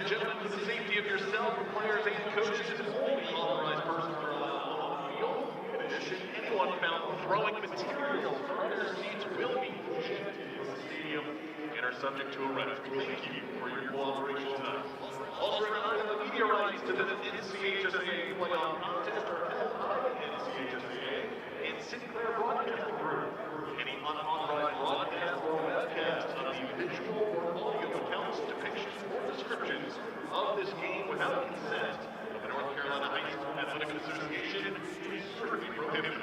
and gentlemen, for the safety of yourself, players, and coaches, only authorized persons are allowed on the field. In addition, anyone found throwing materials from their seats will be ejected from the stadium and are subject to arrest. Thank you for your cooperation tonight. Also, remember that the media rights to this NCHSAA playoff contest are held by NCHSAA and Sinclair Broadcasting Group. Any unauthorized broadcast or webcast of the visual or audio accounts, depictions, or descriptions of this game without consent of the North Carolina High School Athletic Association is strictly prohibited.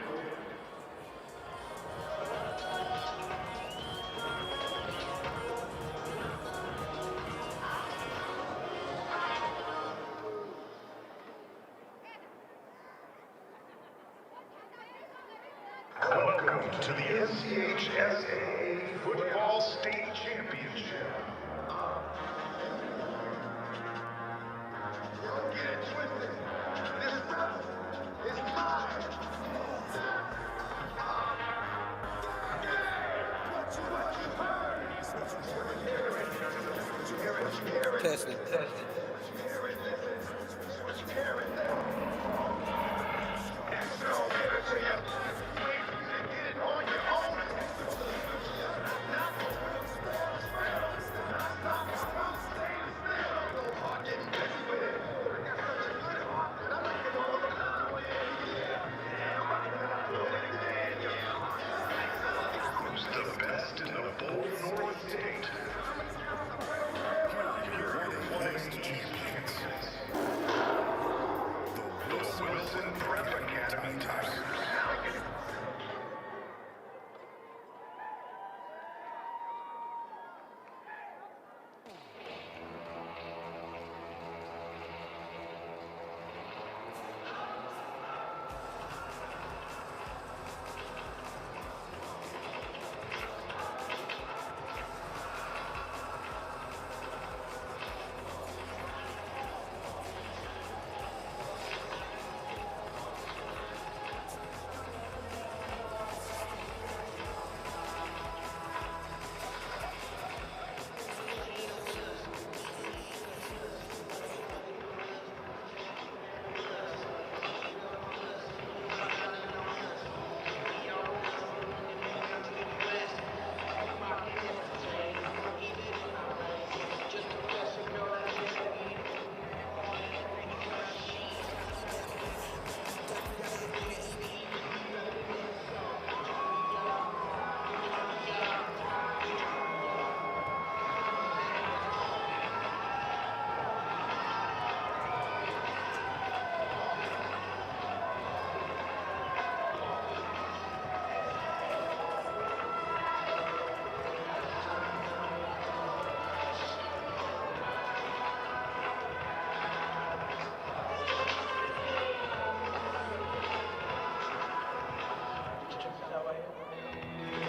Welcome to the NCHSAA Football State Championship. Don't get it twisted. This battle is mine. Testing. Wilson Prep and Robbinsville.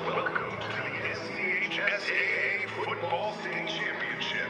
Welcome to the NCHSAA Football State Championship.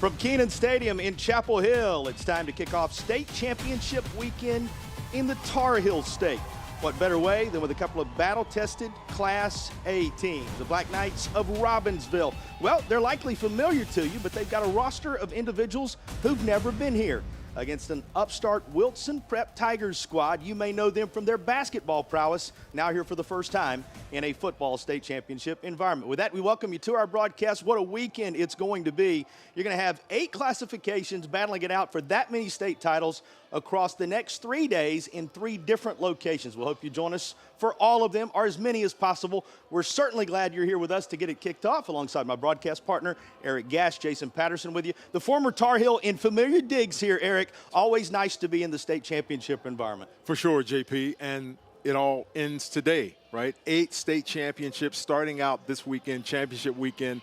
From Kenan Stadium in Chapel Hill, it's time to kick off state championship weekend in the Tar Heel State. What better way than with a couple of battle-tested Class A teams, the Black Knights of Robinsville. Well, they're likely familiar to you, but they've got a roster of individuals who've never been here. Against an upstart Wilson Prep Tigers squad, you may know them from their basketball prowess, now here for the first time in a football state championship environment. With that, we welcome you to our broadcast. What a weekend it's going to be. You're going to have 8 classifications battling it out for that many state titles across the next 3 days in 3 different locations. We'll hope you join us for all of them, or as many as possible. We're certainly glad you're here with us to get it kicked off alongside my broadcast partner, Eric Gash, Jason Patterson with you. The former Tar Heel in familiar digs here, Eric. Always nice to be in the state championship environment. For sure, JP, and it all ends today, right? 8 state championships starting out this weekend, championship weekend.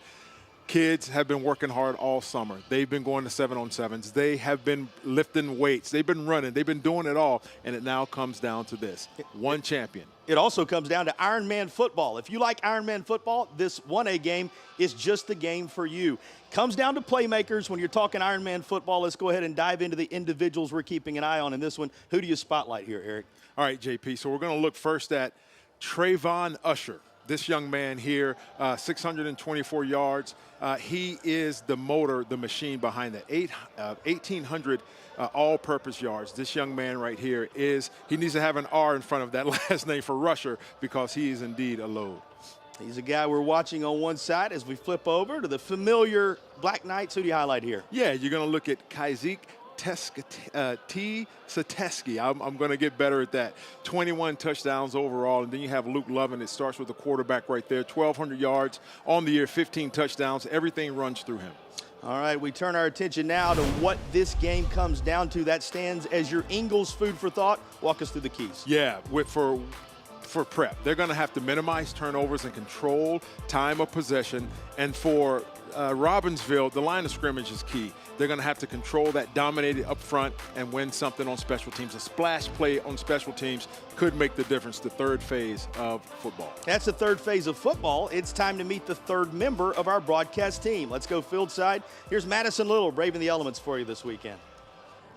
Kids have been working hard all summer. They've been going to 7-on-7s. They have been lifting weights. They've been running. They've been doing it all, and it now comes down to this. One champion. It also comes down to Ironman football. If you like Ironman football, this 1A game is just the game for you. Comes down to playmakers. When you're talking Ironman football, let's go ahead and dive into the individuals we're keeping an eye on in this one. Who do you spotlight here, Eric? All right, JP, so we're going to look first at Trayvon Usher. This young man here, 624 yards. He is the motor, the machine behind that. 1,800 all-purpose yards. This young man right here he needs to have an R in front of that last name for Rusher because he is indeed a load. He's a guy we're watching on one side as we flip over to the familiar Black Knights. Who do you highlight here? Yeah, you're going to look at Kaizik Sateski. I'm going to get better at that. 21 touchdowns overall, and then you have Luke Lovin. It starts with the quarterback right there. 1,200 yards on the year, 15 touchdowns. Everything runs through him. All right, we turn our attention now to what this game comes down to. That stands as your Ingles food for thought. Walk us through the keys. Yeah, for prep, they're going to have to minimize turnovers and control time of possession. And for Robinsville, the line of scrimmage is key. They're going to have to control that, dominate it up front, and win something on special teams. A splash play on special teams could make the difference, the third phase of football. That's the third phase of football. It's time to meet the third member of our broadcast team. Let's go field side. Here's Madison Little braving the elements for you this weekend.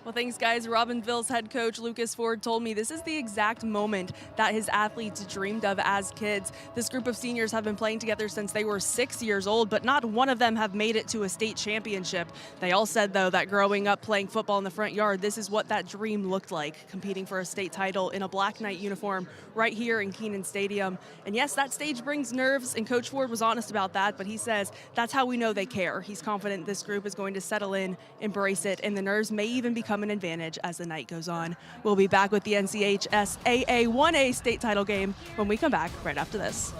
Well, thanks, guys. Robinsville's head coach, Lucas Ford, told me this is the exact moment that his athletes dreamed of as kids. This group of seniors have been playing together since they were 6 years old, but not one of them have made it to a state championship. They all said, though, that growing up playing football in the front yard, this is what that dream looked like, competing for a state title in a Black Knight uniform right here in Kenan Stadium. And yes, that stage brings nerves, and Coach Ford was honest about that, but he says that's how we know they care. He's confident this group is going to settle in, embrace it, and the nerves may even become an advantage as the night goes on. We'll be back with the NCHSAA 1A state title game when we come back right after this.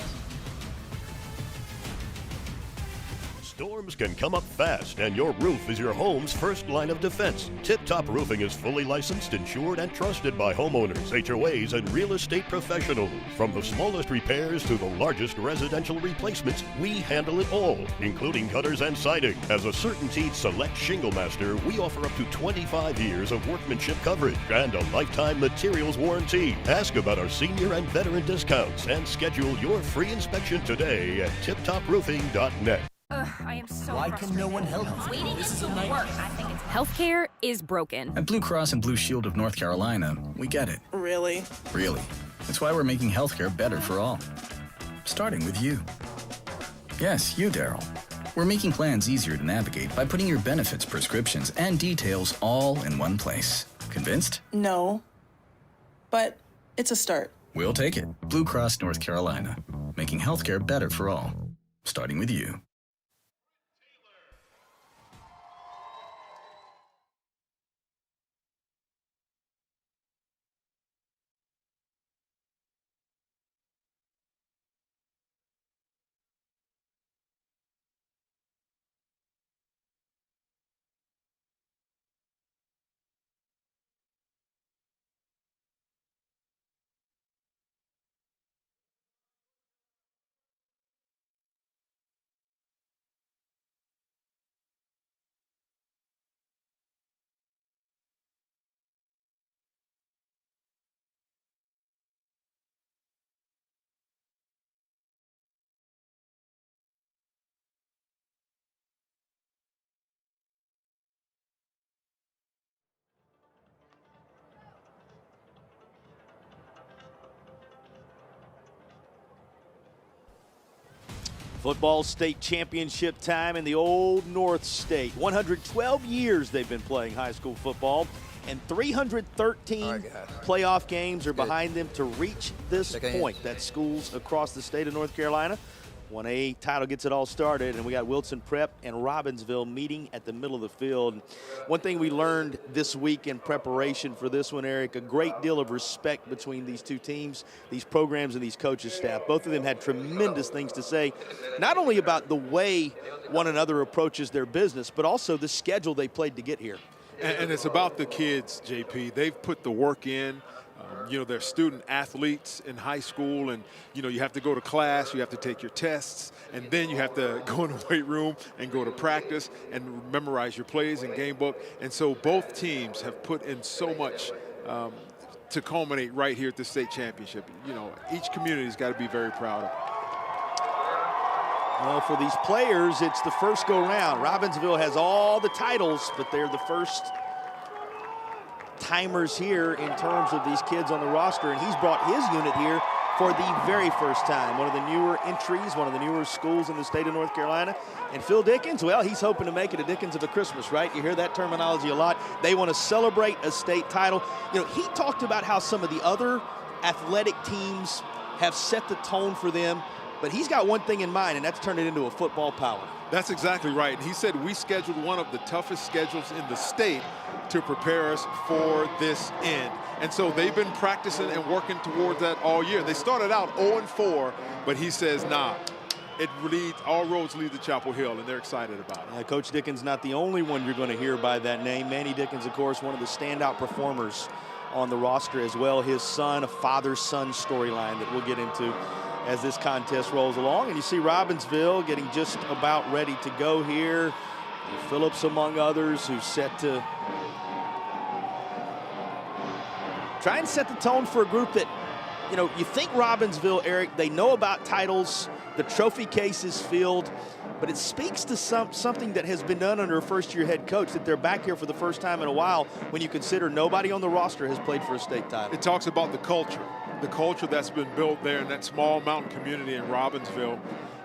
Storms can come up fast, and your roof is your home's first line of defense. Tip Top Roofing is fully licensed, insured, and trusted by homeowners, HOAs, and real estate professionals. From the smallest repairs to the largest residential replacements, we handle it all, including gutters and siding. As a CertainTeed Select Shingle Master, we offer up to 25 years of workmanship coverage and a lifetime materials warranty. Ask about our senior and veteran discounts and schedule your free inspection today at tiptoproofing.net. I am so Why frustrated. can no one help you? Waiting is the worst. I think it's Healthcare is broken. At Blue Cross and Blue Shield of North Carolina, we get it. Really? Really. That's why we're making healthcare better for all. Starting with you. Yes, you, Daryl. We're making plans easier to navigate by putting your benefits, prescriptions, and details all in one place. Convinced? No. But it's a start. We'll take it. Blue Cross North Carolina. Making healthcare better for all. Starting with you. Football state championship time in the old North State. 112 years they've been playing high school football, and 313 playoff games are behind them to reach this point. That's schools across the state of North Carolina. 1A title gets it all started, and we got Wilson Prep and Robbinsville meeting at the middle of the field. One thing we learned this week in preparation for this one, Eric, a great deal of respect between these two teams, these programs, and these coaches' staff. Both of them had tremendous things to say, not only about the way one another approaches their business, but also the schedule they played to get here. And it's about the kids, JP. They've put the work in. You know, they're student athletes in high school, and, you know, you have to go to class, you have to take your tests, and then you have to go in the weight room and go to practice and memorize your plays and game book. And so both teams have put in so much to culminate right here at the state championship. You know, each community's got to be very proud of. Well, for these players, it's the first go-round. Robbinsville has all the titles, but they're the first timers here in terms of these kids on the roster, and he's brought his unit here for the very first time. One of the newer entries, one of the newer schools in the state of North Carolina. And Phil Dickens, well, he's hoping to make it a Dickens of a Christmas, right? You hear that terminology a lot. They want to celebrate a state title. You know, he talked about how some of the other athletic teams have set the tone for them, but he's got one thing in mind, and that's turn it into a football power. That's exactly right. And he said we scheduled one of the toughest schedules in the state to prepare us for this end. And so they've been practicing and working towards that all year. They started out 0-4, but he says, nah, all roads lead to Chapel Hill, and they're excited about it. Coach Dickens not the only one you're going to hear by that name. Manny Dickens, of course, one of the standout performers on the roster as well. His son, a father-son storyline that we'll get into as this contest rolls along. And you see Robbinsville getting just about ready to go here. Phillips, among others, who's set to try and set the tone for a group that, you know, you think Robbinsville, Eric, they know about titles, the trophy case is filled, but it speaks to something that has been done under a first-year head coach, that they're back here for the first time in a while when you consider nobody on the roster has played for a state title. It talks about the culture that's been built there in that small mountain community in Robbinsville.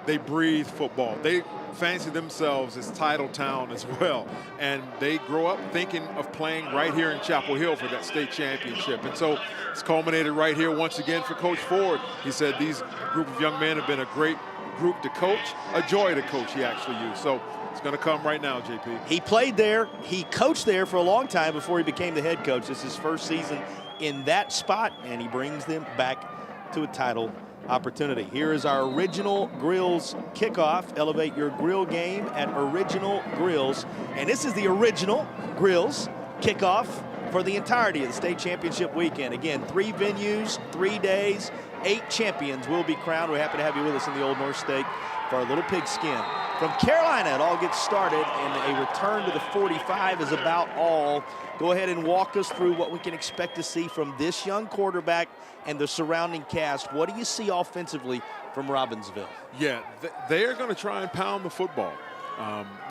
They breathe football. They fancy themselves as title town as well. And they grow up thinking of playing right here in Chapel Hill for that state championship. And so it's culminated right here once again for Coach Ford. He said these group of young men have been a great group to coach, a joy to coach, he actually used. So it's going to come right now, JP. He played there. He coached there for a long time before he became the head coach. This is his first season in that spot, and he brings them back to a title opportunity. Here is our Original Grills kickoff. Elevate your grill game at Original Grills. And this is the Original Grills kickoff for the entirety of the state championship weekend. Again, 3 venues, 3 days, 8 champions will be crowned. We're happy to have you with us in the Old North State for our little pigskin. From Carolina, it all gets started, and a return to the 45 is about all. Go ahead and walk us through what we can expect to see from this young quarterback and the surrounding cast. What do you see offensively from Robbinsville? Yeah, they are going to try and pound the football.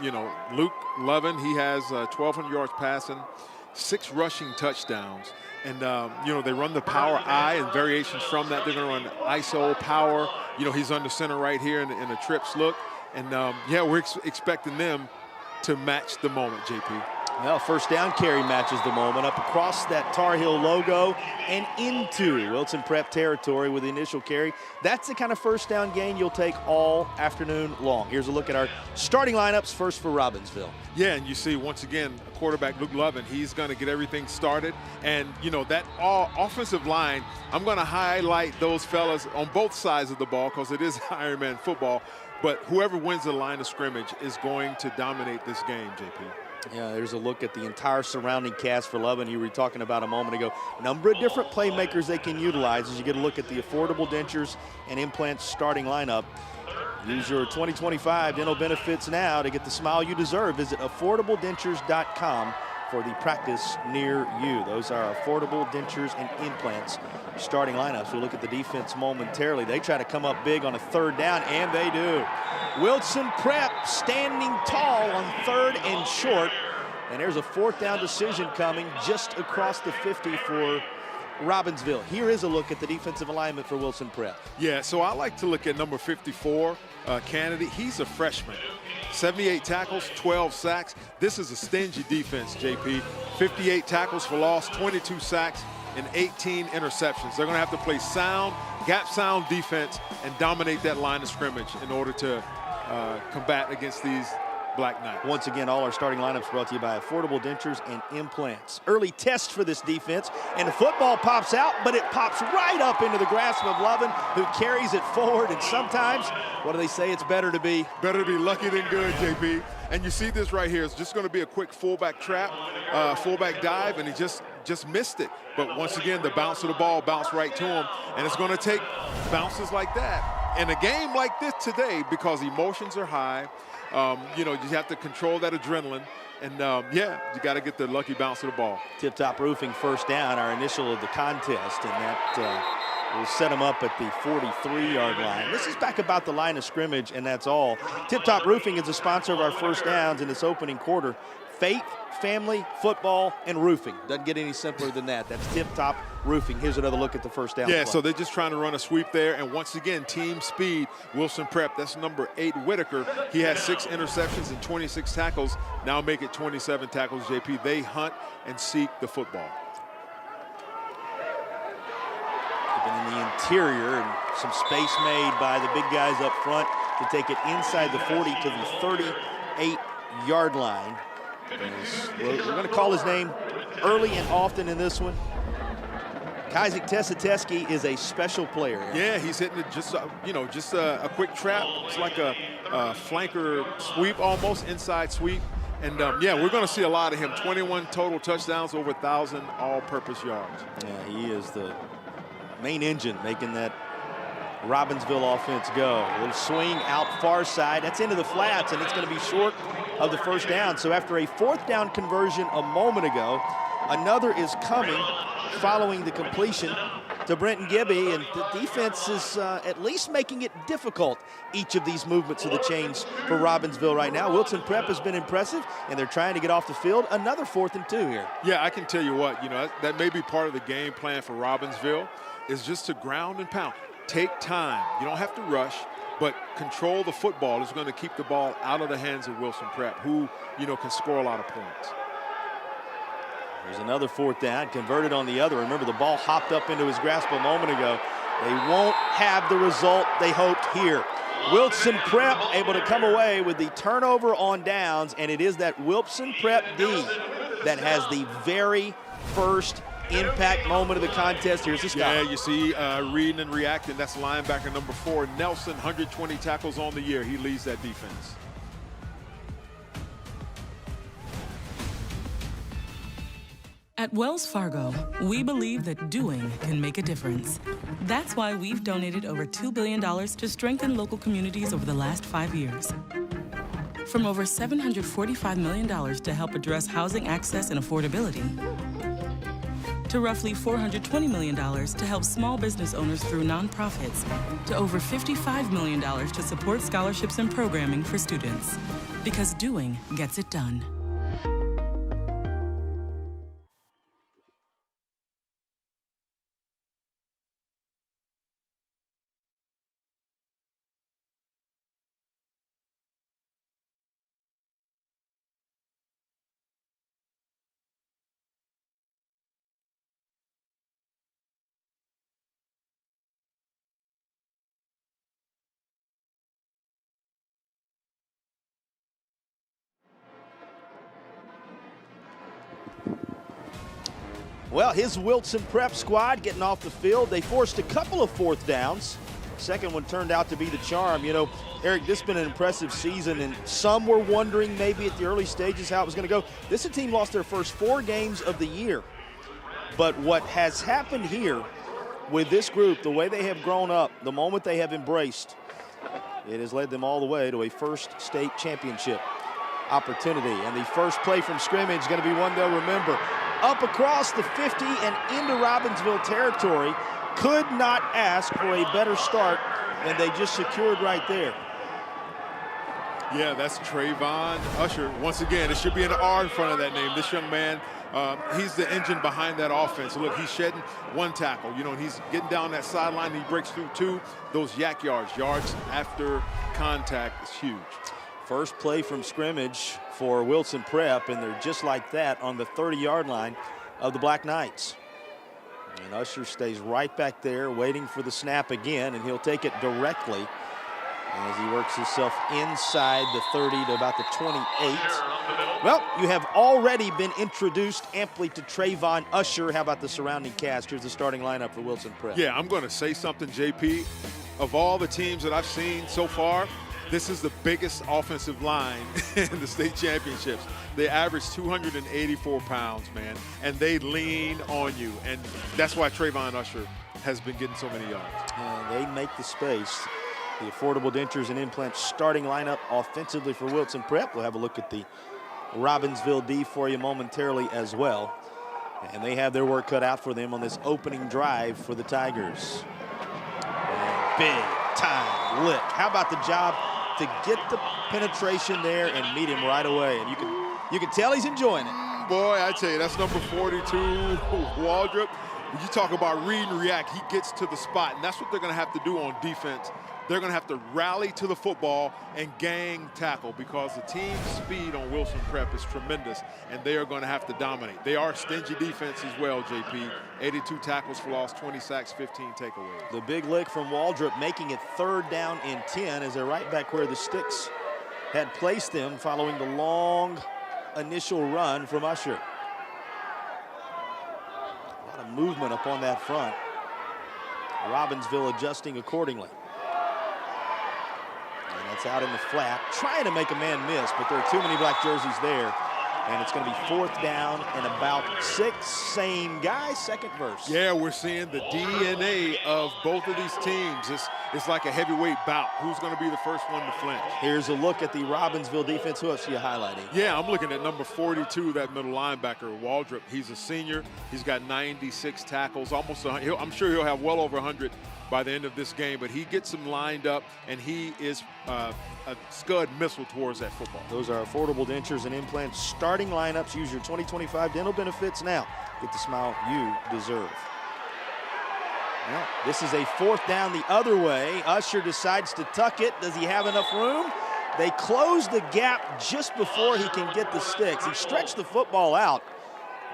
You know, Luke Lovin, he has 1,200 yards passing, 6 rushing touchdowns. And, you know, they run the power I and variations from that. They're going to run ISO, power. You know, he's under center right here in a trips look. And, yeah, we're expecting them to match the moment, JP. Well, first down carry matches the moment up across that Tar Heel logo and into Wilson Prep territory with the initial carry. That's the kind of first down gain you'll take all afternoon long. Here's a look at our starting lineups, first for Robbinsville. Yeah, and you see, once again, quarterback Luke Lovin, he's going to get everything started. And, you know, that offensive line, I'm going to highlight those fellas on both sides of the ball because it is Ironman football. But whoever wins the line of scrimmage is going to dominate this game, JP. Yeah, there's a look at the entire surrounding cast for Lovin. You were talking about a moment ago. A number of different playmakers they can utilize as you get a look at the Affordable Dentures and Implants starting lineup. Use your 2025 dental benefits now to get the smile you deserve. Visit affordabledentures.com for the practice near you. Those are Affordable Dentures and Implants starting lineups. We'll look at the defense momentarily. They try to come up big on a 3rd down, and they do. Wilson Prep standing tall on 3rd and short. And there's a 4th down decision coming just across the 50 for Robbinsville. Here is a look at the defensive alignment for Wilson Prep. Yeah, so I like to look at number 54, Kennedy. He's a freshman. 78 tackles, 12 sacks. This is a stingy defense, JP. 58 tackles for loss, 22 sacks, and 18 interceptions. They're going to have to play sound, gap-sound defense and dominate that line of scrimmage in order to combat against these Black Knights. Once again, all our starting lineups brought to you by Affordable Dentures and Implants. Early test for this defense, and the football pops out, but it pops right up into the grasp of Lovin, who carries it forward. And sometimes, what do they say? It's better to be lucky than good, JP. And you see this right here. It's just going to be a quick fullback trap, fullback dive, and he just missed it. But once again, the bounce of the ball bounced right to him, and it's going to take bounces like that in a game like this today because emotions are high. You know, you have to control that adrenaline. And, yeah, you got to get the lucky bounce of the ball. Tip Top Roofing first down, our initial of the contest, and that will set them up at the 43-yard line. This is back about the line of scrimmage, and that's all. Tip Top Roofing is a sponsor of our first downs in this opening quarter. Faith, family, football, and roofing. Doesn't get any simpler than that. That's Tip Top Roofing. Here's another look at the first down. Yeah, play. so they're just trying to run a sweep there. And once again, team speed. Wilson Prep, that's number 8, Whitaker. He has 6 interceptions and 26 tackles. Now make it 27 tackles, JP. They hunt and seek the football. Keeping in the interior, and some space made by the big guys up front to take it inside the 40 to the 38-yard line. We're going to call his name early and often in this one. Isaac Tesateski is a special player. Yeah, he's hitting it just, you know, just a quick trap. It's like a flanker sweep, almost inside sweep. And, yeah, we're going to see a lot of him. 21 total touchdowns, over 1,000 all-purpose yards. Yeah, he is the main engine making that Robinsville offense go. A little swing out far side. That's into the flats, and it's going to be short of the first down. So after a 4th down conversion a moment ago, another is coming following the completion to Brenton Gibby, and the defense is at least making it difficult, each of these movements of the chains for Robinsville right now. Wilson Prep has been impressive, and they're trying to get off the field. Another 4th and 2 here. Yeah, I can tell you what, you know, that may be part of the game plan for Robinsville, is just to ground and pound. Take time. You don't have to rush, but control the football is going to keep the ball out of the hands of Wilson Prep, who, you know, can score a lot of points. There's another 4th down, converted on the other. Remember, the ball hopped up into his grasp a moment ago. They won't have the result they hoped here. Wilson Prep able to come away with the turnover on downs, and it is that Wilson Prep D that has the very first impact moment of the contest. Here's the stop. Yeah, you see reading and reacting. That's linebacker number 4, Nelson, 120 tackles on the year. He leads that defense. At Wells Fargo, we believe that doing can make a difference. That's why we've donated over $2 billion to strengthen local communities over the last 5 years. From over $745 million to help address housing access and affordability, to roughly $420 million to help small business owners through nonprofits, to over $55 million to support scholarships and programming for students. Because doing gets it done. Well, his Wilson Prep squad getting off the field. They forced a couple of 4th downs. Second one turned out to be the charm. You know, Eric, this has been an impressive season, and some were wondering maybe at the early stages how it was going to go. This team lost their first 4 games of the year. But what has happened here with this group, the way they have grown up, the moment they have embraced, it has led them all the way to a first state championship opportunity. And the first play from scrimmage is going to be one they'll remember. Up across the 50 and into Robinsville territory. Could not ask for a better start than they just secured right there. Yeah, that's Trayvon Usher. Once again, it should be an R in front of that name. This young man, he's the engine behind that offense. Look, he's shedding one tackle, you know, and he's getting down that sideline. He breaks through two. Those yak yards after contact is huge. First play from scrimmage for Wilson Prep, and they're just like that on the 30-yard line of the Black Knights. And Usher stays right back there waiting for the snap again, and he'll take it directly as he works himself inside the 30 to about the 28. Well, you have already been introduced amply to Trayvon Usher. How about the surrounding cast? Here's the starting lineup for Wilson Prep. Yeah, I'm going to say something, JP. Of all the teams that I've seen so far, this is the biggest offensive line in the state championships. They average 284 pounds, man, and they lean on you. And that's why Trayvon Usher has been getting so many yards. And they make the space. The Affordable Dentures and Implants starting lineup offensively for Wilson Prep. We'll have a look at the Robinsville D for you momentarily as well. And they have their work cut out for them on this opening drive for the Tigers. And big time lick. How about the job to get the penetration there and meet him right away? And you can tell he's enjoying it. Boy, I tell you, that's number 42, Waldrop. When you talk about read and react, he gets to the spot, and that's what they're going to have to do on defense. They're going to have to rally to the football and gang tackle because the team's speed on Wilson Prep is tremendous, and they are going to have to dominate. They are a stingy defense as well, JP. 82 tackles for loss, 20 sacks, 15 takeaways. The big lick from Waldrop, making it 3rd down and 10 as they're right back where the sticks had placed them following the long initial run from Usher. A lot of movement up on that front. Robinsville adjusting accordingly. It's out in the flat, trying to make a man miss, but there are too many black jerseys there. And it's going to be 4th down and about 6. Same guy, second verse. Yeah, we're seeing the DNA of both of these teams. It's like a heavyweight bout. Who's going to be the first one to flinch? Here's a look at the Robinsville defense. Who else are you highlighting? Yeah, I'm looking at number 42, that middle linebacker, Waldrop. He's a senior. He's got 96 tackles, almost 100. I'm sure he'll have well over 100 by the end of this game, but he gets them lined up, and he is a Scud missile towards that football. Those are Affordable Dentures and Implants starting lineups. Use your 2025 dental benefits now. Get the smile you deserve. Well, this is a 4th down the other way. Usher decides to tuck it. Does he have enough room? They close the gap just before he can get the sticks. He stretched the football out,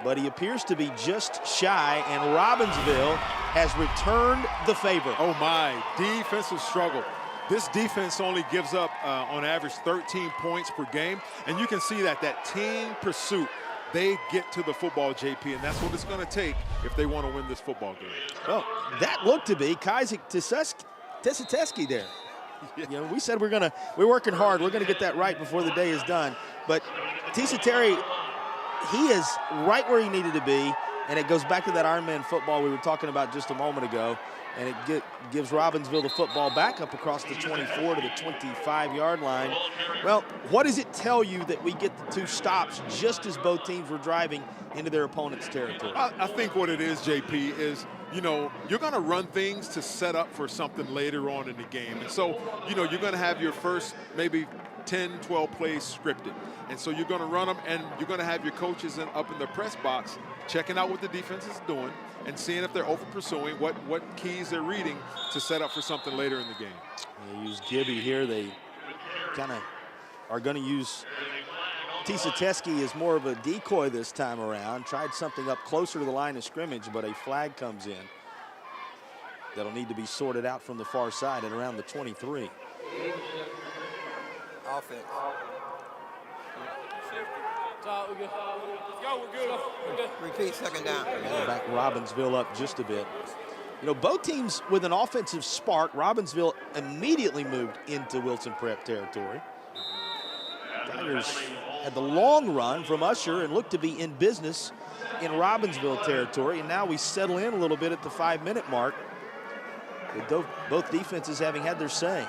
but he appears to be just shy, and Robinsville has returned the favor. Oh my, defensive struggle. This defense only gives up on average 13 points per game, and you can see that team pursuit, they get to the football, JP, and that's what it's going to take if they want to win this football game. Well, that looked to be Kazik Tesiteski there. Yeah. You know, we said we're working hard. We're going to get that right before the day is done. But Tisa Terry, he is right where he needed to be, and it goes back to that Ironman football we were talking about just a moment ago, and it gives Robinsville the football back up across the 24 to the 25-yard line. Well, what does it tell you that we get the 2 stops just as both teams were driving into their opponent's territory? I think what it is, JP, is, you know, you're going to run things to set up for something later on in the game. And so, you know, you're going to have your first maybe 10, 12 plays scripted. And so you're going to run them, and you're going to have your coaches up in the press box checking out what the defense is doing and seeing if they're over-pursuing, what keys they're reading to set up for something later in the game. They use Gibby here. They kind of are going to use Tisa Teske as more of a decoy this time around. Tried something up closer to the line of scrimmage, but a flag comes in. That'll need to be sorted out from the far side at around the 23. Offense. Repeat, 2nd down. Back Robinsville up just a bit. You know, both teams with an offensive spark. Robinsville immediately moved into Wilson Prep territory. Tigers had the long run from Usher and looked to be in business in Robinsville territory, and now we settle in a little bit at the 5-minute mark, with both defenses having had their say.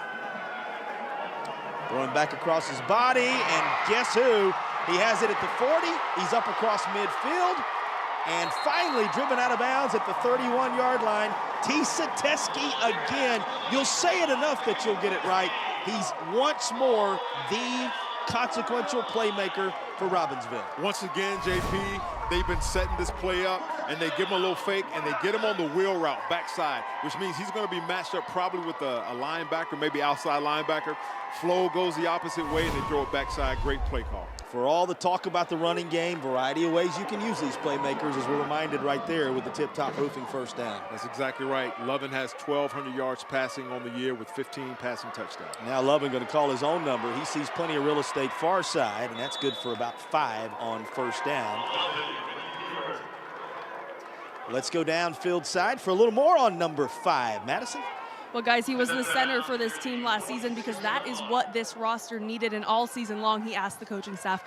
Throwing back across his body, and guess who? He has it at the 40. He's up across midfield, And finally driven out of bounds at the 31-yard line. Tisa Teskey again. You'll say it enough that you'll get it right. He's once more the consequential playmaker for Robbinsville. Once again, JP, they've been setting this play up, and they give him a little fake, and they get him on the wheel route, backside, which means he's going to be matched up probably with a linebacker, maybe outside linebacker. Flow goes the opposite way, and they throw it backside. Great play call. For all the talk about the running game, variety of ways you can use these playmakers, as we're reminded right there with the Tip Top Roofing first down. That's exactly right. Lovin has 1,200 yards passing on the year with 15 passing touchdowns. Now Lovin going to call his own number. He sees plenty of real estate far side, and that's good for about 5 on first down. Let's go downfield side for a little more on number 5. Madison? Well, guys, he was the center for this team last season because that is what this roster needed, and all season long he asked the coaching staff,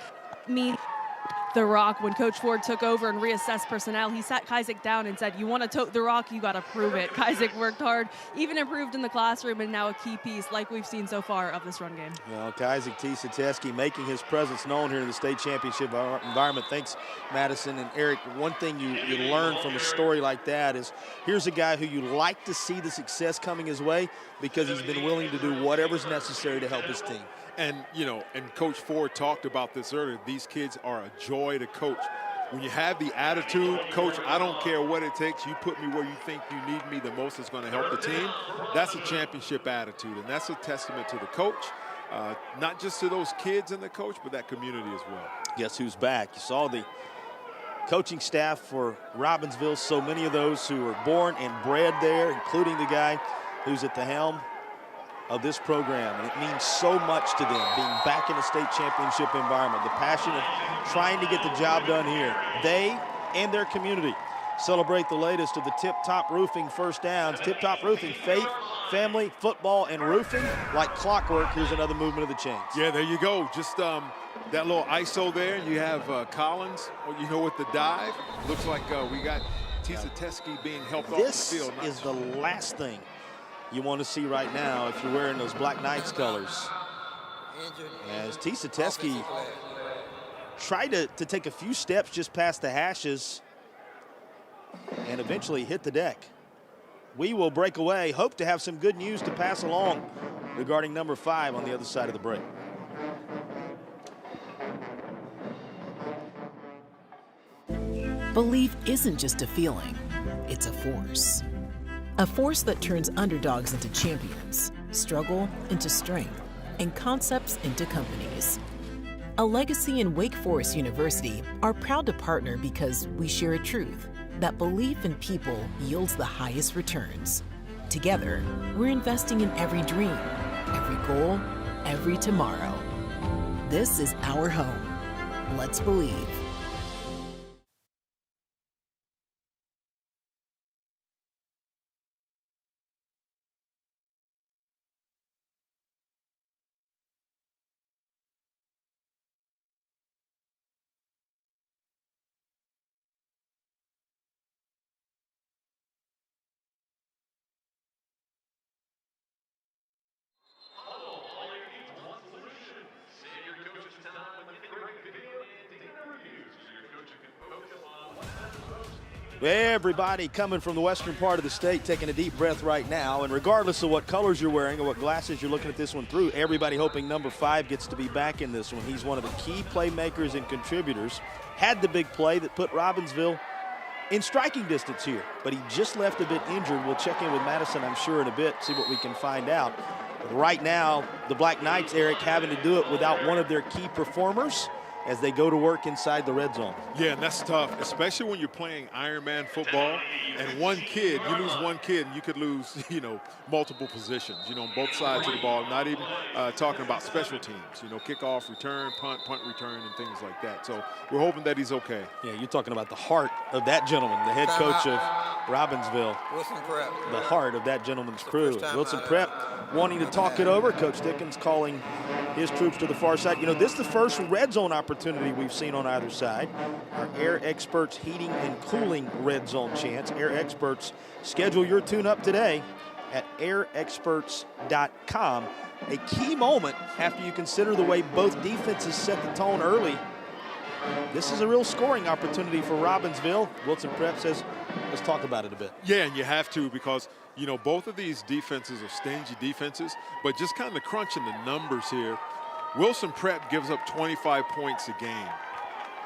the rock. When Coach Ford took over and reassessed personnel, he sat Kaisek down and said, you want to tote the rock, you got to prove it. Kaisek worked hard, even improved in the classroom, and now a key piece like we've seen so far of this run game. Well, Kaisek Tisa Teskey making his presence known here in the state championship environment. Thanks, Madison. And Eric, one thing you learn from a story like that is here's a guy who you like to see the success coming his way because he's been willing to do whatever's necessary to help his team. And, you know, and Coach Ford talked about this earlier. These kids are a joy to coach. When you have the attitude, Coach, I don't care what it takes. You put me where you think you need me the most is going to help the team. That's a championship attitude, and that's a testament to the coach, not just to those kids and the coach, but that community as well. Guess who's back? You saw the coaching staff for Robbinsville, so many of those who were born and bred there, including the guy who's at the helm of this program, and it means so much to them being back in a state championship environment, the passion of trying to get the job done here. They and their community celebrate the latest of the Tip Top Roofing first downs. Tip Top Roofing, faith, family, football, and roofing like clockwork. Here's another movement of the chains. Yeah, there you go. Just that little ISO there. You have Collins, you know, with the dive. Looks like we got Tisa Teskey being helped off the field. This is the last thing you want to see right now if you're wearing those Black Knights colors. As Tisa Teskey tried to take a few steps just past the hashes and eventually hit the deck. We will break away. Hope to have some good news to pass along regarding number 5 on the other side of the break. Belief isn't just a feeling, it's a force. A force that turns underdogs into champions, struggle into strength, and concepts into companies. A Legacy and Wake Forest University are proud to partner because we share a truth that belief in people yields the highest returns. Together, we're investing in every dream, every goal, every tomorrow. This is our home. Let's believe. Everybody coming from the western part of the state taking a deep breath right now, and regardless of what colors you're wearing or what glasses you're looking at this one through, everybody hoping number 5 gets to be back in this one. He's one of the key playmakers and contributors. Had the big play that put Robinsville in striking distance here, but he just left a bit injured. We'll check in with Madison, I'm sure, in a bit, see what we can find out. But right now, the Black Knights, Eric, having to do it without one of their key performers as they go to work inside the red zone. Yeah, and that's tough, especially when you're playing Ironman football and one kid, you lose one kid and you could lose, you know, multiple positions, you know, on both sides of the ball, not even talking about special teams, you know, kickoff, return, punt return, and things like that. So we're hoping that he's okay. Yeah, you're talking about the heart of that gentleman, the head coach of Robbinsville. Wilson Prep. The heart of that gentleman's crew. Wilson Prep wanting to talk it over. Coach Dickens calling his troops to the far side. You know, this is the first red zone opportunity we've seen on either side. Our Air Experts heating and cooling red zone chance. Air Experts, schedule your tune-up today at airexperts.com. A key moment after you consider the way both defenses set the tone early this is a real scoring opportunity for Robbinsville. Wilson Prep says, let's talk about it a bit. Yeah, and you have to, because, you know, both of these defenses are stingy defenses, but just kind of crunching the numbers here. Wilson Prep gives up 25 points a game.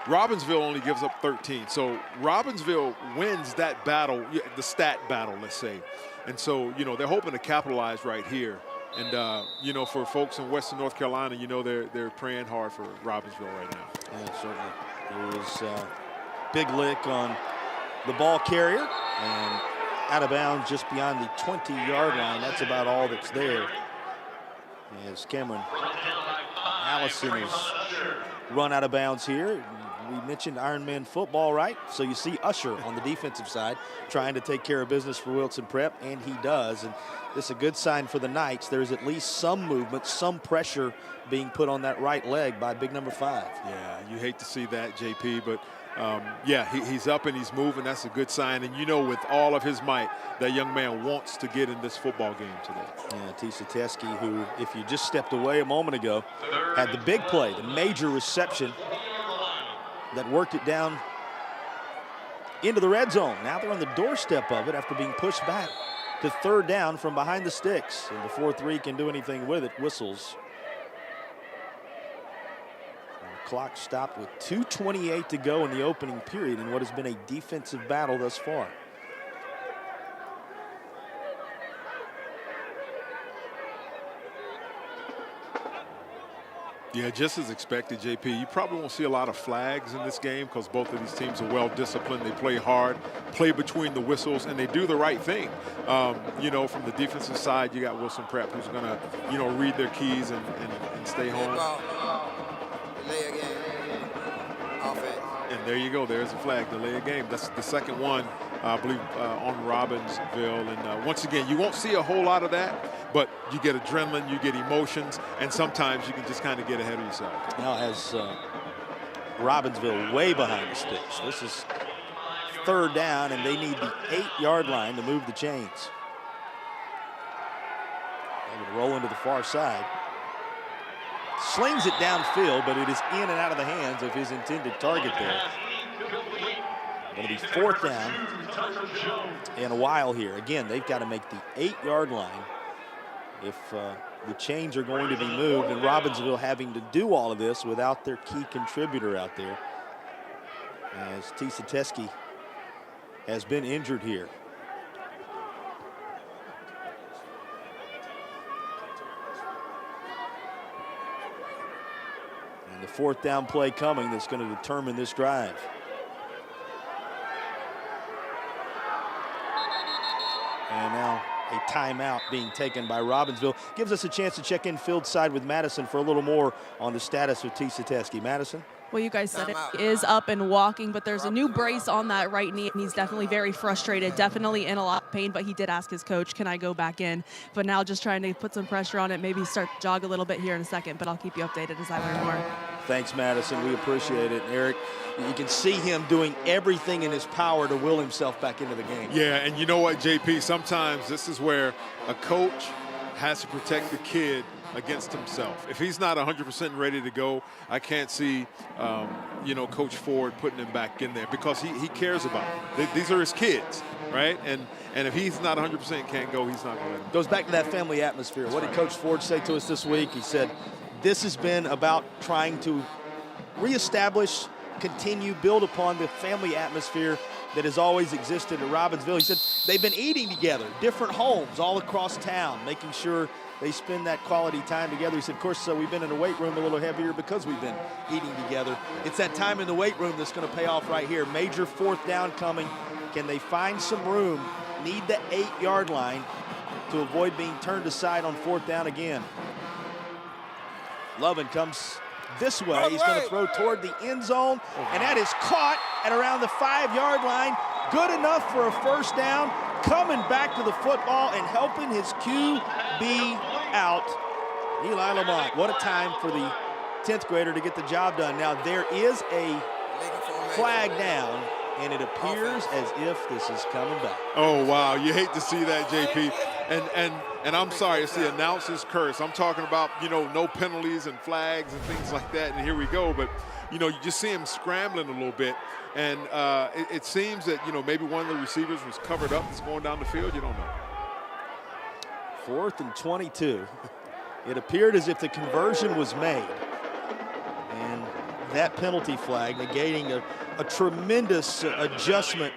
Robbinsville only gives up 13. So Robbinsville wins that battle, the stat battle, let's say. And so, you know, they're hoping to capitalize right here. And, you know, for folks in Western North Carolina, you know, they're praying hard for Robbinsville right now. Yeah, certainly. There was a big lick on the ball carrier and out of bounds just beyond the 20-yard line. That's about all that's there. As Cameron Allison is run out of bounds here. We mentioned Ironman football, right? So you see Usher on the defensive side trying to take care of business for Wilson Prep, and he does. And this is a good sign for the Knights. There's at least some movement, some pressure being put on that right leg by big number 5. Yeah, you hate to see that, JP, but yeah, he's up and he's moving. That's a good sign. And you know, with all of his might, that young man wants to get in this football game today. Yeah, Teske, who, if you just stepped away a moment ago, had the big play, the major reception that worked it down into the red zone. Now they're on the doorstep of it after being pushed back to third down from behind the sticks. And before 3 can do anything with it, whistles. And the clock stopped with 2:28 to go in the opening period in what has been a defensive battle thus far. Yeah, just as expected, JP. You probably won't see a lot of flags in this game because both of these teams are well disciplined. They play hard, play between the whistles, and they do the right thing. You know, from the defensive side, you got Wilson Prep, who's going to, you know, read their keys and stay home. Delay a game. Offense. And there you go. There's a flag, delay a game. That's the second one, I believe, on Robinsville. And once again, you won't see a whole lot of that, but you get adrenaline, you get emotions, and sometimes you can just kind of get ahead of yourself. Now has Robinsville way behind the sticks. This is third down, and they need the 8-yard line to move the chains. They would roll into the far side. Slings it downfield, but it is in and out of the hands of his intended target there. Going to be fourth down in a while here. Again, they've got to make the 8-yard line if the chains are going to be moved, and Robbinsville having to do all of this without their key contributor out there, as Teske has been injured here. And the fourth down play coming that's going to determine this drive. And now a timeout being taken by Robbinsville. Gives us a chance to check in field side with Madison for a little more on the status of Teske. Madison? Well, you guys said it is up and walking, but there's a new brace on that right knee, and he's definitely very frustrated, definitely in a lot of pain, but he did ask his coach, can I go back in? But now just trying to put some pressure on it, maybe start to jog a little bit here in a second, but I'll keep you updated as I learn more. Thanks, Madison. We appreciate it. Eric, you can see him doing everything in his power to will himself back into the game. Yeah, and you know what, JP, sometimes this is where a coach has to protect the kid against himself. If he's not 100% ready to go, I can't see, you know, Coach Ford putting him back in there because he cares about them. These are his kids, right? And if he's not 100% can't go, he's not going to let him. Goes back to that family atmosphere. What did Coach Ford say to us this week? He said, this has been about trying to reestablish, continue, build upon the family atmosphere that has always existed at Robbinsville. He said they've been eating together, different homes all across town, making sure they spend that quality time together. He said, of course, we've been in the weight room a little heavier because we've been eating together. It's that time in the weight room that's going to pay off right here. Major fourth down coming. Can they find some room? Need the 8-yard line to avoid being turned aside on fourth down again. Lovin comes this way. He's going to throw toward the end zone, and that is caught at around the 5-yard line. Good enough for a first down. Coming back to the football and helping his QB out, Eli Lamont. What a time for the 10th grader to get the job done. Now there is a flag down, and it appears as if this is coming back. Oh, wow. You hate to see that, JP. And And I'm sorry, it's the announcer's curse. I'm talking about, you know, no penalties and flags and things like that, and here we go. But, you know, you just see him scrambling a little bit. And it seems that, you know, maybe one of the receivers was covered up that's going down the field. You don't know. 4th and 22. It appeared as if the conversion was made. And that penalty flag negating a tremendous adjustment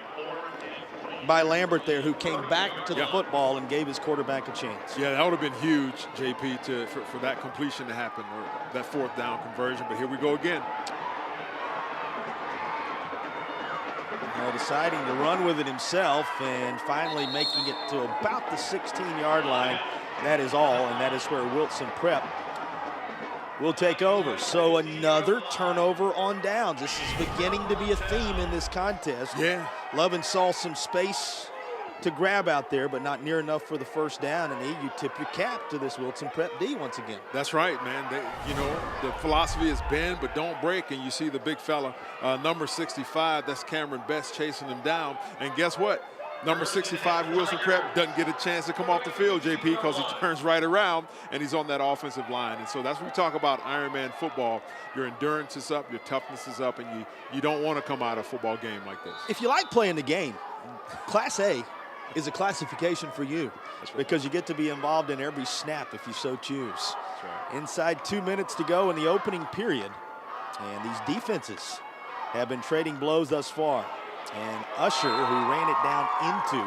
by Lambert there, who came back to the football and gave his quarterback a chance. Yeah, that would have been huge, JP, for that completion to happen, or that 4th down conversion. But here we go again. Now deciding to run with it himself and finally making it to about the 16-yard line. That is all, and that is where Wilson Prep will take over. So another turnover on downs. This is beginning to be a theme in this contest. Yeah. Lovin saw some space to grab out there, but not near enough for the first down. And you tip your cap to this Wilson Prep D once again. That's right, man. You know, the philosophy is bend, but don't break. And you see the big fella, number 65, that's Cameron Best, chasing him down. And guess what? Number 65, Wilson Prep, doesn't get a chance to come off the field, JP, because he turns right around and he's on that offensive line. And so that's what we talk about Ironman football. Your endurance is up, your toughness is up, and you don't want to come out of a football game like this. If you like playing the game, Class A is a classification for you, because you get to be involved in every snap if you so choose. That's right. Inside 2 minutes to go in the opening period, and these defenses have been trading blows thus far. And Usher, who ran it down into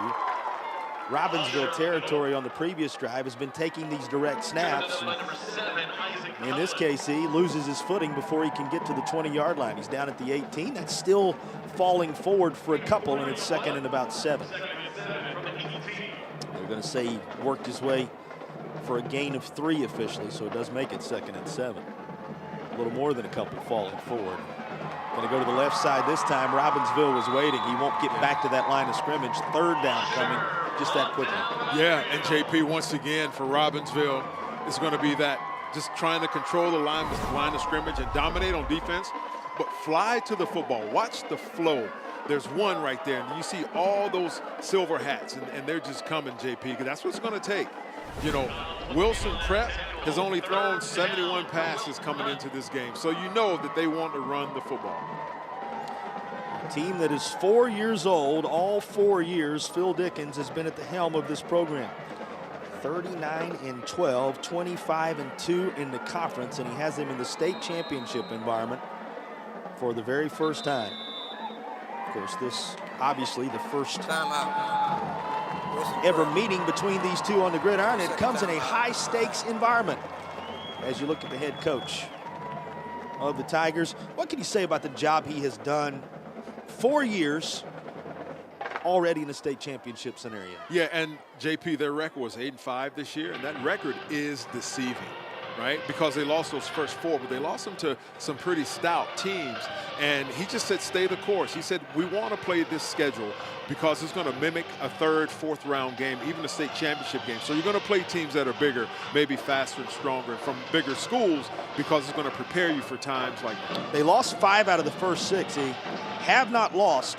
Robinsville territory on the previous drive, has been taking these direct snaps. In this case, he loses his footing before he can get to the 20-yard line. He's down at the 18. That's still falling forward for a couple, and it's 2nd and about 7. We're going to say he worked his way for a gain of 3 officially, so it does make it 2nd and 7. A little more than a couple falling forward. Going to go to the left side this time. Robinsville was waiting. He won't get back to that line of scrimmage. 3rd down coming just that quickly. Yeah, and JP, once again, for Robinsville, it's going to be that just trying to control the line of scrimmage and dominate on defense, but fly to the football. Watch the flow. There's one right there, and you see all those silver hats, and they're just coming, JP, because that's what it's going to take. You know, Wilson Prep has only thrown 71 passes coming into this game, so you know that they want to run the football. A team that is 4 years old, all 4 years, Phil Dickens has been at the helm of this program. 39-12, 25-2 in the conference, and he has them in the state championship environment for the very first time. Of course, this obviously the first ever meeting between these two on the gridiron. It comes in a high-stakes environment as you look at the head coach of the Tigers. What can you say about the job he has done? 4 years already in the state championship scenario. Yeah, and JP, their record was 8-5 this year, and that record is deceiving, right? Because they lost those first 4, but they lost them to some pretty stout teams. And he just said, stay the course. He said, we want to play this schedule because it's going to mimic a 3rd, 4th round game, even a state championship game. So you're going to play teams that are bigger, maybe faster and stronger from bigger schools, because it's going to prepare you for times like that. They lost 5 out of the first 6. They have not lost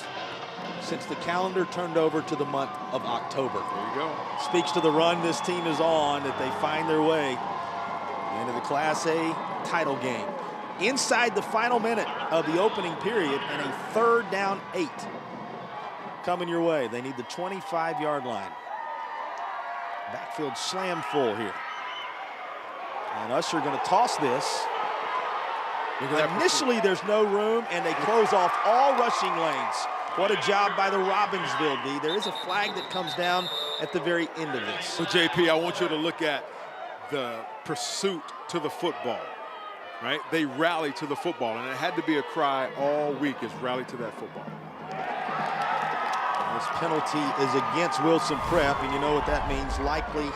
since the calendar turned over to the month of October. There you go. Speaks to the run this team is on, that they find their way into the Class A title game. Inside the final minute of the opening period, and a 3rd down 8 coming your way. They need the 25-yard line. Backfield slam full here. And Usher going to toss this. Initially, there's no room, and they close off all rushing lanes. What a job by the Robinsville D. There is a flag that comes down at the very end of this. So, JP, I want you to look at the pursuit to the football, right? They rally to the football, and it had to be a cry all week, is rally to that football. This penalty is against Wilson Prep, and you know what that means. Likely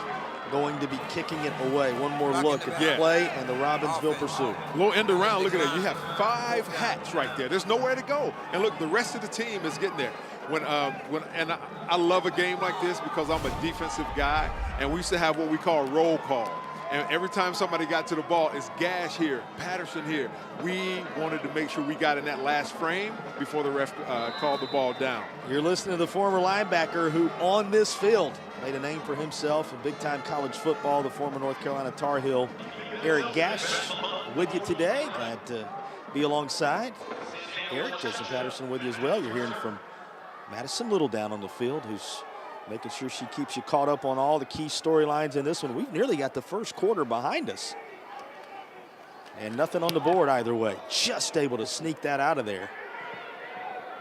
going to be kicking it away. One more look at the play and the Robinsville pursuit. Little end around, look at that. You have 5 hats right there. There's nowhere to go. And look, the rest of the team is getting there. I love a game like this because I'm a defensive guy, and we used to have what we call roll call. And every time somebody got to the ball, it's Gash here, Patterson here. We wanted to make sure we got in that last frame before the ref called the ball down. You're listening to the former linebacker who, on this field, made a name for himself in big-time college football, the former North Carolina Tar Heel, Eric Gash, with you today. Glad to be alongside Eric. Jason Patterson with you as well. You're hearing from Madison Little down on the field, who's making sure she keeps you caught up on all the key storylines in this one. We've nearly got the first quarter behind us. And nothing on the board either way. Just able to sneak that out of there.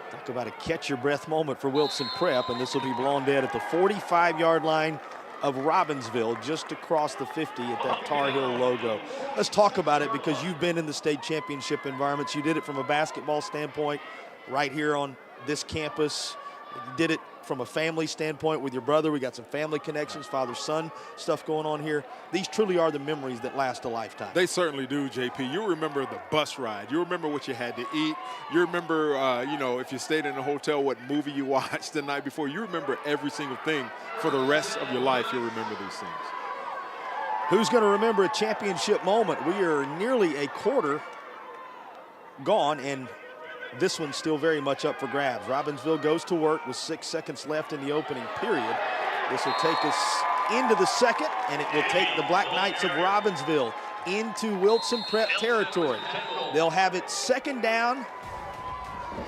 Talk about a catch-your-breath moment for Wilson Prep, and this will be blown dead at the 45-yard line of Robinsville, just across the 50 at that Tar Heel logo. Let's talk about it, because you've been in the state championship environments. You did it from a basketball standpoint right here on this campus. You did it from a family standpoint with your brother. We got some family connections, father-son stuff going on here. These truly are the memories that last a lifetime. They certainly do, JP. You remember the bus ride. You remember what you had to eat. You remember, you know, if you stayed in a hotel, what movie you watched the night before. You remember every single thing for the rest of your life. You'll remember these things. Who's going to remember a championship moment? We are nearly a quarter gone, and this one's still very much up for grabs. Robinsville goes to work with 6 seconds left in the opening period. This will take us into the second, and it will take the Black Knights of Robinsville into Wilson Prep territory. They'll have it second down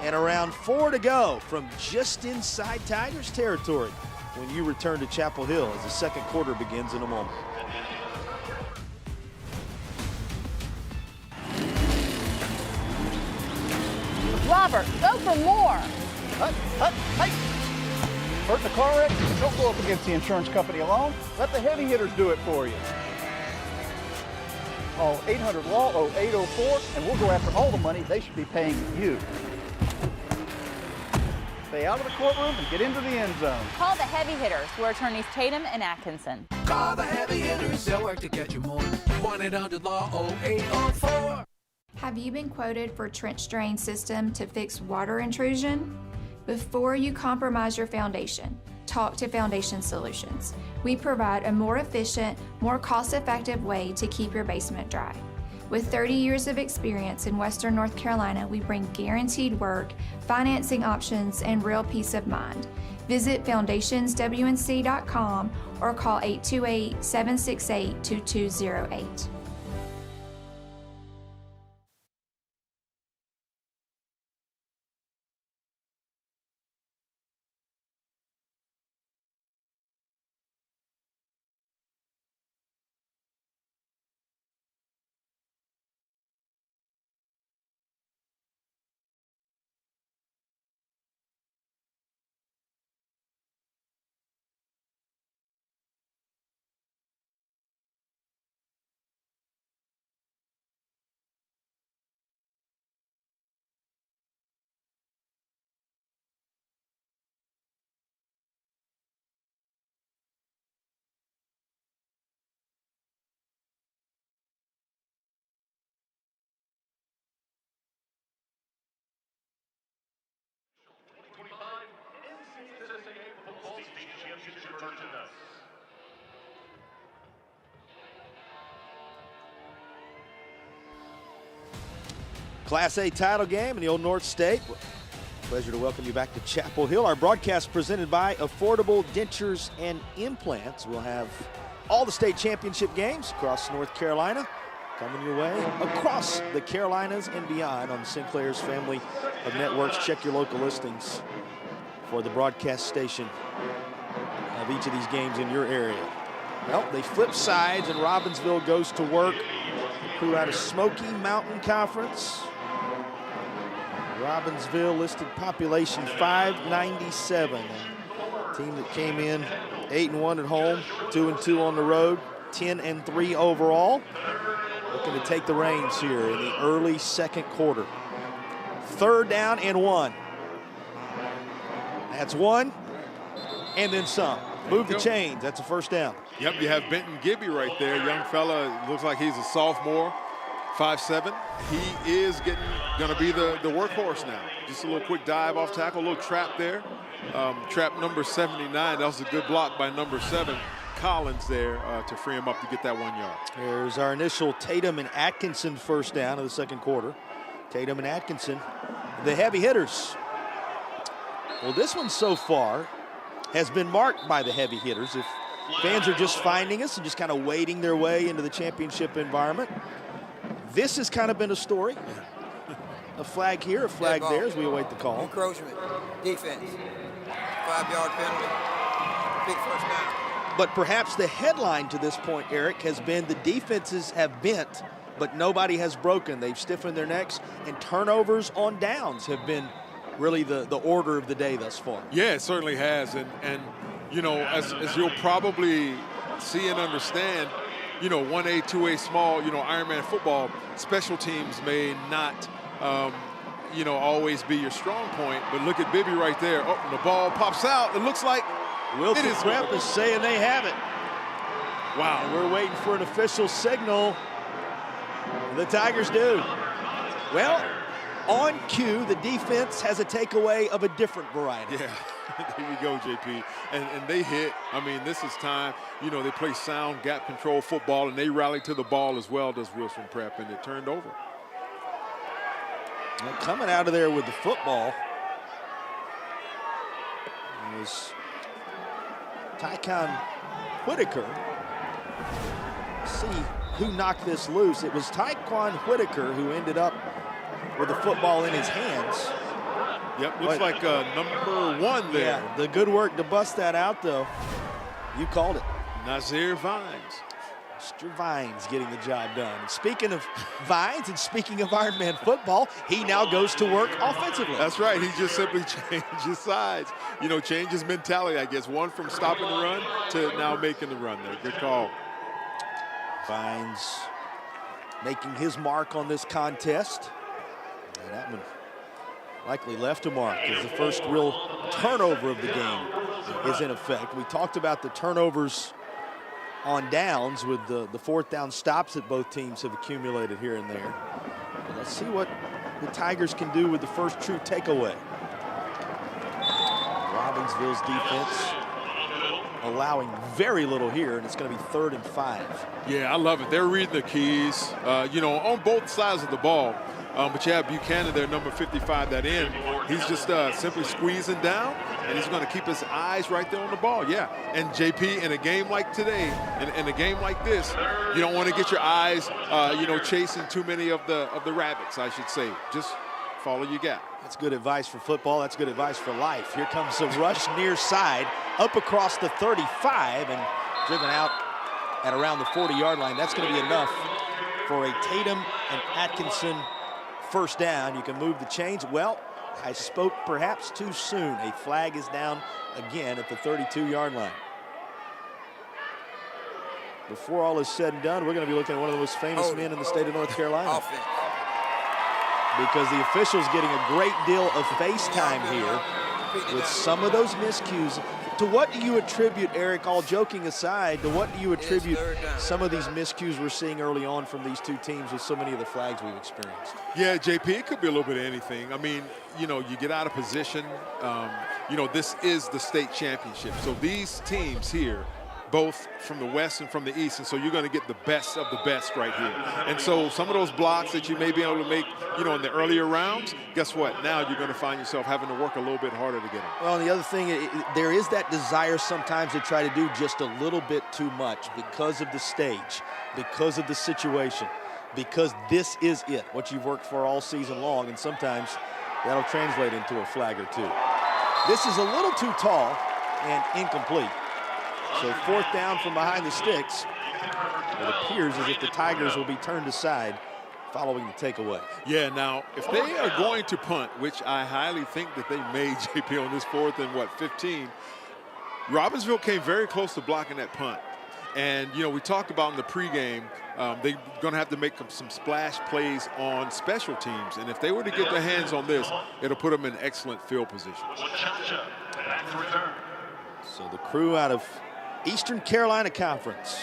and around 4 to go from just inside Tigers territory when you return to Chapel Hill as the second quarter begins in a moment. Robert, go for more. Hey! Hurt in a car wreck? Don't go up against the insurance company alone. Let the heavy hitters do it for you. Call 800-LAW-0804, and we'll go after all the money they should be paying you. Stay out of the courtroom and get into the end zone. Call the heavy hitters. We're attorneys Tatum and Atkinson. Call the heavy hitters. They'll work to get you more. 1-800-LAW-0804. Have you been quoted for trench drain system to fix water intrusion? Before you compromise your foundation, talk to Foundation Solutions. We provide a more efficient, more cost-effective way to keep your basement dry. With 30 years of experience in Western North Carolina, we bring guaranteed work, financing options, and real peace of mind. Visit foundationswnc.com or call 828-768-2208. NCHSAA football state championship merchandise. Class A title game in the Old North State. Pleasure to welcome you back to Chapel Hill. Our broadcast presented by Affordable Dentures and Implants. We'll have all the state championship games across North Carolina coming your way across the Carolinas and beyond on Sinclair's family of networks. Check your local listings for the broadcast station of each of these games in your area. Well, they flip sides and Robinsville goes to work. Crew out of Smoky Mountain Conference. Robinsville listed population 597. A team that came in 8-1 at home, 2-2 on the road, 10-3 overall. Looking to take the reins here in the early second quarter. 3rd down and 1. That's 1, and then some. Move the chains. That's a 1st down. Yep, you have Benton Gibby right there. Young fella, looks like he's a sophomore, 5'7". He is going to be the workhorse now. Just a little quick dive off tackle, a little trap there. Trap number 79. That was a good block by number 7. Collins there to free him up to get that 1 yard. There's our initial Tatum and Atkinson first down of the second quarter. Tatum and Atkinson, the heavy hitters. Well, this one so far has been marked by the heavy hitters. If fans are just finding us and just kind of wading their way into the championship environment, this has kind of been a story. A flag here, a flag there as we await the call. Encroachment, defense, 5-yard penalty, big first down. But perhaps the headline to this point, Eric, has been the defenses have bent, but nobody has broken. They've stiffened their necks, and turnovers on downs have been really the order of the day thus far. Yeah, it certainly has. And you know, as you'll probably see and understand, you know, 1A, 2A small, you know, Ironman football, special teams may not, you know, always be your strong point. But look at Bibby right there. Oh, and the ball pops out. It looks like Wilson Prep is saying they have it. Wow. We're waiting for an official signal. The Tigers do. Well, on cue, the defense has a takeaway of a different variety. Yeah, there you go, JP. And they hit. I mean, this is time. You know, they play sound gap control football, and they rally to the ball as well, does Wilson Prep, and it turned over. Well, coming out of there with the football is Tycon Whitaker. See who knocked this loose. It was Tyquan Whitaker who ended up with the football in his hands. Yep, looks like number 1 there. Yeah, the good work to bust that out, though. You called it. Nazir Vines. Mr. Vines getting the job done. And speaking of Vines and speaking of Ironman football, he now goes to work offensively. That's right. He just simply changed his sides. You know, changed his mentality, I guess. One from stopping the run to now making the run there. Good call. Vines making his mark on this contest. And that one likely left a mark as the first real turnover of the game is in effect. We talked about the turnovers on downs with the fourth down stops that both teams have accumulated here and there. But let's see what the Tigers can do with the first true takeaway. Robinsville's defense allowing very little here, and it's going to be 3rd and 5. Yeah, I love it. They're reading the keys, you know, on both sides of the ball. But you have Buchanan there, number 55, that end. He's just simply squeezing down, and he's going to keep his eyes right there on the ball. Yeah, and JP, in a game like today, in a game like this, you don't want to get your eyes, you know, chasing too many of the rabbits, I should say. Just follow your gap. That's good advice for football. That's good advice for life. Here comes a rush near side, up across the 35, and driven out at around the 40-yard line. That's going to be enough for a Tatum and Atkinson first down. You can move the chains. Well, I spoke perhaps too soon. A flag is down again at the 32-yard line. Before all is said and done, we're going to be looking at one of the most famous men in the state of North Carolina. Because the officials getting a great deal of face time here with some of those miscues. To what do you attribute, Eric, all joking aside, to what do you attribute some of these miscues we're seeing early on from these two teams with so many of the flags we've experienced? Yeah, JP, it could be a little bit of anything. I mean, you know, you get out of position. You know, this is the state championship. So these teams here, both from the West and from the East, and so you're going to get the best of the best right here. And so some of those blocks that you may be able to make, you know, in the earlier rounds, guess what? Now you're going to find yourself having to work a little bit harder to get them. Well, and the other thing, there is that desire sometimes to try to do just a little bit too much because of the stage, because of the situation, because this is it, what you've worked for all season long, and sometimes that'll translate into a flag or two. This is a little too tall and incomplete. So 4th down from behind the sticks. It appears as if the Tigers will be turned aside following the takeaway. Yeah, now, if they are going to punt, which I highly think that they may, JP, on this 4th and, 15, Robinsville came very close to blocking that punt. And, you know, we talked about in the pregame, they're going to have to make some splash plays on special teams. And if they were to get their hands on this, it'll put them in excellent field position. So the crew out of Eastern Carolina Conference.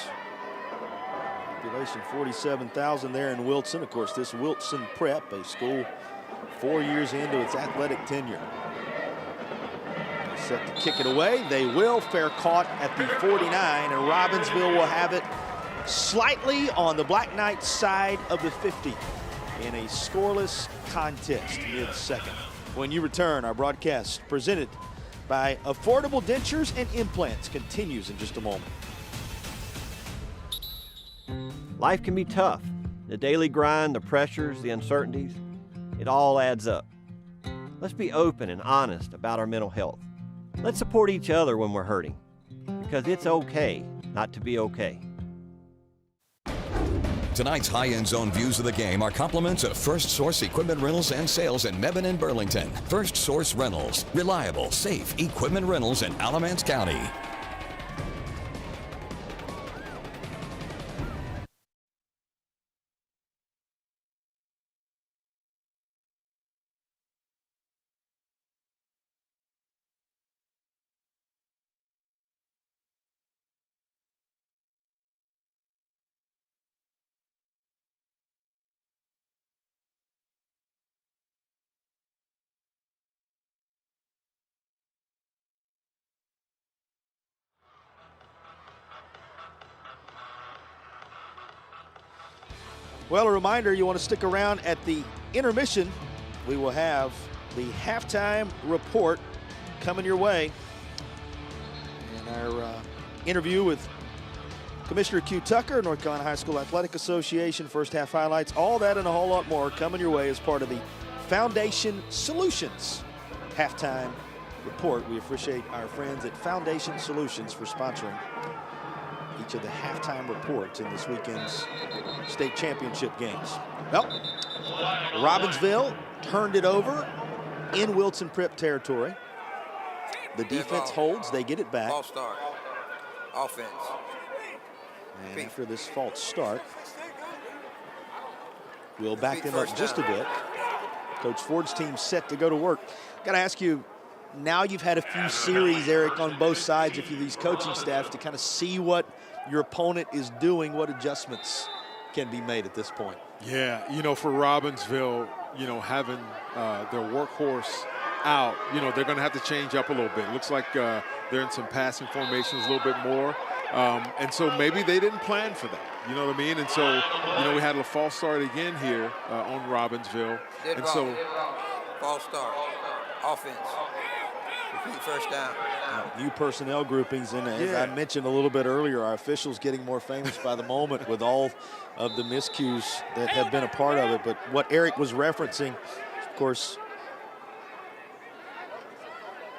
Population 47,000 there in Wilson. Of course, this Wilson Prep, a school 4 years into its athletic tenure. Set to kick it away. They will. Fair caught at the 49, and Robbinsville will have it slightly on the Black Knights side of the 50 in a scoreless contest mid-second. When you return, our broadcast presented by Affordable Dentures and Implants continues in just a moment. Life can be tough. The daily grind, the pressures, the uncertainties, it all adds up. Let's be open and honest about our mental health. Let's support each other when we're hurting, because it's okay not to be okay. Tonight's high-end zone views of the game are compliments of First Source Equipment Rentals and Sales in Mebane and Burlington. First Source Rentals, reliable, safe equipment rentals in Alamance County. Well, a reminder, you want to stick around at the intermission. We will have the halftime report coming your way. And our interview with Commissioner Q. Tucker, North Carolina High School Athletic Association, first half highlights, all that and a whole lot more coming your way as part of the Foundation Solutions halftime report. We appreciate our friends at Foundation Solutions for sponsoring each of the halftime reports in this weekend's state championship games. Well, Robbinsville turned it over in Wilson Prep territory. The defense holds, they get it back. False start. Offense. And after this false start, we'll back them up just a bit. Coach Ford's team set to go to work. Got to ask you, now you've had a few series, Eric, on both sides of these coaching staffs to kind of see what your opponent is doing, what adjustments can be made at this point. Yeah, you know, for Robbinsville, you know, having their workhorse out, you know, they're going to have to change up a little bit. Looks like they're in some passing formations a little bit more. And so maybe they didn't plan for that. You know what I mean? And so, you know, we had a false start again here on Robbinsville. And so, false start. Offense. Repeat first down. New personnel groupings, and as I mentioned a little bit earlier, our officials getting more famous by the moment with all of the miscues that have been a part of it. But what Eric was referencing, of course,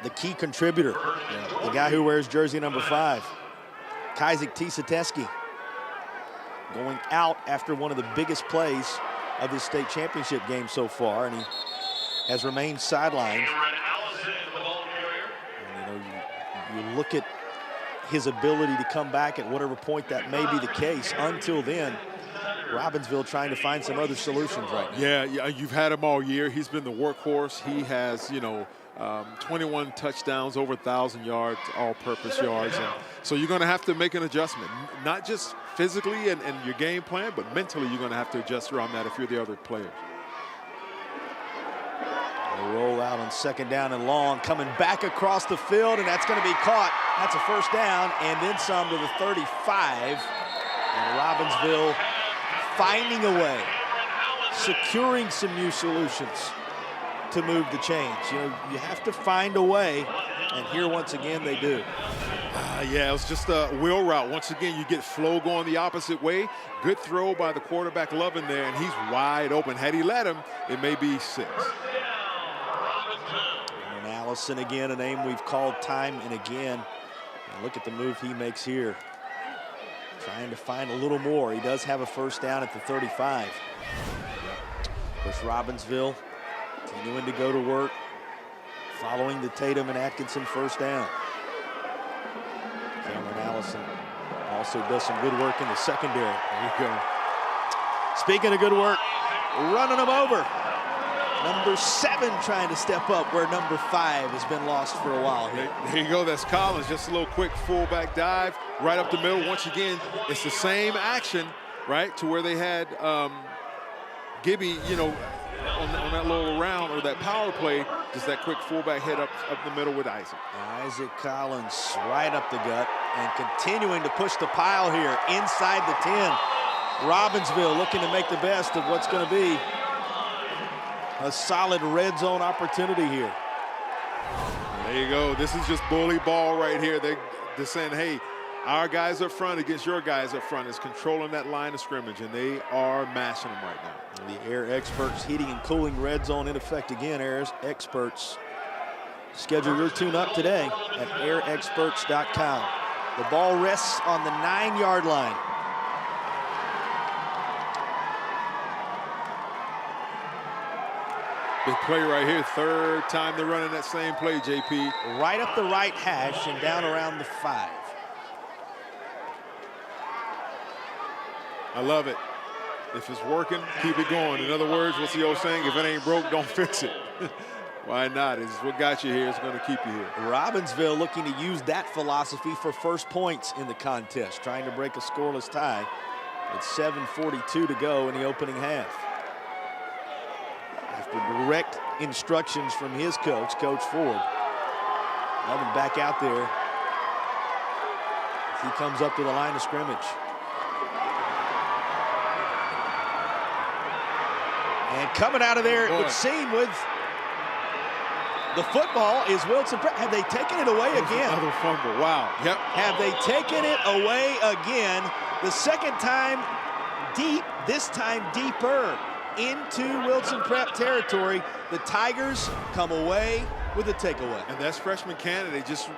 the key contributor, the guy who wears jersey number 5, Kazik Tisateski, going out after one of the biggest plays of this state championship game so far, and he has remained sidelined. And, you look at his ability to come back at whatever point that may be the case. Until then, Robbinsville trying to find some other solutions right now. Yeah, you've had him all year. He's been the workhorse. He has, 21 touchdowns, over 1,000 yards, all-purpose yards. And so you're going to have to make an adjustment, not just physically and your game plan, but mentally you're going to have to adjust around that if you're the other players. A roll out on second down and long, coming back across the field, and that's going to be caught. That's a first down, and then some to the 35. And Robbinsville finding a way, securing some new solutions to move the chains. You have to find a way, and here once again they do. Yeah, it was just a wheel route. Once again, you get flow going the opposite way. Good throw by the quarterback Lovin there, and he's wide open. Had he let him, it may be 6. And Allison again, a name we've called time and again. And look at the move he makes here. Trying to find a little more. He does have a first down at the 35. Of course, Robbinsville continuing to go to work, following the Tatum and Atkinson first down. Cameron Allison also does some good work in the secondary. There you go. Speaking of good work, running them over. Number 7 trying to step up where number 5 has been lost for a while here. There you go, that's Collins. Just a little quick fullback dive right up the middle. Once again, it's the same action, right, to where they had Gibby, on that little round or that power play, just that quick fullback hit up the middle with Isaac. Isaac Collins right up the gut and continuing to push the pile here inside the 10. Robinsville looking to make the best of what's going to be a solid red zone opportunity here. There you go. This is just bully ball right here. They're saying, hey, our guys up front against your guys up front is controlling that line of scrimmage, and they are mashing them right now. The Air Experts heating and cooling red zone in effect again. Air Experts. Schedule your tune-up today at airexperts.com. The ball rests on the 9-yard line. Big play right here. Third time they're running that same play, JP. Right up the right hash and down around the 5. I love it. If it's working, keep it going. In other words, what's the old saying? If it ain't broke, don't fix it. Why not? It's what got you here. It's going to keep you here. Robinsville looking to use that philosophy for first points in the contest, trying to break a scoreless tie. It's 7:42 to go in the opening half. After direct instructions from his coach, Coach Ford. Loving back out there as he comes up to the line of scrimmage. And coming out of there, it would seem, with the football is Wilson Prep. Have they taken it away again? Another fumble. Wow. Yep. Have they taken it away again? The second time deep, this time deeper into Wilson Prep territory. The Tigers come away with a takeaway. And that's freshman candidate just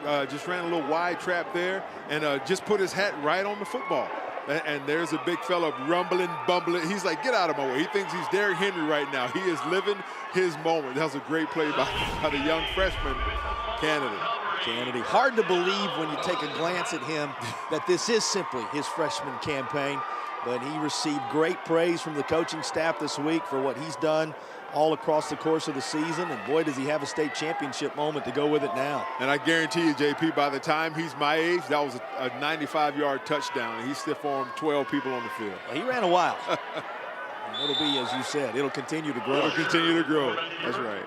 ran a little wide trap there and just put his hat right on the football. And there's a big fella rumbling, bumbling. He's like, get out of my way. He thinks he's Derrick Henry right now. He is living his moment. That was a great play by the young freshman candidate. Hard to believe when you take a glance at him that this is simply his freshman campaign. But he received great praise from the coaching staff this week for what he's done all across the course of the season. And boy, does he have a state championship moment to go with it now. And I guarantee you, JP, by the time he's my age, that was a 95-yard touchdown. And he stiff armed 12 people on the field. Well, he ran a while. It'll be, as you said, it'll continue to grow. It'll continue to grow. That's right.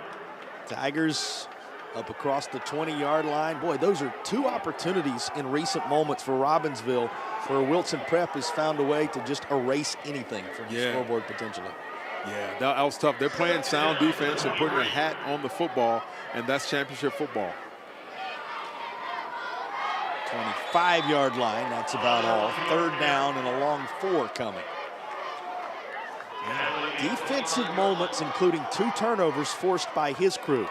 Tigers up across the 20-yard line. Boy, those are two opportunities in recent moments for Robinsville where Wilson Prep has found a way to just erase anything from the scoreboard potentially. Yeah, that was tough. They're playing sound defense and putting a hat on the football, and that's championship football. 25-yard line, that's about all. Third down and a long 4 coming. Defensive moments, including 2 turnovers forced by his crew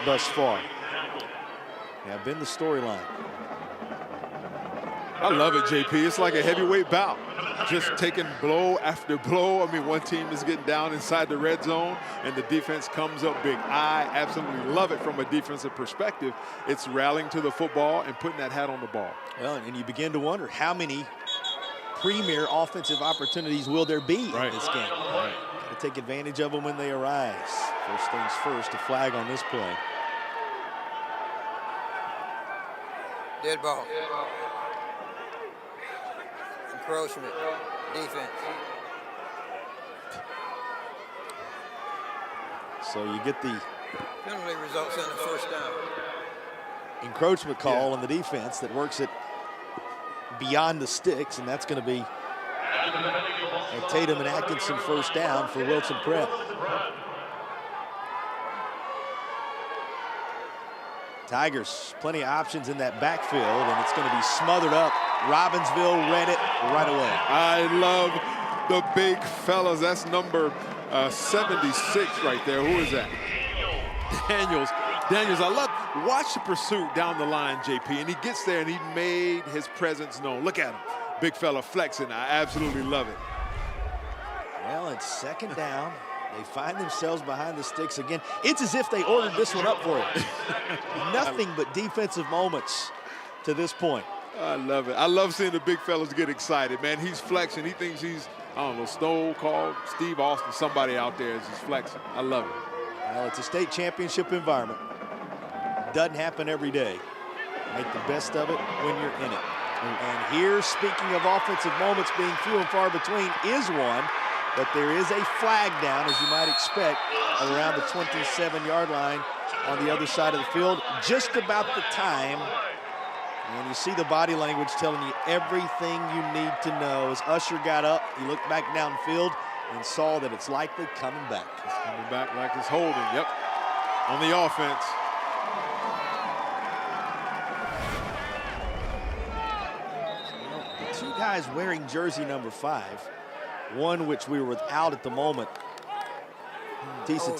thus far, have been the storyline. I love it, JP. It's like a heavyweight bout. Just taking blow after blow. I mean, one team is getting down inside the red zone, and the defense comes up big. I absolutely love it from a defensive perspective. It's rallying to the football and putting that hat on the ball. Well, and you begin to wonder how many premier offensive opportunities will there be in this game. Got to take advantage of them when they arise. First things first, a flag on this play. Dead ball. Encroachment. Defense. So you get the penalty results in the first down. Encroachment call on the defense that works it beyond the sticks, and that's going to be a Tatum and Atkinson first down for Wilson Prep. Tigers, plenty of options in that backfield, and it's going to be smothered up. Robinsville read it right away. I love the big fellas. That's number 76 right there. Who is that? Daniels, I watch the pursuit down the line, JP, and he gets there and he made his presence known. Look at him. Big fella flexing. I absolutely love it. Well, it's second down. They find themselves behind the sticks again. It's as if they ordered this one up for it. Nothing but defensive moments to this point. I love it. I love seeing the big fellas get excited, man. He's flexing. He thinks he's, I don't know, Stone Cold, Steve Austin, somebody out there is just flexing. I love it. Well, it's a state championship environment. Doesn't happen every day. Make the best of it when you're in it. And here, speaking of offensive moments being few and far between, is one but there is a flag down, as you might expect, around the 27-yard line on the other side of the field, just about the time. And you see the body language telling you everything you need to know. As Usher got up, he looked back downfield and saw that it's likely coming back. It's coming back like it's holding, yep, on the offense. The two guys wearing jersey number 5, one which we were without at the moment, Tisa.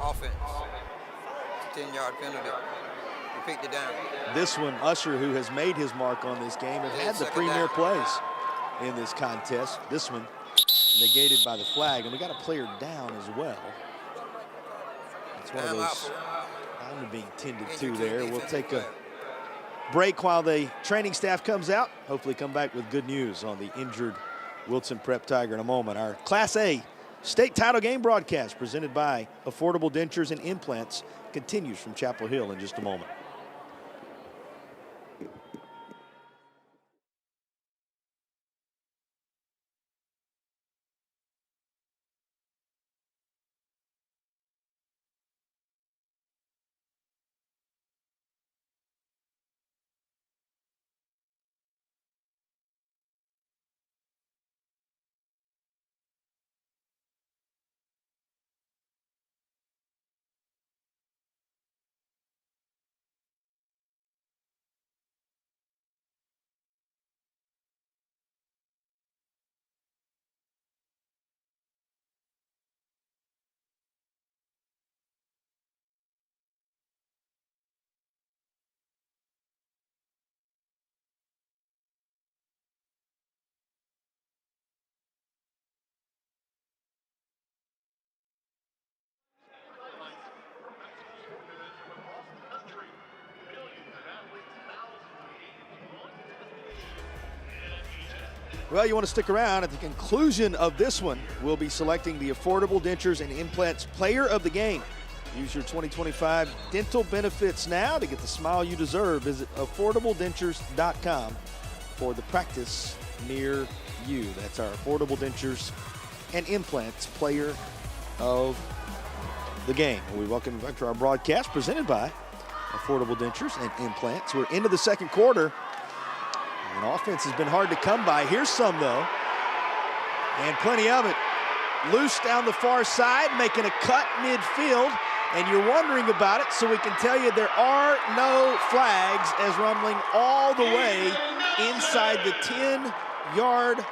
Offense. 10-yard penalty. Repeat the down. This one, Usher, who has made his mark on this game, has had the premier plays in this contest. This one negated by the flag, and we got a player down as well. It's one of those I'm being tended to there. We'll take a break while the training staff comes out. Hopefully come back with good news on the injured Wilson Prep Tiger in a moment. Our Class A state title game broadcast presented by Affordable Dentures and Implants continues from Chapel Hill in just a moment. Well, you want to stick around. At the conclusion of this one, we'll be selecting the Affordable Dentures and Implants Player of the Game. Use your 2025 dental benefits now to get the smile you deserve. Visit affordabledentures.com for the practice near you. That's our Affordable Dentures and Implants Player of the Game. We welcome you back to our broadcast presented by Affordable Dentures and Implants. We're into the second quarter. And offense has been hard to come by. Here's some, though. And plenty of it. Loose down the far side, making a cut midfield. And you're wondering about it, so we can tell you there are no flags as rumbling all the way inside the 10-yard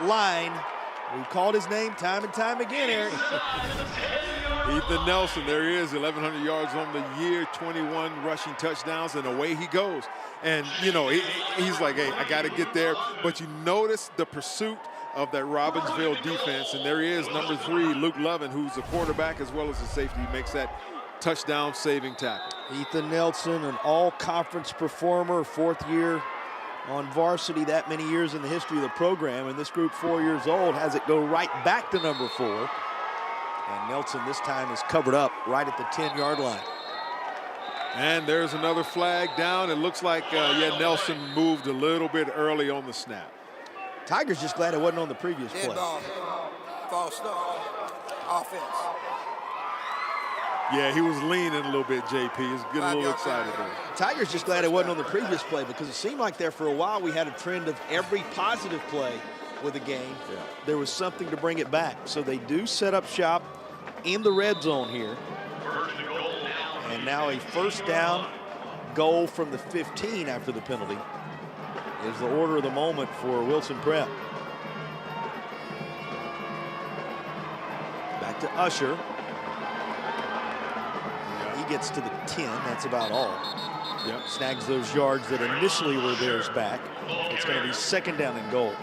line. We've called his name time and time again, Eric. Ethan Nelson, there he is, 1,100 yards on the year, 21 rushing touchdowns, and away he goes. And, you know, he's like, hey, I got to get there. But you notice the pursuit of that Robinsville defense, and there he is, number 3, Luke Lovin, who's a quarterback as well as a safety. He makes that touchdown-saving tackle. Ethan Nelson, an all-conference performer, 4th year on varsity, that many years in the history of the program. And this group, 4 years old, has it go right back to number 4. And Nelson this time is covered up right at the 10-yard line. And there's another flag down. It looks like, Nelson moved a little bit early on the snap. Tigers just glad it wasn't on the previous play. Ball. False start. Offense. Yeah, he was leaning a little bit, JP. He was getting a little excited there. Tigers just glad it wasn't on the previous play, because it seemed like there for a while we had a trend of every positive play with a game, there was something to bring it back. So they do set up shop in the red zone here. And now a first down goal from the 15 after the penalty is the order of the moment for Wilson Prep. Back to Usher. He gets to the 10, that's about all. Yep. Snags those yards that initially were theirs back. It's going to be second down and goal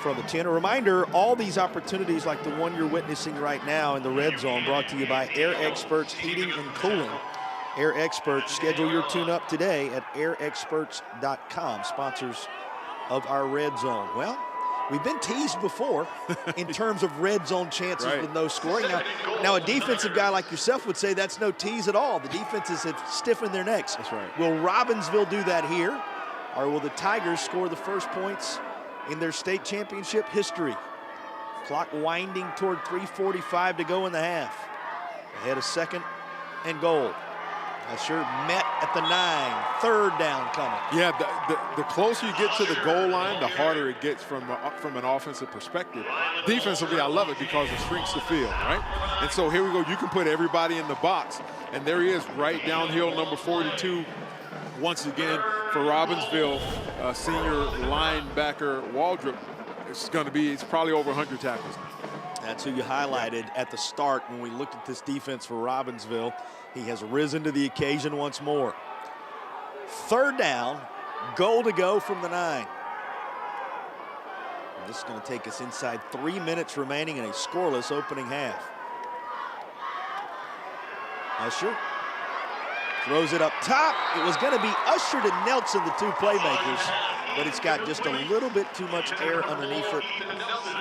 from the 10. A reminder, all these opportunities like the one you're witnessing right now in the red zone brought to you by Air Experts Heating and Cooling. Air Experts, schedule your tune-up today at airexperts.com, sponsors of our red zone. Well, we've been teased before in terms of red zone chances with no scoring. Now, a defensive guy like yourself would say that's no tease at all. The defenses have stiffened their necks. That's right. Will Robinsville do that here, or will the Tigers score the first points in their state championship history? Clock winding toward 3:45 to go in the half. Ahead of 2nd and goal. Usher met at the 9. 3rd down coming. Yeah, the closer you get to the goal line, the harder it gets from an offensive perspective. Defensively, I love it because it shrinks the field, right? And so here we go. You can put everybody in the box, and there he is, right downhill, number 42. Once again, for Robinsville, senior linebacker Waldrop, it's probably over 100 tackles now. That's who you highlighted at the start when we looked at this defense for Robinsville. He has risen to the occasion once more. 3rd down, goal to go from the 9. And this is going to take us inside 3 minutes remaining in a scoreless opening half. Usher throws it up top. It was going to be Usher to Nelson, the 2 playmakers, but it's got just a little bit too much air underneath it.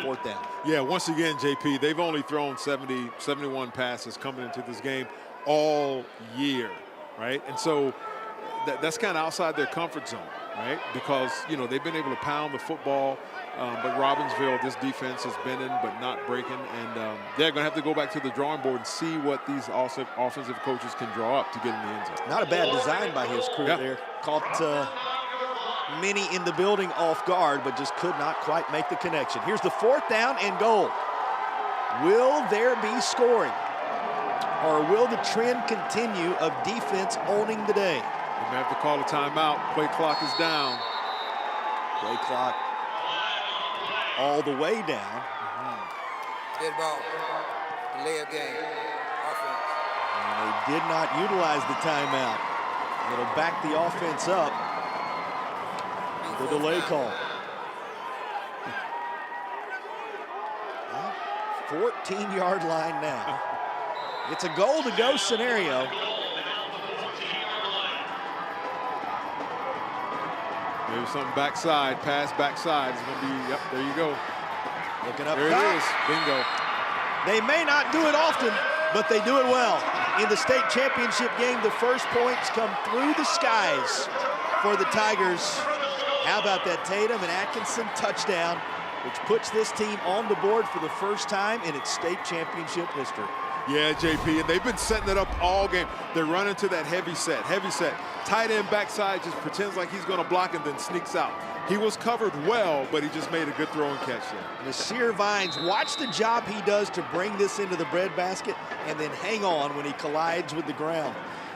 4th down. Yeah, once again, JP, they've only thrown 71 passes coming into this game all year, right? And so that's kind of outside their comfort zone, right? Because, you know, they've been able to pound the football, but Robinsville, this defense is bending but not breaking, and they're going to have to go back to the drawing board and see what these offensive coaches can draw up to get in the end zone. Not a bad design by his crew there. Caught many in the building off guard, but just could not quite make the connection. Here's the 4th down and goal. Will there be scoring? Or will the trend continue of defense owning the day? We may have to call a timeout. Play clock is down. Play clock all the way down. Dead ball. Delay of game. Offense. And they did not utilize the timeout. It'll back the offense up. The delay call. 14-yard line now. It's a goal to go scenario. Maybe something backside, pass backside. It's going to be, yep, there you go. Looking up there top. It is, bingo. They may not do it often, but they do it well. In the state championship game, the first points come through the skies for the Tigers. How about that Tatum and Atkinson touchdown, which puts this team on the board for the first time in its state championship history. Yeah, JP, and they've been setting it up all game. They're running to that heavy set. Tight end backside just pretends like he's going to block and then sneaks out. He was covered well, but he just made a good throw and catch there. Nasir Vines, watch the job he does to bring this into the breadbasket and then hang on when he collides with the ground.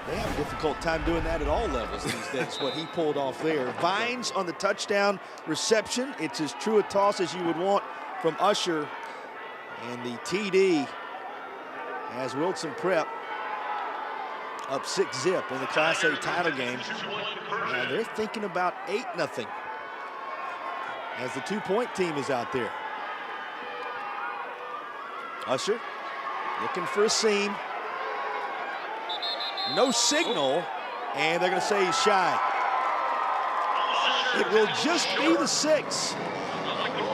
They have a difficult time doing that at all levels these days, what he pulled off there. Vines on the touchdown reception. It's as true a toss as you would want from Usher. And the TD as Wilson Prep up 6-0 in the Class A title game. Now they're thinking about 8-0 as the 2-point team is out there. Usher looking for a seam. No signal, and they're going to say he's shy. It will just be the 6,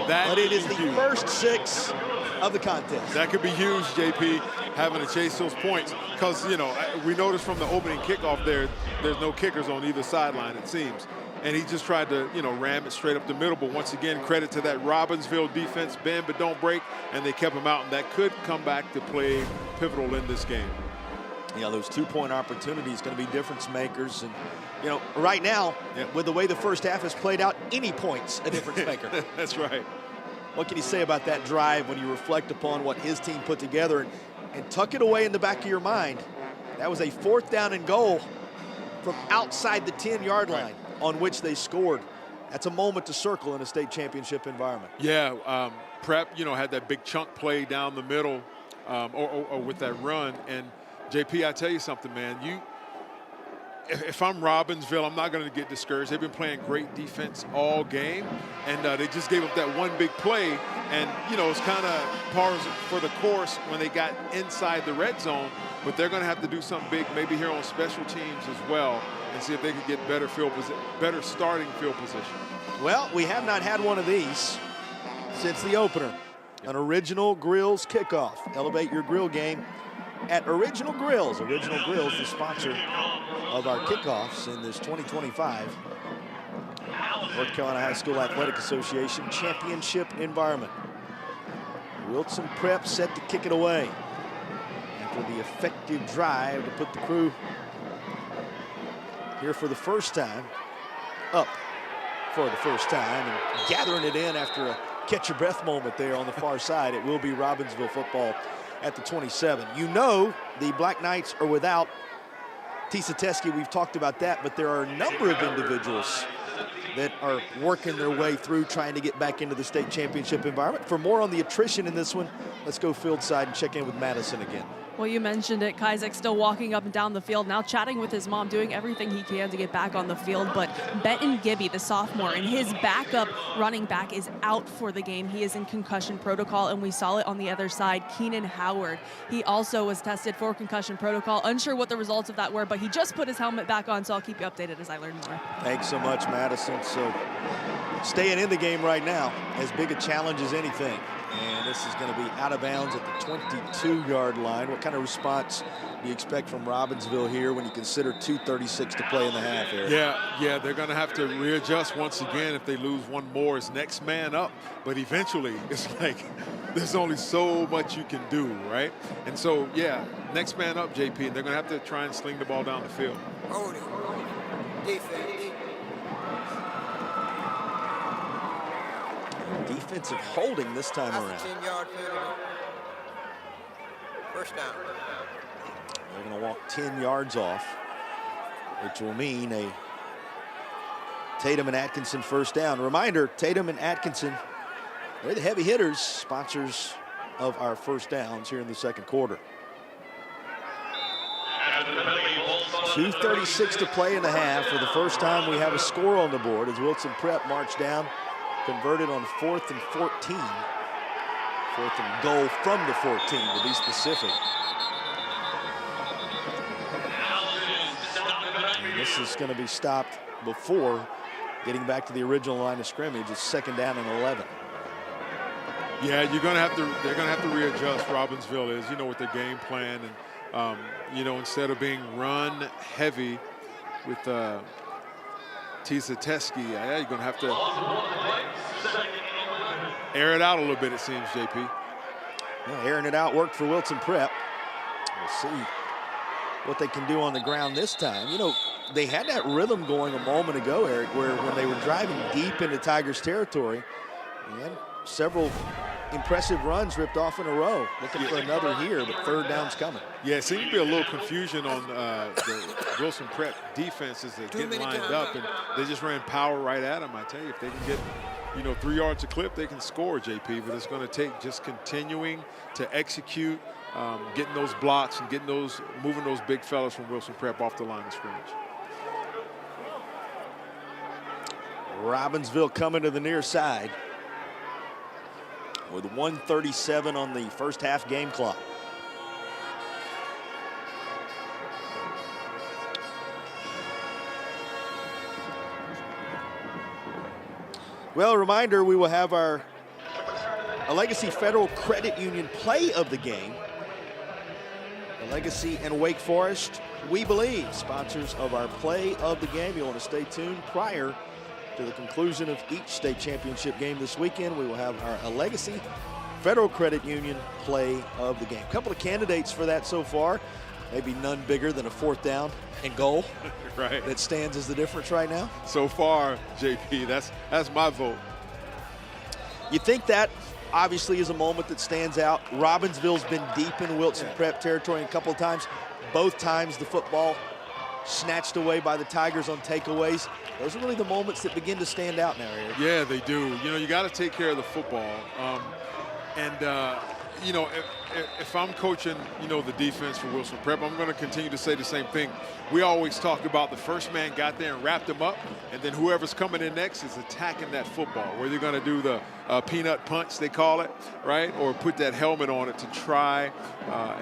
but it is the first 6 of the contest. That could be huge, JP, having to chase those points, because, you know, we noticed from the opening kickoff there's no kickers on either sideline, it seems. And he just tried to, you know, ram it straight up the middle, but once again, credit to that Robinsville defense, bend but don't break, and they kept him out, and that could come back to play pivotal in this game. You know, those 2-point opportunities going to be difference makers. And, you know, right now, with the way the first half has played out, any point's a difference maker. That's right. What can you say about that drive when you reflect upon what his team put together and tuck it away in the back of your mind? That was a 4th down and goal from outside the 10-yard line on which they scored. That's a moment to circle in a state championship environment. Yeah, Prep, you know, had that big chunk play down the middle or with that run. And JP, I tell you something, man. If I'm Robinsville, I'm not going to get discouraged. They've been playing great defense all game, and they just gave up that one big play. And, you know, it's kind of par for the course when they got inside the red zone, but they're going to have to do something big maybe here on special teams as well and see if they can get better starting field position. Well, we have not had one of these since the opener. An Original Grills kickoff. Elevate your grill game at Original Grills. Original Grills, the sponsor of our kickoffs in this 2025 North Carolina High School Athletic Association championship environment. Wilson Prep set to kick it away after the effective drive to put the crew here for the first time, up for the first time, and gathering it in after a catch-your-breath moment there on the far side. It will be Robinsville football at the 27. You know the Black Knights are without Tisa Teskey. We've talked about that, but there are a number of individuals that are working their way through trying to get back into the state championship environment. For more on the attrition in this one, let's go field side and check in with Madison again. Well, you mentioned it. Kizek still walking up and down the field, now chatting with his mom, doing everything he can to get back on the field. But Benton Gibby, the sophomore, and his backup running back is out for the game. He is in concussion protocol, and we saw it on the other side. Kenan Howard, he also was tested for concussion protocol. Unsure what the results of that were, but he just put his helmet back on, so I'll keep you updated as I learn more. Thanks so much, Madison. So staying in the game right now, as big a challenge as anything. And this is going to be out of bounds at the 22-yard line. What kind of response do you expect from Robinsville here when you consider 2:36 to play in the half, Eric? Yeah, they're going to have to readjust once again. If they lose one more, it's next man up. But eventually, it's like there's only so much you can do, right? And so, yeah, next man up, JP, and they're going to have to try and sling the ball down the field. Hold it. Defense. Defensive holding this time around. 10-yard penalty. First down. They're going to walk 10 yards off, which will mean a Tatum and Atkinson first down. Reminder, Tatum and Atkinson, they're the heavy hitters, sponsors of our first downs here in the second quarter. 2:36 to play in the half. For the first time, we have a score on the board as Wilson Prep marched down, converted on 4th and 14. 4th and goal from the 14 to be specific. And this is going to be stopped before getting back to the original line of scrimmage. It's 2nd down and 11. Yeah, they're going to have to readjust. Robinsville is, with their game plan, and instead of being run heavy with Tisa Teskey, you're going to have to air it out a little bit, it seems, JP. Well, airing it out worked for Wilson Prep. We'll see what they can do on the ground this time. They had that rhythm going a moment ago, Eric, where when they were driving deep into Tigers territory, they had several impressive runs ripped off in a row. Looking for another here, but 3rd down's coming. Yeah, it seemed to be a little confusion on the Wilson Prep defense as they're getting lined up, and they just ran power right at them. I tell you, if they can get 3 yards a clip, they can score, JP, but it's going to take just continuing to execute, getting those blocks and moving those big fellas from Wilson Prep off the line of scrimmage. Robinsville coming to the near side with 1:37 on the first half game clock. Well, a reminder, we will have our Legacy Federal Credit Union play of the game. Legacy and Wake Forest, we believe, sponsors of our play of the game. You'll want to stay tuned prior to the conclusion of each state championship game this weekend. We will have our Legacy Federal Credit Union play of the game. A couple of candidates for that so far. Maybe none bigger than a 4th down and goal. Right. That stands as the difference right now. So far, JP, that's my vote. You think that obviously is a moment that stands out. Robinsville's been deep in Wilson Prep territory a couple of times. Both times the football snatched away by the Tigers on takeaways. Those are really the moments that begin to stand out now, Eric. Yeah, they do. You got to take care of the football. If I'm coaching, the defense for Wilson Prep, I'm going to continue to say the same thing. We always talk about the first man got there and wrapped him up, and then whoever's coming in next is attacking that football. Whether you're going to do the peanut punch, they call it, right, or put that helmet on it to try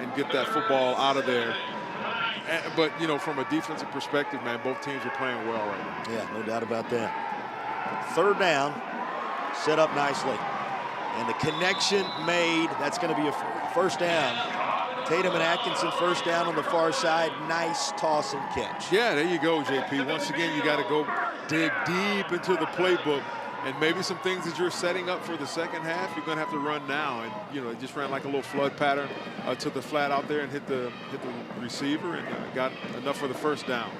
and get that football out of there. But, from a defensive perspective, man, both teams are playing well right now. Yeah, no doubt about that. 3rd down, set up nicely. And the connection made. That's going to be a first down. Tatum and Atkinson first down on the far side. Nice toss and catch. Yeah, there you go, JP. Once again, you got to go dig deep into the playbook And maybe some things that you're setting up for the second half, you're going to have to run now. And, you know, it just ran like a little flood pattern to the flat out there and hit the receiver and got enough for the first down.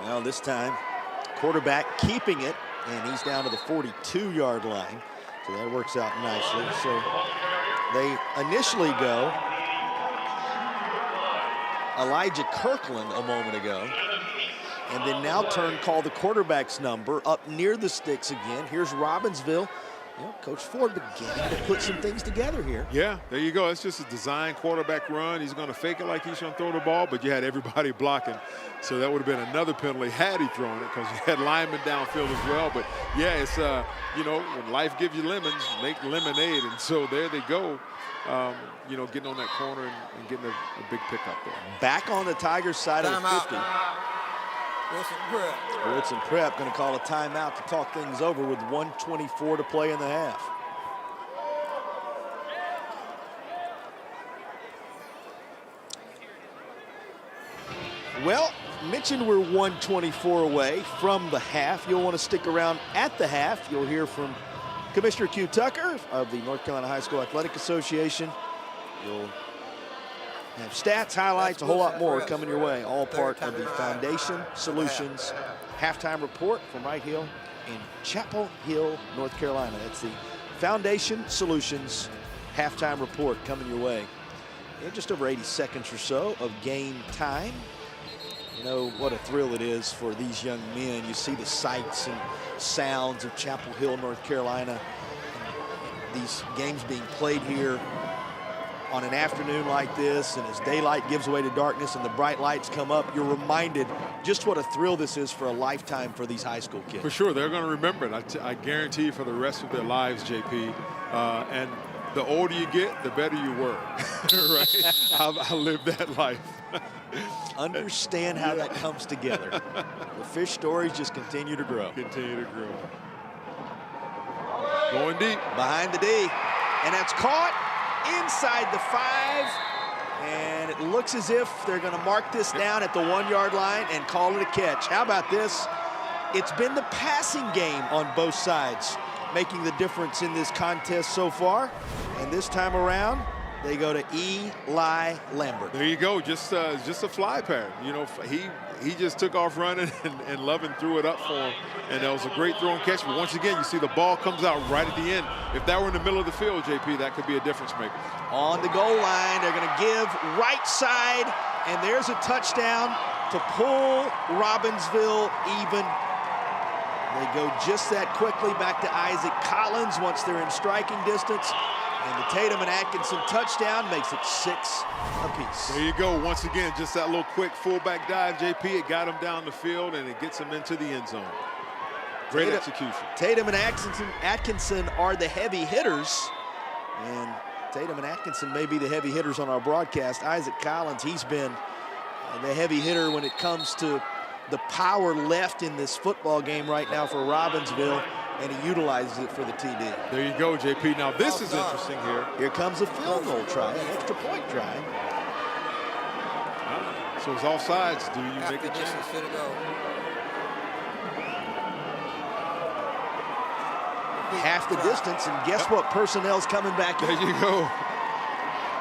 Well, this time, quarterback keeping it, and he's down to the 42-yard line. So that works out nicely. So they initially go Elijah Kirkland a moment ago, and then now call the quarterback's number up near the sticks again. Here's Robinsville. You know, Coach Ford beginning to put some things together here. Yeah, there you go. It's just a design quarterback run. He's going to fake it like he's going to throw the ball, but you had everybody blocking. So that would have been another penalty had he thrown it, because you had linemen downfield as well. But yeah, it's, you know, when life gives you lemons, make lemonade. And so there they go, you know, getting on that corner and getting a big pickup there. Back on the Tigers side of the 50. Wilson Prep. Wilson Prep going to call a timeout to talk things over with 1:24 to play in the half. Well, mentioned we're 1:24 away from the half. You'll want to stick around at the half. You'll hear from Commissioner Q. Tucker of the North Carolina High School Athletic Association. You'll have stats, highlights, a whole lot more coming your way. All part of the Foundation Solutions halftime report from right here in Chapel Hill, North Carolina. That's the Foundation Solutions halftime report coming your way in just over 80 seconds or so of game time. You know what a thrill it is for these young men. You see the sights and sounds of Chapel Hill, North Carolina. These games being played here on an afternoon like this, and as daylight gives way to darkness and the bright lights come up, you're reminded just what a thrill this is for a lifetime for these high school kids. For sure, they're going to remember it. I guarantee you for the rest of their lives, JP. And the older you get, the better you were, right? I lived that life. Understand how that comes together. The fish stories just continue to grow. Continue to grow. Going deep. Behind the D. And that's caught inside the 5. And it looks as if they're going to mark this down at the 1-yard line and call it a catch. How about this? It's been the passing game on both sides making the difference in this contest so far. And this time around, they go to Eli Lambert. There you go, just a fly pattern. You know, he just took off running and Lovin threw it up for him. And that was a great throw and catch. But once again, you see the ball comes out right at the end. If that were in the middle of the field, JP, that could be a difference maker. On the goal line, they're going to give right side, and there's a touchdown to pull Robinsville even. They go just that quickly back to Isaac Collins once they're in striking distance. And the Tatum and Atkinson touchdown makes it 6 apiece. There you go. Once again, just that little quick fullback dive, JP. It got him down the field, and it gets him into the end zone. Great execution. Tatum and Atkinson are the heavy hitters. And Tatum and Atkinson may be the heavy hitters on our broadcast. Isaac Collins, he's been the heavy hitter when it comes to the power left in this football game right now for Robinsville, and he utilizes it for the TD. There you go, JP. Now this is interesting here. Here comes a field goal try, an extra point try. So it's all sides. Do you make a change? Half the distance, and guess what personnel's coming back in? There you go.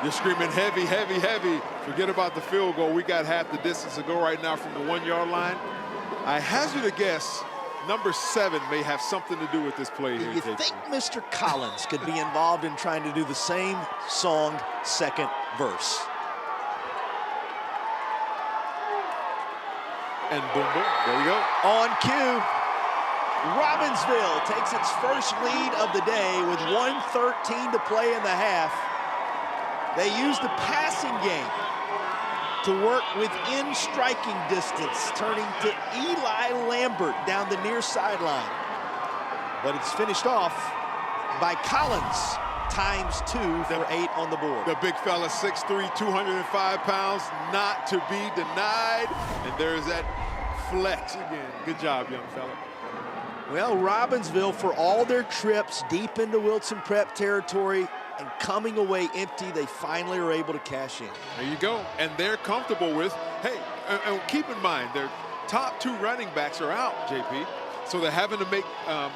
You're screaming heavy, heavy, heavy. Forget about the field goal. We got half the distance to go right now from the 1-yard line. I hazard a guess, number 7 may have something to do with this play here. You think Mr. Collins could be involved in trying to do the same song second verse? And boom, boom, there you go. On cue, Robinsville takes its first lead of the day with 1:13 to play in the half. They used the passing game to work within striking distance, turning to Eli Lambert down the near sideline. But it's finished off by Collins, ×2 for 8 on the board. The big fella, 6'3", 205 pounds, not to be denied. And there's that flex again. Good job, young fella. Well, Robinsville, for all their trips deep into Wilson Prep territory and coming away empty, they finally are able to cash in. There you go. And they're comfortable with, hey, and keep in mind, their top 2 running backs are out, JP. So they're having to make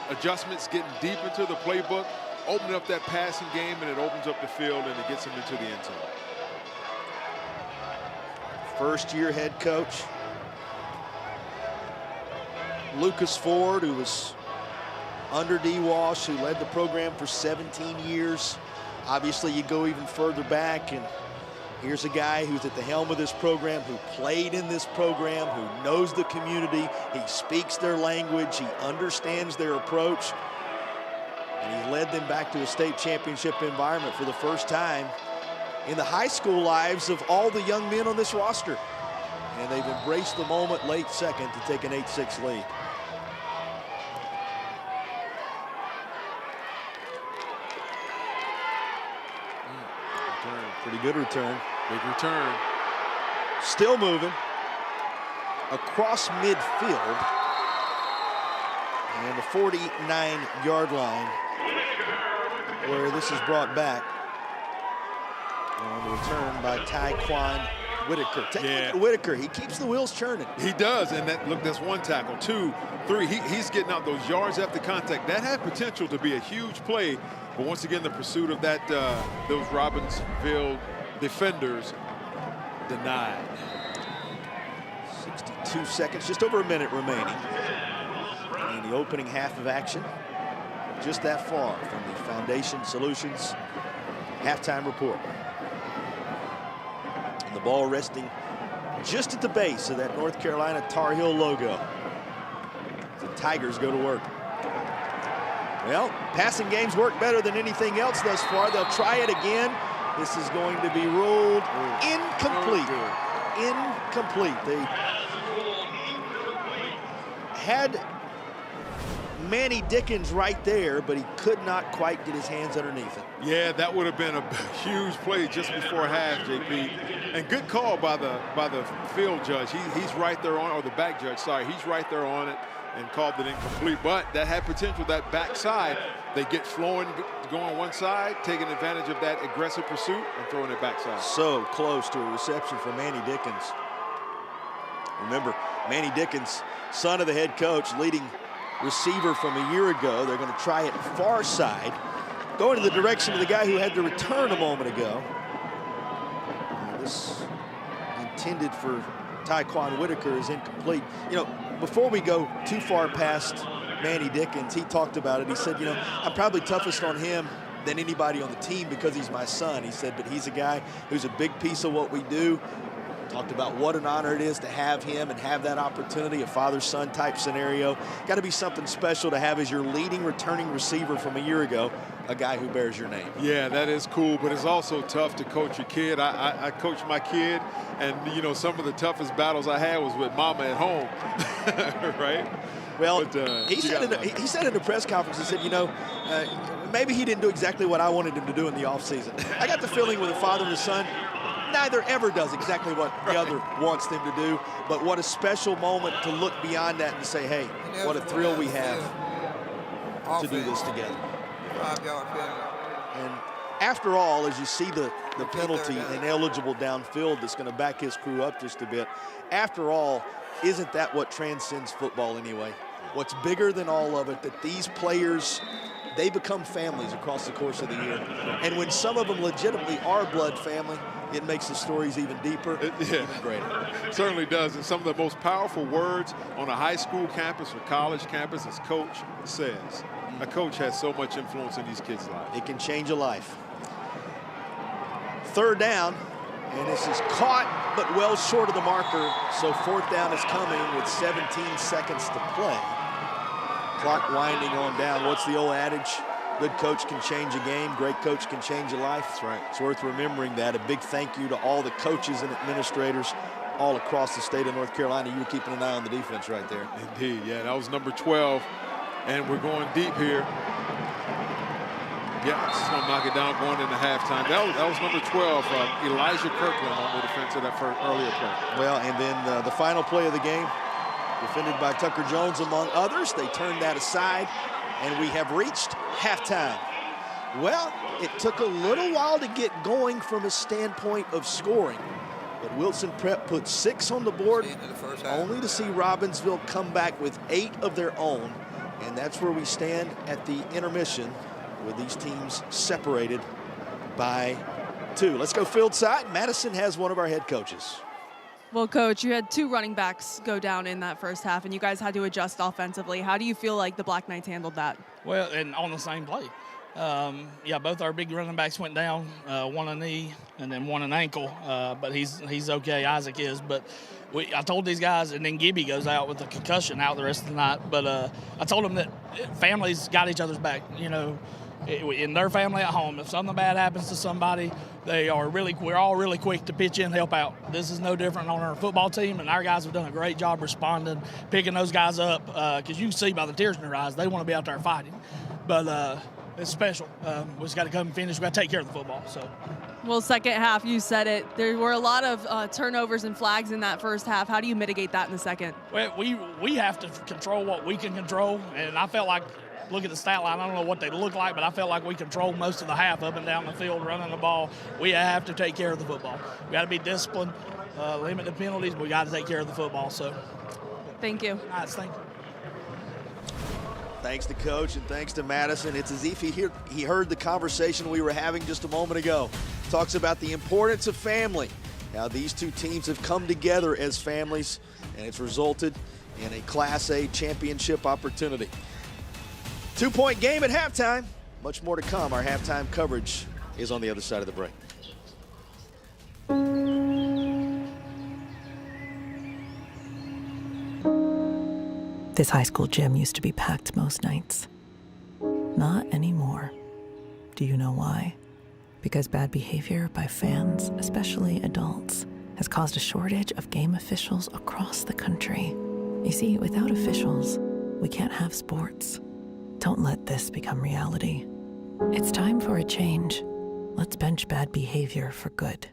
adjustments, getting deep into the playbook, opening up that passing game, and it opens up the field and it gets them into the end zone. First-year head coach Lucas Ford, who was under D. Walsh, who led the program for 17 years. Obviously, you go even further back, and here's a guy who's at the helm of this program, who played in this program, who knows the community. He speaks their language. He understands their approach. And he led them back to a state championship environment for the first time in the high school lives of all the young men on this roster. And they've embraced the moment late second to take an 8-6 lead. Pretty good return. Big return. Still moving across midfield. And the 49-yard line where this is brought back. On the return by Tyquan Whitaker. Take a look at Whitaker. He keeps the wheels churning. He does, and that's 1 tackle, 2, 3. He's getting out those yards after contact. That had potential to be a huge play, but once again, the pursuit of that those Robinsville defenders denied. 62 seconds, just over a minute remaining in the opening half of action. Just that far from the Foundation Solutions halftime report. And the ball resting just at the base of that North Carolina Tar Heel logo. The Tigers go to work. Well, passing games work better than anything else thus far. They'll try it again. This is going to be ruled incomplete. Incomplete. They had Manny Dickens right there, but he could not quite get his hands underneath it. Yeah, that would have been a huge play just before half, JP. And good call by the field judge. He's right there on, or the back judge, sorry. He's right there on it and called it incomplete. But that had potential, that backside. They get flowing, going one side, taking advantage of that aggressive pursuit and throwing it backside. So close to a reception for Manny Dickens. Remember, Manny Dickens, son of the head coach, leading receiver from a year ago. They're going to try it far side, going to the direction of the guy who had the return a moment ago. This intended for Tyquan Whitaker is incomplete. You know, before we go too far past Manny Dickens, he talked about it. He said, you know, I'm probably toughest on him than anybody on the team because he's my son. He said, but he's a guy who's a big piece of what we do. Talked about what an honor it is to have him and have that opportunity, a father-son type scenario. Got to be something special to have as your leading returning receiver from a year ago, a guy who bears your name. Yeah, that is cool, but it's also tough to coach your kid. I coached my kid, and, you know, some of the toughest battles I had was with mama at home, right? Well, he said in a press conference, he said, you know, maybe he didn't do exactly what I wanted him to do in the offseason. I got the feeling with a father and a son, neither ever does exactly what the other wants them to do, but what a special moment to look beyond that and say, hey, what a thrill we have to do this together. And after all, as you see the penalty ineligible downfield that's going to back his crew up just a bit, after all, isn't that what transcends football anyway? What's bigger than all of it, that these players, they become families across the course of the year. And when some of them legitimately are blood family, it makes the stories even deeper, even greater. Certainly does. And some of the most powerful words on a high school campus or college campus, as coach says. A coach has so much influence in these kids' lives. It can change a life. Third down, and this is caught, but well short of the marker. So fourth down is coming with 17 seconds to play. Clock winding on down. What's the old adage? Good coach can change a game. Great coach can change a life. That's right. It's worth remembering that. A big thank you to all the coaches and administrators all across the state of North Carolina. You were keeping an eye on the defense right there. Indeed, yeah, that was number 12. And we're going deep here. Yeah, just gonna knock it down going into halftime. That was number 12, Elijah Kirkland on the defense of that earlier play. Well, and then the final play of the game, defended by Tucker Jones among others. They turned that aside, and we have reached halftime. Well, it took a little while to get going from a standpoint of scoring, but Wilson Prep put 6 on the board, only to see Robinsville come back with 8 of their own, and that's where we stand at the intermission with these teams separated by 2. Let's go field side. Madison has one of our head coaches. Well, Coach, you had 2 running backs go down in that first half, and you guys had to adjust offensively. How do you feel like the Black Knights handled that? Well, and on the same play. Yeah, both our big running backs went down, one a knee and then one an ankle, but he's okay, Isaac is. But I told these guys, and then Gibby goes out with a concussion out the rest of the night, but I told them that families got each other's back, you know, in their family at home. If something bad happens to somebody, we're all really quick to pitch in and help out. This is no different on our football team, and our guys have done a great job responding, picking those guys up, because you can see by the tears in their eyes, they want to be out there fighting. But it's special. We just got to come and finish. We got to take care of the football. So. Well, second half, you said it. There were a lot of turnovers and flags in that first half. How do you mitigate that in the second? Well, we have to control what we can control, and I felt like, look at the stat line, I don't know what they look like, but I felt like we controlled most of the half up and down the field, running the ball. We have to take care of the football. We got to be disciplined, limit the penalties, but we got to take care of the football. So. Thank you. Nice, thank you. Thanks to Coach and thanks to Madison. It's as if he heard the conversation we were having just a moment ago. Talks about the importance of family, how these 2 teams have come together as families, and it's resulted in a Class A championship opportunity. 2-point game at halftime. Much more to come. Our halftime coverage is on the other side of the break. This high school gym used to be packed most nights. Not anymore. Do you know why? Because bad behavior by fans, especially adults, has caused a shortage of game officials across the country. You see, without officials, we can't have sports. Don't let this become reality. It's time for a change. Let's bench bad behavior for good.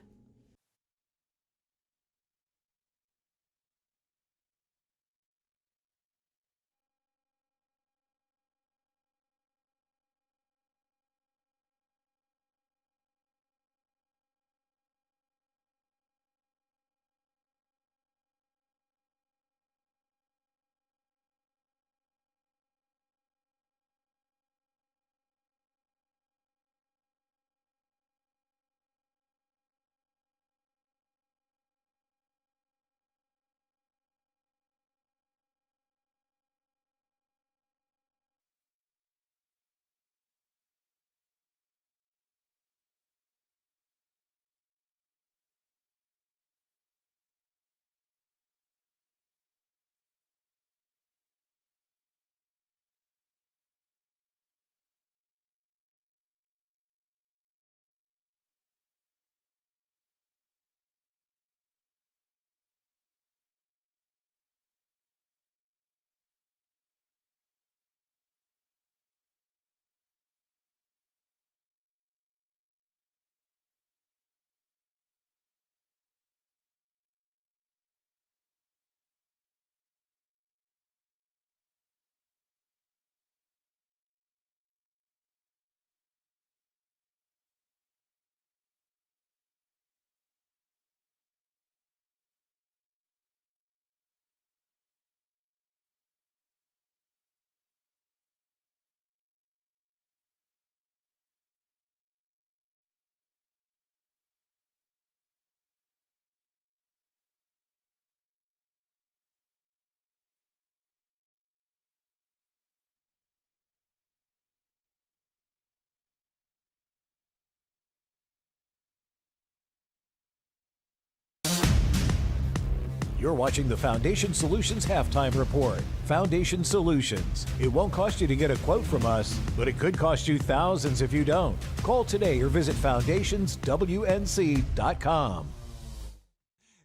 You're watching the Foundation Solutions Halftime Report. Foundation Solutions. It won't cost you to get a quote from us, but it could cost you thousands if you don't. Call today or visit foundationswnc.com.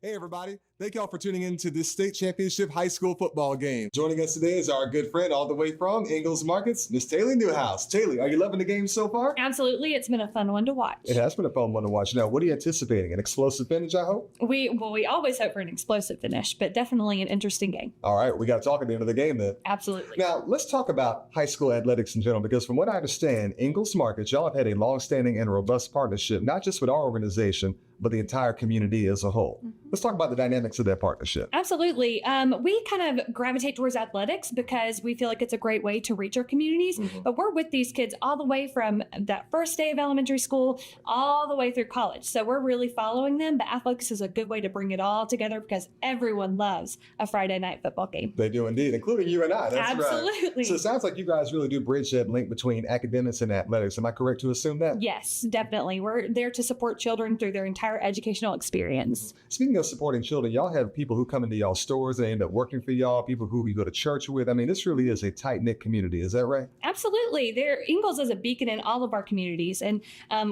Hey everybody, thank y'all for tuning in to this state championship high school football game. Joining us today is our good friend all the way from Ingalls Markets, Miss Taylor Newhouse. Taylor, are you loving the game so far? Absolutely, it's been a fun one to watch. It has been a fun one to watch. Now, what are you anticipating? An explosive finish, I hope? We always hope for an explosive finish, but definitely an interesting game. All right, we got to talk at the end of the game then. Absolutely. Now, let's talk about high school athletics in general, because from what I understand, Ingalls Markets, y'all have had a long-standing and robust partnership, not just with our organization, but the entire community as a whole. Let's talk about the dynamics of that partnership. Absolutely. We kind of gravitate towards athletics because we feel like it's a great way to reach our communities, but we're with these kids all the way from that first day of elementary school all the way through college. So we're really following them, but athletics is a good way to bring it all together because everyone loves a Friday night football game. They do indeed, including you and I. That's Absolutely. Right. So it sounds like you guys really do bridge that link between academics and athletics. Am I correct to assume that? Yes, definitely. We're there to support children through their entire educational experience. Speaking of supporting children, y'all have people who come into y'all stores and end up working for y'all, people who you go to church with. I mean, this really is a tight-knit community. Is that right? Absolutely. Ingalls is a beacon in all of our communities, and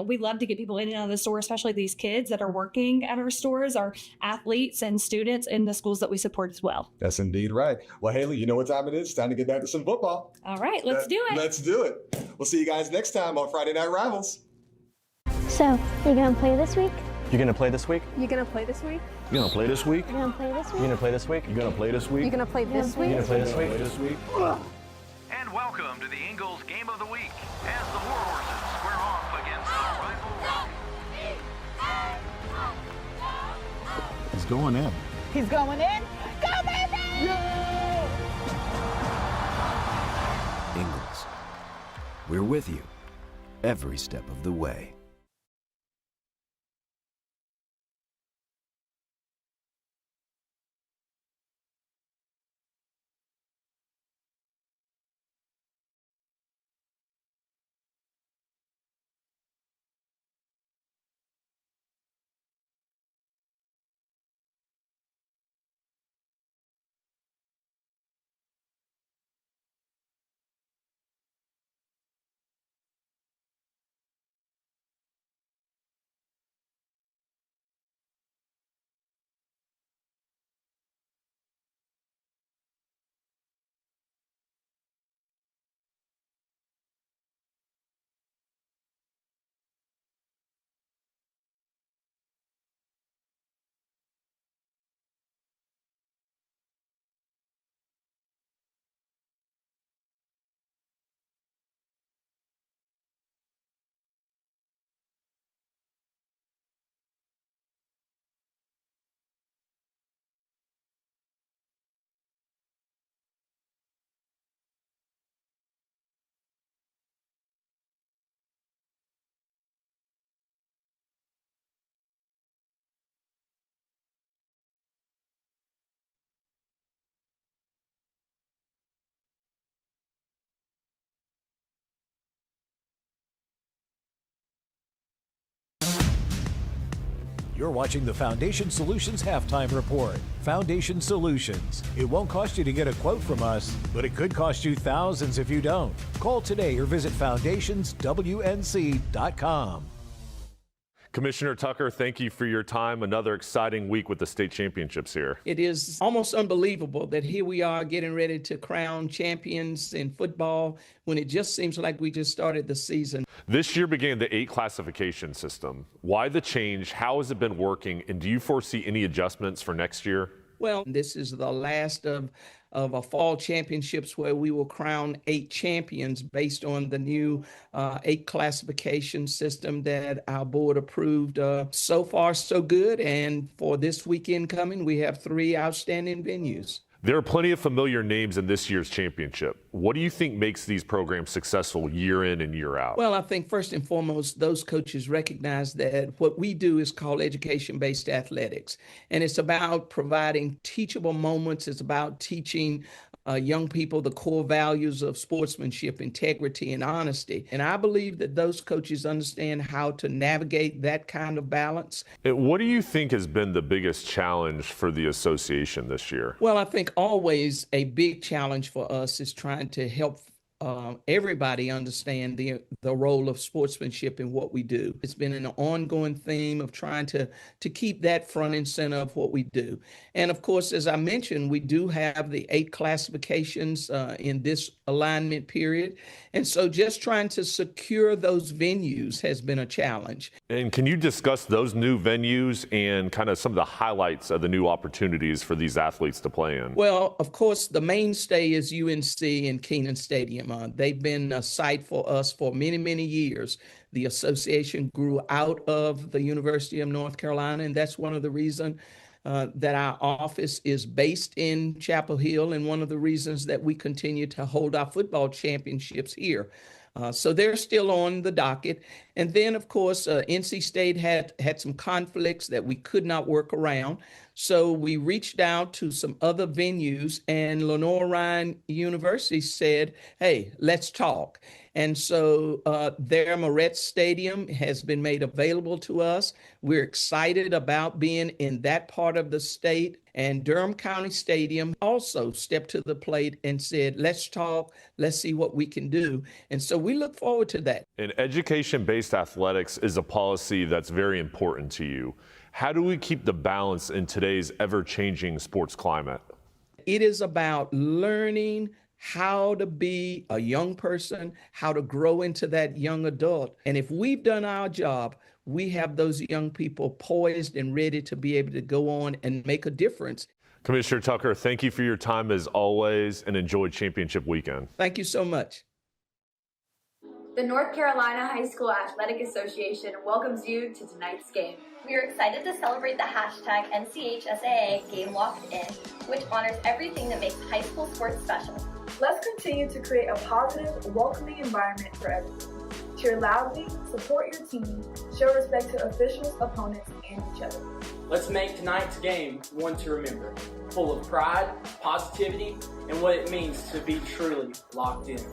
we love to get people in and out of the store, especially these kids that are working at our stores, our athletes and students in the schools that we support as well. That's indeed right. Well, Haley, you know what time it is. It's time to get back to some football. All right, let's do it. Let's do it. We'll see you guys next time on Friday Night Rivals. So, you gonna play this week? You gonna play this week? You gonna play this week? You gonna play this week? You gonna play this week? You gonna play this week? You gonna play this week? You gonna play this week? You gonna play this week? And welcome to the Ingalls Game of the Week as the War Horses square off against the rival. He's going in. He's going in. Go, baby! Ingalls, we're with you every step of the way. You're watching the Foundation Solutions Halftime Report. Foundation Solutions. It won't cost you to get a quote from us, but it could cost you thousands if you don't. Call today or visit foundationswnc.com. Commissioner Tucker, thank you for your time. Another exciting week with the state championships here. It is almost unbelievable that here we are getting ready to crown champions in football when it just seems like we just started the season. This year began the 8 classification system. Why the change? How has it been working? And do you foresee any adjustments for next year? Well, this is the last of a fall championships where we will crown 8 champions based on the new 8 classification system that our board approved. So far, so good. And for this weekend coming, we have 3 outstanding venues. There are plenty of familiar names in this year's championship. What do you think makes these programs successful year in and year out? Well, I think first and foremost, those coaches recognize that what we do is called education-based athletics. And it's about providing teachable moments. It's about teaching young people the core values of sportsmanship, integrity, and honesty. And I believe that those coaches understand how to navigate that kind of balance. What do you think has been the biggest challenge for the association this year? Well, I think always a big challenge for us is trying to help everybody understand the role of sportsmanship in what we do. It's been an ongoing theme of trying to keep that front and center of what we do. And of course, as I mentioned, we do have the 8 classifications in this alignment period. And so just trying to secure those venues has been a challenge. And can you discuss those new venues and kind of some of the highlights of the new opportunities for these athletes to play in? Well, of course, the mainstay is UNC and Kenan Stadium. They've been a site for us for many, many years. The association grew out of the University of North Carolina, and that's one of the reasons that our office is based in Chapel Hill, and one of the reasons that we continue to hold our football championships here. So they're still on the docket. And then, of course, NC State had some conflicts that we could not work around. So we reached out to some other venues, and Lenore Ryan University said, hey, let's talk. And so their Moretz Stadium has been made available to us. We're excited about being in that part of the state. And Durham County Stadium also stepped to the plate and said, let's talk, let's see what we can do. And so we look forward to that. And education-based athletics is a policy that's very important to you. How do we keep the balance in today's ever-changing sports climate? It is about learning how to be a young person, how to grow into that young adult. And if we've done our job, we have those young people poised and ready to be able to go on and make a difference. Commissioner Tucker, thank you for your time as always, and enjoy championship weekend. Thank you so much. The North Carolina High School Athletic Association welcomes you to tonight's game. We are excited to celebrate the hashtag NCHSAA Game Locked In, which honors everything that makes high school sports special. Let's continue to create a positive, welcoming environment for everyone. Cheer loudly, support your team, show respect to officials, opponents, and each other. Let's make tonight's game one to remember, full of pride, positivity, and what it means to be truly locked in.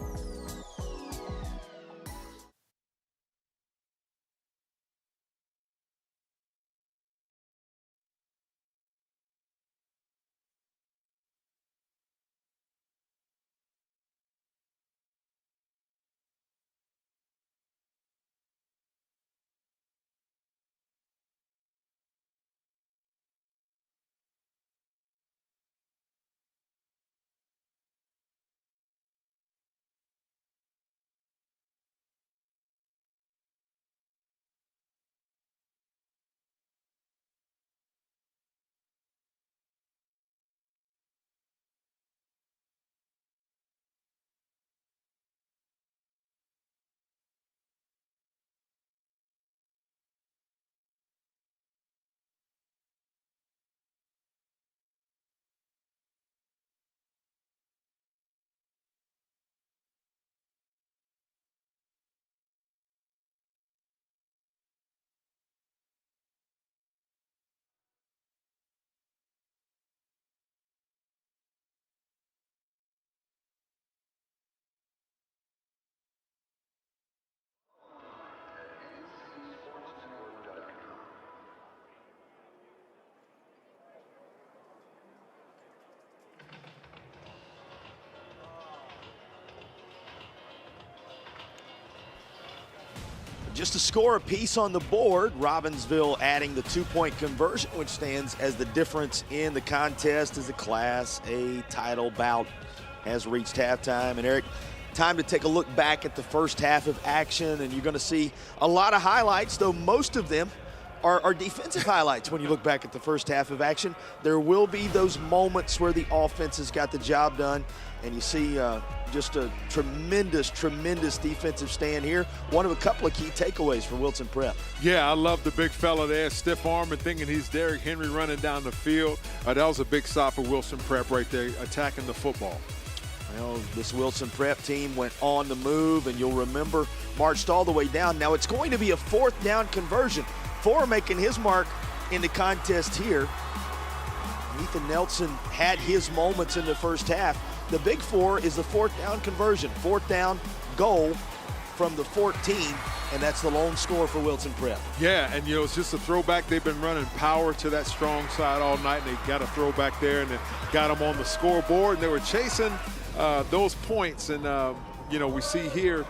Just to score a piece on the board, Robinsville adding the 2-point conversion, which stands as the difference in the contest as the Class A title bout has reached halftime. And Eric, time to take a look back at the first half of action, and you're going to see a lot of highlights, though most of them are defensive highlights when you look back at the first half of action. There will be those moments where the offense has got the job done, and you see just a tremendous defensive stand here. One of a couple of key takeaways for Wilson Prep. Yeah, I love the big fella there, stiff arm and thinking he's Derrick Henry running down the field. That was a big stop for Wilson Prep right there, attacking the football. Well, this Wilson Prep team went on the move, and you'll remember marched all the way down. Now it's going to be a 4th down conversion. 4 making his mark in the contest here. Ethan Nelson had his moments in the first half. The big 4 is the 4th down conversion. 4th down goal from the 14, and that's the lone score for Wilson Prep. Yeah, and you know, it's just a throwback. They've been running power to that strong side all night, and they got a throwback there, and they got them on the scoreboard, and they were chasing those points, and you know, we see here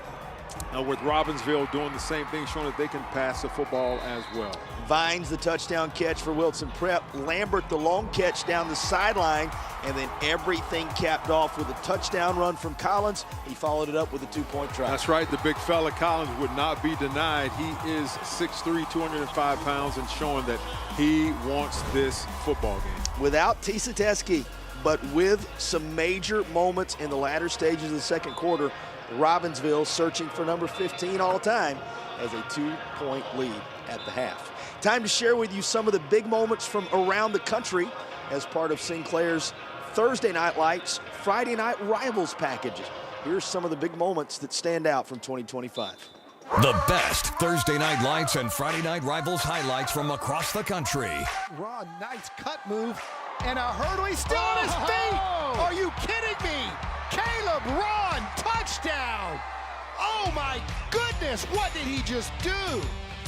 with Robinsville doing the same thing, showing that they can pass the football as well. Vines the touchdown catch for Wilson Prep. Lambert the long catch down the sideline, and then everything capped off with a touchdown run from Collins. He followed it up with a 2-point try. That's right. The big fella Collins would not be denied. He is 6'3", 205 pounds, and showing that he wants this football game. Without Tisa Teskey, but with some major moments in the latter stages of the second quarter, Robinsville searching for number 15 all time as a 2-point lead at the half. Time to share with you some of the big moments from around the country as part of Sinclair's Thursday Night Lights, Friday Night Rivals packages. Here's some of the big moments that stand out from 2025. The best Thursday Night Lights and Friday Night Rivals highlights from across the country. Ron, nice cut move and a hurdle. He's still on his feet. Are you kidding me? Caleb Ron, touchdown. Oh my goodness, what did he just do?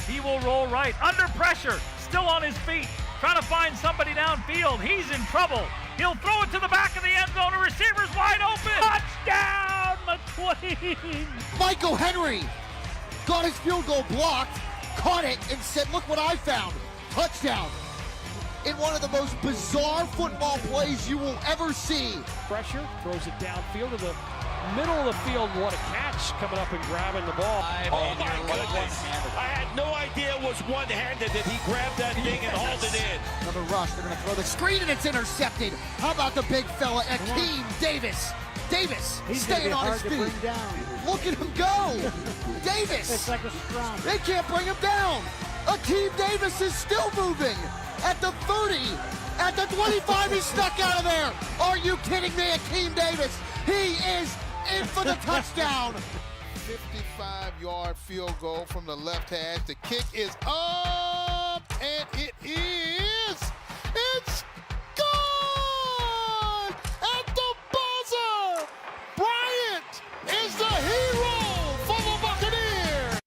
He will roll right, under pressure, still on his feet, trying to find somebody downfield. He's in trouble. He'll throw it to the back of the end zone. The receiver's wide open. Touchdown, McQueen. Michael Henry got his field goal blocked, caught it, and said, look what I found. Touchdown. In one of the most bizarre football plays you will ever see. Pressure, throws it downfield to the middle of the field. What a catch, coming up and grabbing the ball. Oh my goodness. I had no idea it was one-handed that he grabbed that thing and hauled it in. Another rush, they're gonna throw the screen and it's intercepted. How about the big fella, Akeem Davis? Davis staying on his feet. Look at him go. Davis. It's like a scrum. They can't bring him down. Akeem Davis is still moving. At the 30, at the 25, he's stuck out of there. Are you kidding me, Akeem Davis? He is in for the touchdown. 55-yard field goal from the left hash. The kick is up, and it is. It's gone at the buzzer. Bryant is the hero for the Buccaneers.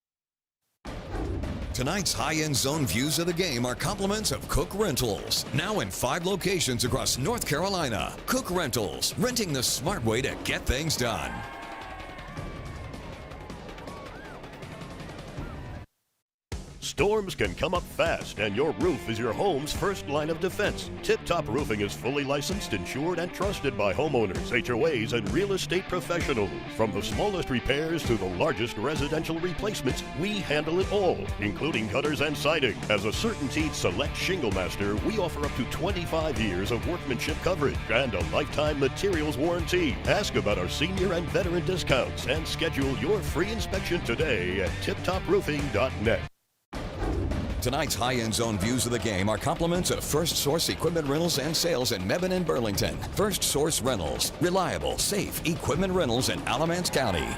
Tonight's high-end zone views of the game are compliments of Cook Rentals. Now in 5 locations across North Carolina. Cook Rentals, renting the smart way to get things done. Storms can come up fast, and your roof is your home's first line of defense. Tip Top Roofing is fully licensed, insured, and trusted by homeowners, HOAs, and real estate professionals. From the smallest repairs to the largest residential replacements, we handle it all, including gutters and siding. As a CertainTeed Select Shingle Master, we offer up to 25 years of workmanship coverage and a lifetime materials warranty. Ask about our senior and veteran discounts and schedule your free inspection today at tiptoproofing.net. Tonight's high-end zone views of the game are compliments of First Source Equipment Rentals and Sales in Mebane and Burlington. First Source Rentals, reliable, safe equipment rentals in Alamance County.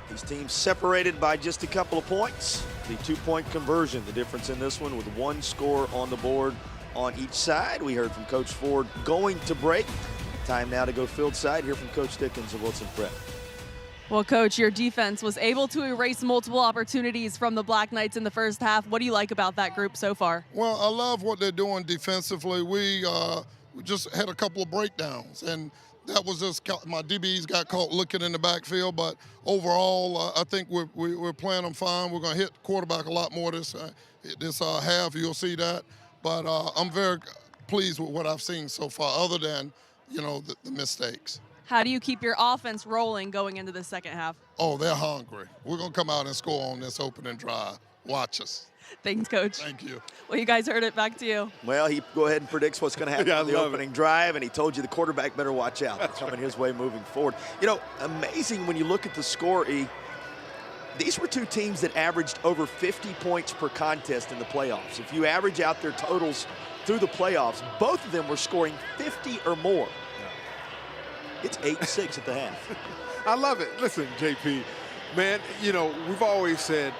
These teams separated by just a couple of points. The 2-point conversion, the difference in this one with 1 score on the board on each side. We heard from Coach Ford going to break. Time now to go field side. Hear from Coach Dickens of Wilson Prep. Well, Coach, your defense was able to erase multiple opportunities from the Black Knights in the first half. What do you like about that group so far? Well, I love what they're doing defensively. We just had a couple of breakdowns, and that was just my DBs got caught looking in the backfield. But overall, I think we're playing them fine. We're going to hit quarterback a lot more this half. You'll see that. But I'm very pleased with what I've seen so far, other than, the mistakes. How do you keep your offense rolling going into the second half? Oh, they're hungry. We're going to come out and score on this opening drive. Watch us. Thanks, Coach. Thank you. Well, you guys heard it. Back to you. Well, he go ahead and predicts what's going to happen on the opening drive, and he told you the quarterback better watch out. It's coming his way moving forward. Amazing when you look at the score, E. These were two teams that averaged over 50 points per contest in the playoffs. If you average out their totals through the playoffs, both of them were scoring 50 or more. It's 8-6 at the half. I love it. Listen, JP, man, we've always said,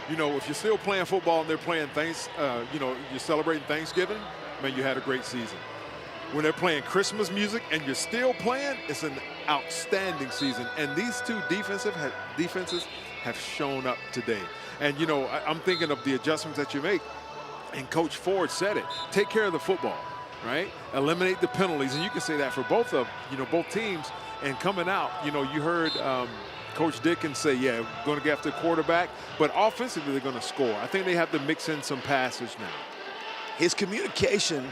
if you're still playing football and they're playing you're celebrating Thanksgiving, man, you had a great season. When they're playing Christmas music and you're still playing, it's an outstanding season. And these two defenses have shown up today. And, I'm thinking of the adjustments that you make. And Coach Ford said it. Take care of the football, right? Eliminate the penalties. And you can say that for both teams. And coming out, you heard Coach Dickens say, yeah, we're going to get after the quarterback. But offensively, they're going to score. I think they have to mix in some passes now. His communication,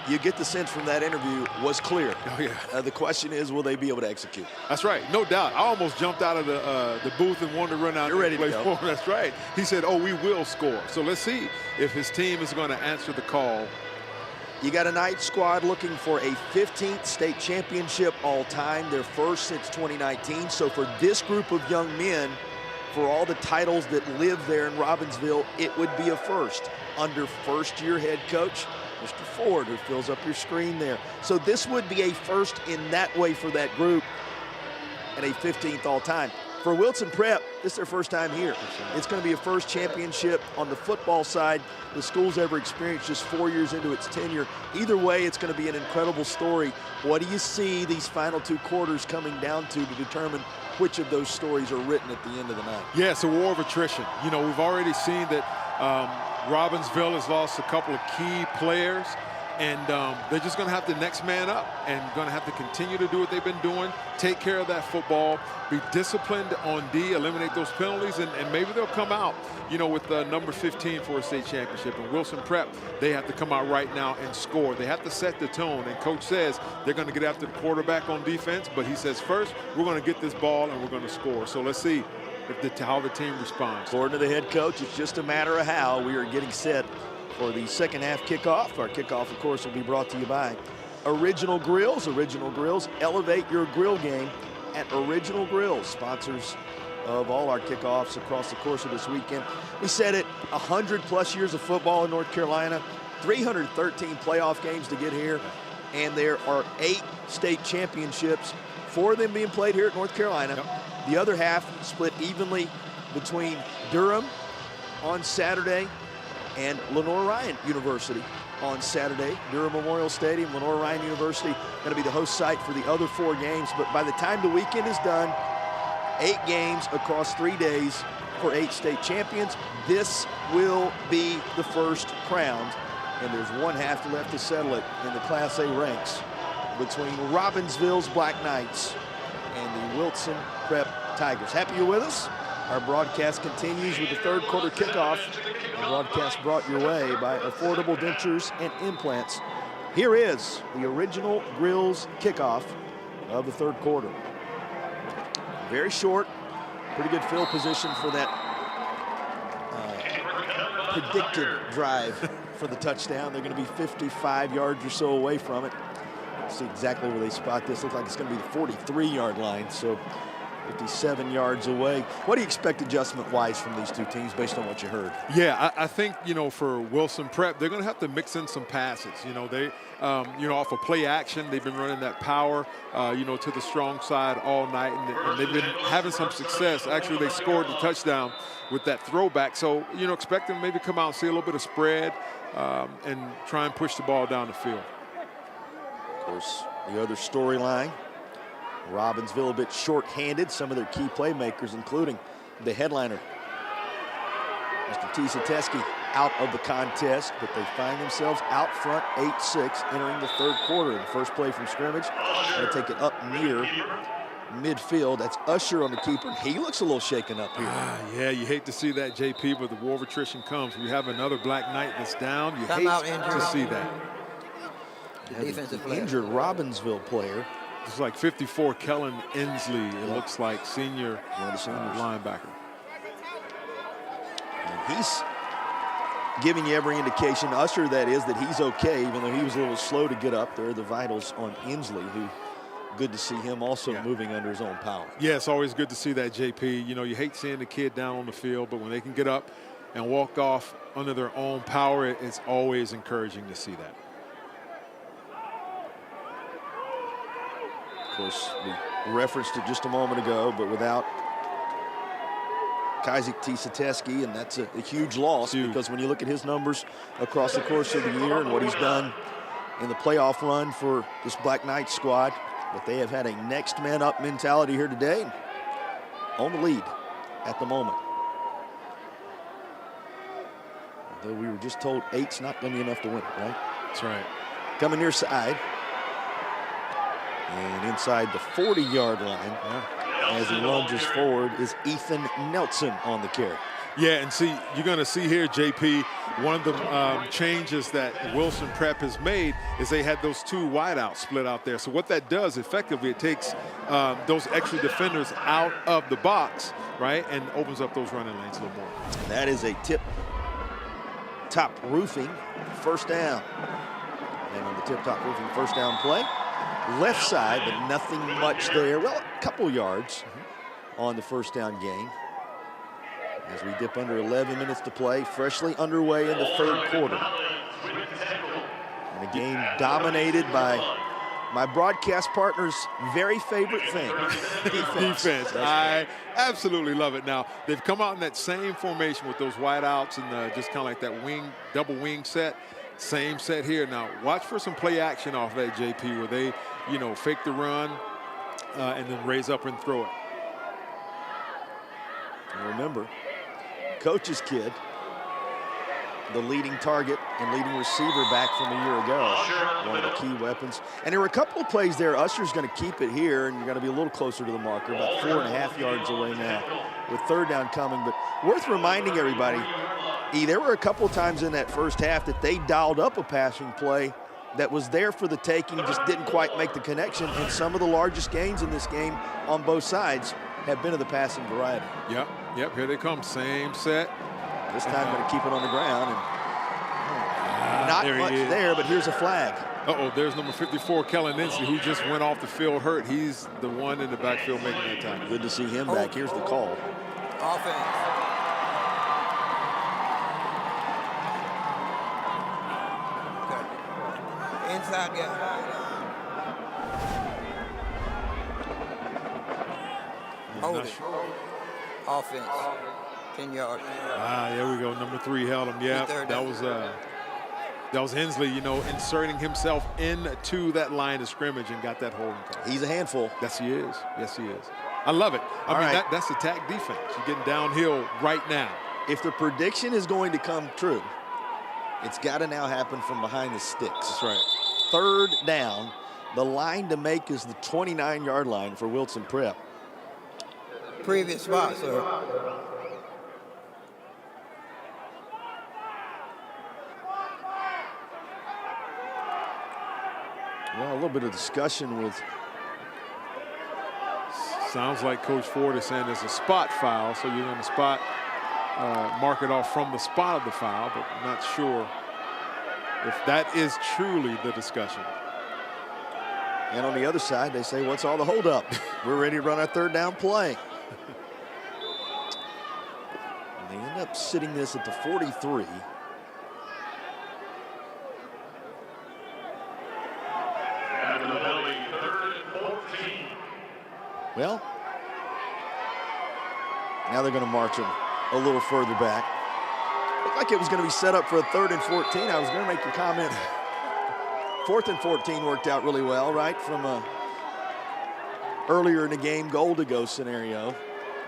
you get the sense from that interview, was clear. Oh, yeah. The question is, will they be able to execute? That's right. No doubt. I almost jumped out of the booth and wanted to run out. You're ready to go. That's right. He said, we will score. So let's see if his team is going to answer the call. You got a Knights squad looking for a 15th state championship all time, their first since 2019. So for this group of young men, for all the titles that live there in Robinsville, it would be a first under first-year head coach Mr. Ford, who fills up your screen there. So this would be a first in that way for that group and a 15th all-time. For Wilson Prep, this is their first time here. It's going to be a first championship on the football side the school's ever experienced just 4 years into its tenure. Either way, it's going to be an incredible story. What do you see these final two quarters coming down to determine which of those stories are written at the end of the night? Yeah, it's a war of attrition. We've already seen that Robinsville has lost a couple of key players, and they're just going to have to next man up and going to have to continue to do what they've been doing, take care of that football, be disciplined on D, eliminate those penalties, and maybe they'll come out, with number 15 for a state championship. And Wilson Prep, they have to come out right now and score. They have to set the tone, and Coach says they're going to get after the quarterback on defense, but he says first, we're going to get this ball and we're going to score. So let's see how the team responds. According to the head coach, it's just a matter of how. We are getting set for the second half kickoff. Our kickoff, of course, will be brought to you by Original Grills. Original Grills, elevate your grill game at Original Grills, sponsors of all our kickoffs across the course of this weekend. We said it, 100+ years of football in North Carolina, 313 playoff games to get here, and there are 8 state championships, 4 of them being played here at North Carolina. Yep. The other half split evenly between Durham on Saturday and Lenore-Ryan University on Saturday. Durham Memorial Stadium, Lenore-Ryan University going to be the host site for the other 4 games. But by the time the weekend is done, 8 games across 3 days for 8 state champions. This will be the first crowned, and there's one half left to settle it in the Class A ranks between Robinsville's Black Knights and the Wilson Prep Tigers. Happy you're with us. Our broadcast continues with the third quarter kickoff. The broadcast brought your way by Affordable Dentures and Implants. Here is the Original Grills kickoff of the third quarter. Very short, pretty good field position for that predicted drive for the touchdown. They're going to be 55 yards or so away from it. See exactly where they spot this. Looks like it's going to be the 43-yard line. So 57 yards away. What do you expect adjustment-wise from these two teams based on what you heard? Yeah, I think, for Wilson Prep, they're going to have to mix in some passes. They, off of play action, they've been running that power, to the strong side all night, and they've been having some success. Actually, they scored the touchdown with that throwback. So, expect them to maybe come out and see a little bit of spread and try and push the ball down the field. Of course, the other storyline, Robinsville a bit short-handed. Some of their key playmakers, including the headliner, Mr. Tisateski, out of the contest, but they find themselves out front 8-6 entering the third quarter. The first play from scrimmage, going to take it up near midfield. That's Usher on the keeper. He looks a little shaken up here. Yeah, you hate to see that, JP, but the war of attrition comes. We have another Black Knight that's down. You hate to see that. Defensive player. Injured Robinsville player. It's like 54, Kellen Inslee. It looks like senior linebacker. And he's giving you every indication, Usher that is, that he's okay, even though he was a little slow to get up there. The vitals on Inslee, who good to see him also moving under his own power. Yeah, it's always good to see that, JP. You hate seeing the kid down on the field, but when they can get up and walk off under their own power, it's always encouraging to see that. Of course, we referenced it just a moment ago, but without Isaac Tisateski, and that's a huge loss because when you look at his numbers across the course of the year and what he's done in the playoff run for this Black Knights squad, but they have had a next man up mentality here today on the lead at the moment. Although we were just told 8's not going to be enough to win, right? That's right. Coming near side. And inside the 40-yard line, as he lunges forward, is Ethan Nelson on the carry. Yeah, and see, you're going to see here, JP, one of the changes that Wilson Prep has made is they had those two wideouts split out there. So what that does, effectively, it takes those extra defenders out of the box, right, and opens up those running lanes a little more. That is a tip-top roofing first down. And on the tip-top roofing first down play, left side, but nothing much there. Well, a couple yards on the first down gain. As we dip under 11 minutes to play, freshly underway in the third quarter. And a game dominated by my broadcast partner's very favorite thing, defense. I absolutely love it. Now, they've come out in that same formation with those wideouts and just kind of like that double wing set. Same set here. Now, watch for some play action off that, JP, where they, fake the run and then raise up and throw it. And remember, coach's kid, the leading target and leading receiver back from a year ago, one of the key weapons. And there were a couple of plays there. Usher's going to keep it here, and you're going to be a little closer to the marker, about 4.5 yards away now with third down coming. But worth reminding everybody, there were a couple of times in that first half that they dialed up a passing play that was there for the taking, just didn't quite make the connection. And some of the largest gains in this game on both sides have been of the passing variety. Yep, here they come, same set. This time going to keep it on the ground. And not much there, but here's a flag. There's number 54, Kellen Inslee, who just went off the field hurt. He's the one in the backfield making that tackle. Good to see him back. Here's the call. Offense. Okay. Inside guy. Hold it. Offense. 10 yards. There we go. Number 3 held him. Yeah, that was Inslee, inserting himself into that line of scrimmage and got that holding call. He's a handful. Yes, he is. Yes, he is. I love it. I mean, that's attack defense. You're getting downhill right now. If the prediction is going to come true, it's got to now happen from behind the sticks. That's right. Third down. The line to make is the 29-yard line for Wilson Prep. Previous spot, sir. Well, a little bit of discussion with. Sounds like Coach Ford is saying there's a spot foul, so you're going to spot, mark it off from the spot of the foul, but I'm not sure if that is truly the discussion. And on the other side, they say, what's all the holdup? We're ready to run our third down play. And they end up sitting this at the 43. Well, now they're going to march them a little further back. Looked like it was going to be set up for a 3rd and 14. I was going to make a comment. 4th and 14 worked out really well, right? From a earlier in the game goal to go scenario.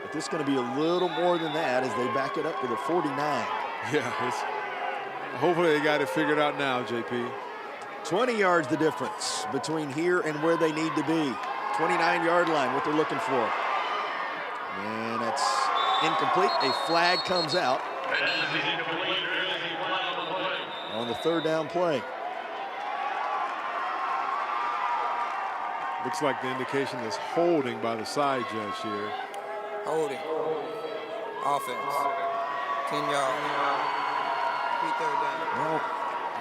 But this is going to be a little more than that as they back it up to the 49. Yeah, hopefully they got it figured out now, JP. 20 yards the difference between here and where they need to be. 29-yard line, what they're looking for. And that's incomplete. A flag comes out on the 3rd down play. Looks like the indication is holding by the side judge here. Holding. Offense. 10 yards. 3rd down. Well,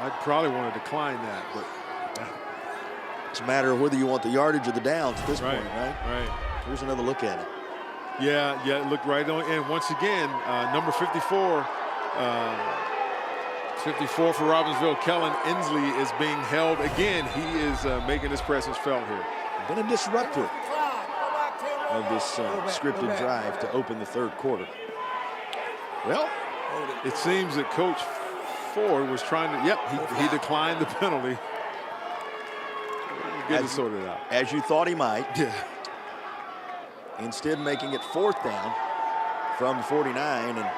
I'd probably want to decline that, but it's a matter of whether you want the yardage or the downs at this point, right? Right. Here's another look at it. Yeah, it looked right on. And once again, number 54, 54 for Robinsville, Kellen Inslee is being held again. He is making his presence felt here. Been a disruptor of this scripted drive to open the 3rd quarter. Well, it seems that Coach Ford was trying to, he declined the penalty. Get it sorted out. As you thought he might. Yeah. Instead making it 4th down from 49. And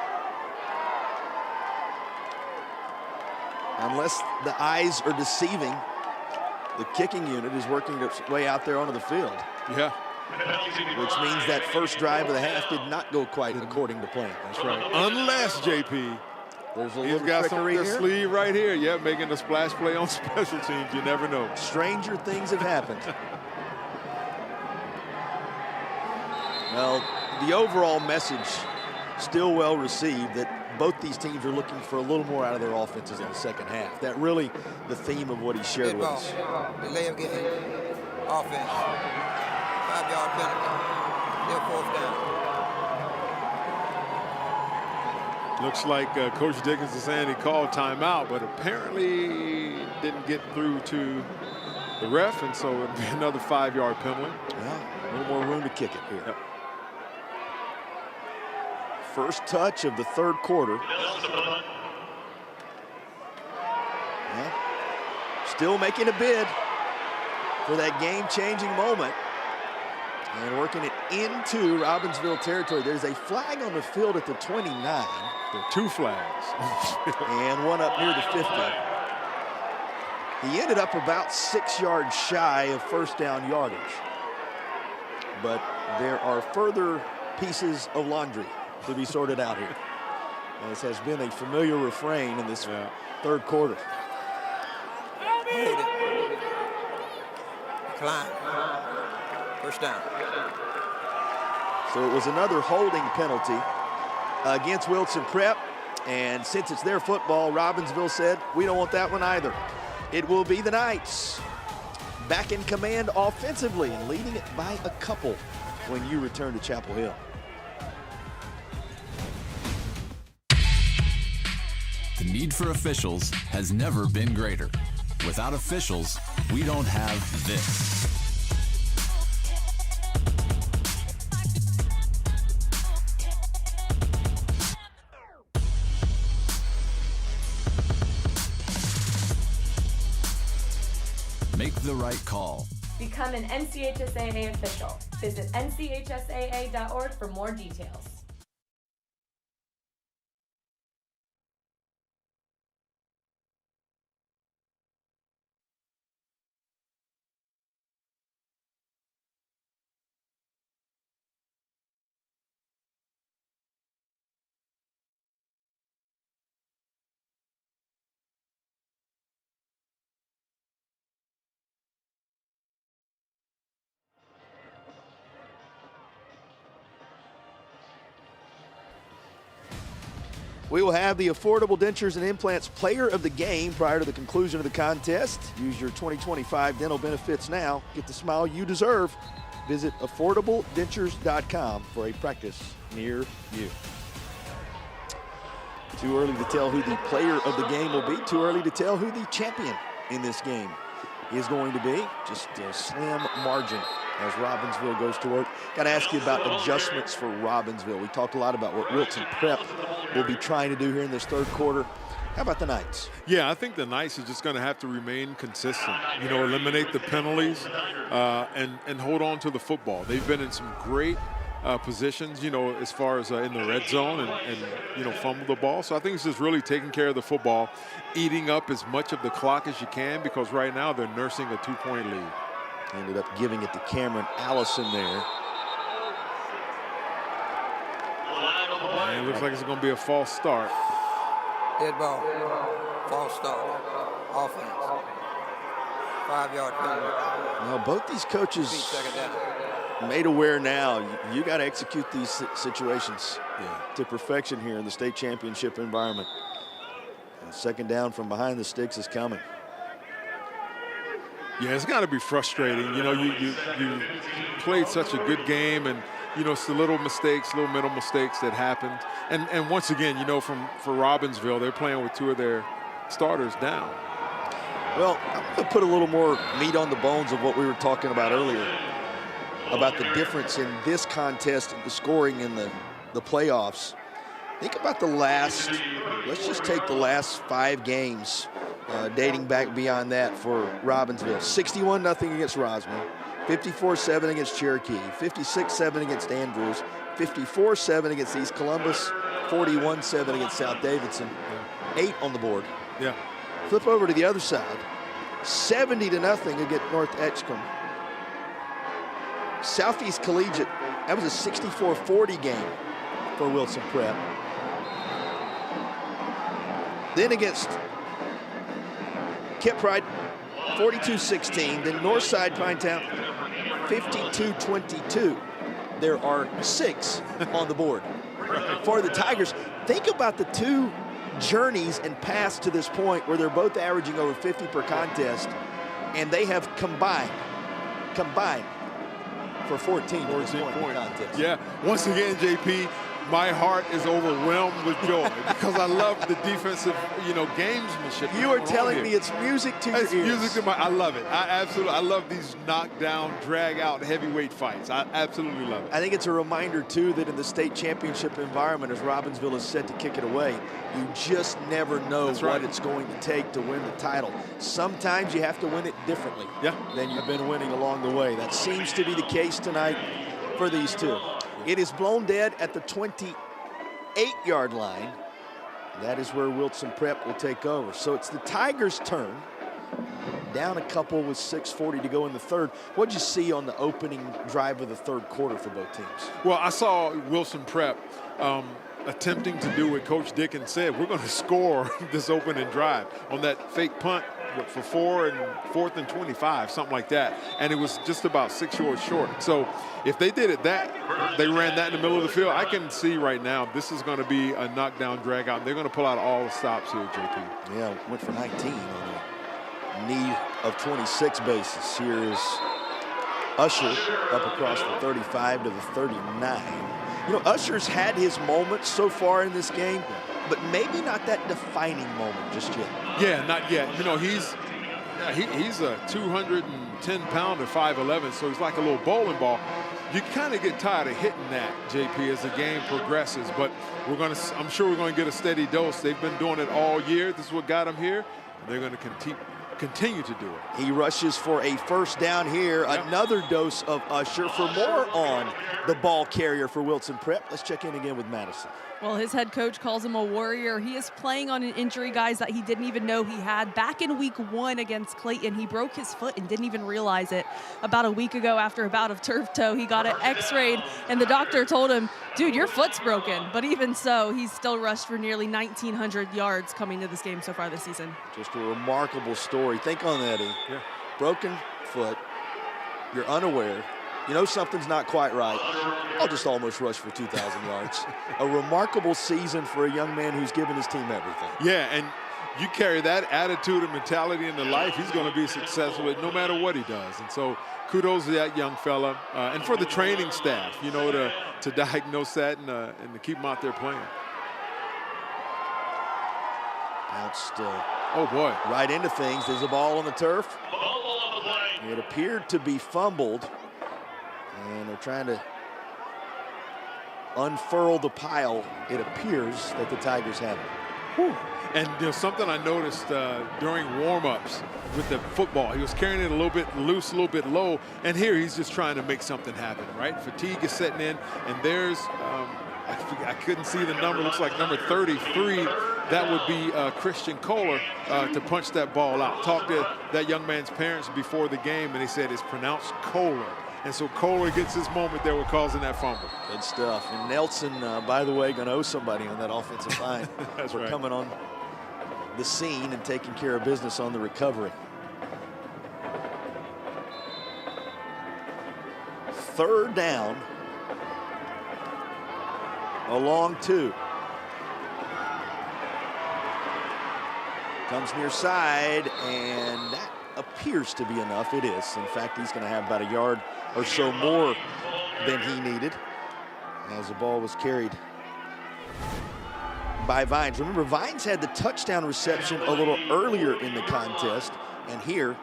unless the eyes are deceiving, the kicking unit is working its way out there onto the field. Yeah. Which means that first drive of the half did not go quite according to plan. That's right. Unless, JP, there's a he's little got trickery the here. sleeve right here. Yeah, making a splash play on special teams. You never know. Stranger things have happened. Well, the overall message still well received that both these teams are looking for a little more out of their offenses in the second half. That really the theme of what he shared with us. Delay of game. Offense. 5-yard penalty. They're 4th down. Looks like Coach Dickens is saying he called timeout, but apparently didn't get through to the ref, and so it'll be another 5-yard penalty. Yeah, a little more room to kick it here. Yep. First touch of the 3rd quarter. Yeah. Still making a bid for that game-changing moment. And working it into Robinsville territory. There's a flag on the field at the 29. There are 2 flags. And one up near the 50. He ended up about 6 yards shy of 1st down yardage. But there are further pieces of laundry to be sorted out here. As has been a familiar refrain in this 3rd quarter. Climb. 1st down. So it was another holding penalty against Wilson Prep. And since it's their football, Robinsville said, we don't want that one either. It will be the Knights back in command offensively and leading it by a couple when you return to Chapel Hill. The need for officials has never been greater. Without officials, we don't have this. Make the right call. Become an NCHSAA official. Visit NCHSAA.org for more details. We will have the Affordable Dentures and Implants Player of the Game prior to the conclusion of the contest. Use your 2025 dental benefits now. Get the smile you deserve. Visit affordabledentures.com for a practice near you. Too early to tell who the player of the game will be. Too early to tell who the champion in this game is going to be. Just a slim margin as Robinsville goes to work. Got to ask you about adjustments for Robinsville. We talked a lot about what Wilson Prep will be trying to do here in this third quarter. How about the Knights? Yeah, I think the Knights are just going to have to remain consistent. You know, eliminate the penalties and hold on to the football. They've been in some great positions, you know, as far as in the red zone and, you know, fumble the ball. So I think it's just really taking care of the football, eating up as much of the clock as you can, because right now they're nursing a 2-point lead. Ended up giving it to Cameron Allison there. And it looks like it's going to be a false start. Dead ball. False start. Offense. 5-yard penalty. Now, both these coaches made aware now, you got to execute these situations to perfection here in the state championship environment. And second down from behind the sticks is coming. Yeah, it's got to be frustrating. You know, you played such a good game, and, you know, it's the little mistakes, little middle mistakes that happened. And once again, you know, for Robinsville, they're playing with 2 of their starters down. Well, I'm going to put a little more meat on the bones of what we were talking about earlier, about the difference in this contest and the scoring in the playoffs. Think about the last, let's just take the last 5 games dating back beyond that for Robinsville. 61-0 against Rosman, 54-7 against Cherokee, 56-7 against Andrews, 54-7 against East Columbus, 41-7 against South Davidson. 8 on the board. Yeah. Flip over to the other side. 70-0 against North Edgecombe. Southeast Collegiate, that was a 64-40 game for Wilson Prep. Then against Kent Pride, 42-16. Then Northside Pinetown, 52-22. There are 6 on the board for the Tigers. Think about the 2 journeys and paths to this point where they're both averaging over 50 per contest, and they have combined for 14 points contest. Yeah, once again, JP, my heart is overwhelmed with joy because I love the defensive, you know, gamesmanship. You are telling me it's music to your ears. It's music to my, I love it. I love these knockdown, drag out heavyweight fights. I absolutely love it. I think it's a reminder too that in the state championship environment, as Robinsville is set to kick it away, you just never know what it's going to take to win the title. Sometimes you have to win it differently than you've been winning along the way. That seems to be the case tonight for these 2. It is blown dead at the 28-yard line. That is where Wilson Prep will take over. So it's the Tigers' turn. Down a couple with 6:40 to go in the third. What'd you see on the opening drive of the third quarter for both teams? Well, I saw Wilson Prep attempting to do what Coach Dickens said. We're going to score this opening drive on that fake punt for 4th and 25, something like that. And it was just about 6 yards short. So if they did it they ran that in the middle of the field, I can see right now this is going to be a knockdown, drag out. They're going to pull out all the stops here, JP. Yeah, went for 19 on a need of 26 basis. Here is Usher up across the 35 to the 39. You know, Usher's had his moments so far in this game, but maybe not that defining moment just yet. Yeah, not yet. You know, he's a 210-pounder, 5'11", so he's like a little bowling ball. You kind of get tired of hitting that, JP, as the game progresses, but I'm sure we're going to get a steady dose. They've been doing it all year. This is what got them here. They're going to continue to do it. He rushes for a first down here. Yep. Another dose of Usher. For more on the ball carrier for Wilson Prep, let's check in again with Madison. Well, his head coach calls him a warrior. He is playing on an injury, guys, that he didn't even know he had. Back in week 1 against Clayton, he broke his foot and didn't even realize it. About a week ago, after a bout of turf toe, he got it x-rayed, and the doctor told him, dude, your foot's broken. But even so, he's still rushed for nearly 1,900 yards coming to this game so far this season. Just a remarkable story. Think on that, E. Yeah. Broken foot, you're unaware, you know something's not quite right. I'll just almost rush for 2,000 yards. A remarkable season for a young man who's given his team everything. Yeah, and you carry that attitude and mentality into life, he's going to be successful at no matter what he does. And so kudos to that young fella and for the training staff, you know, to diagnose that and to keep him out there playing. Bounced oh, boy. right into things. There's a ball on the turf. It appeared to be fumbled, and they're trying to unfurl the pile. It appears that the Tigers have it. Whew. And there's something I noticed during warm-ups with the football. He was carrying it a little bit loose, a little bit low, and here he's just trying to make something happen, right? Fatigue is setting in, and there's, I couldn't see the number, looks like number 33. That would be Christian Kohler to punch that ball out. Talked to that young man's parents before the game, and they said it's pronounced Kohler. And so Kohler gets his moment there with causing that fumble. Good stuff. And Nelson, by the way, going to owe somebody on that offensive line. That's We're right. coming on the scene and taking care of business on the recovery. Third down. A long 2. Comes near side, and that appears to be enough. It is. In fact, he's going to have about a yard or so more than he needed as the ball was carried by Vines. Remember, Vines had the touchdown reception a little earlier in the contest, and here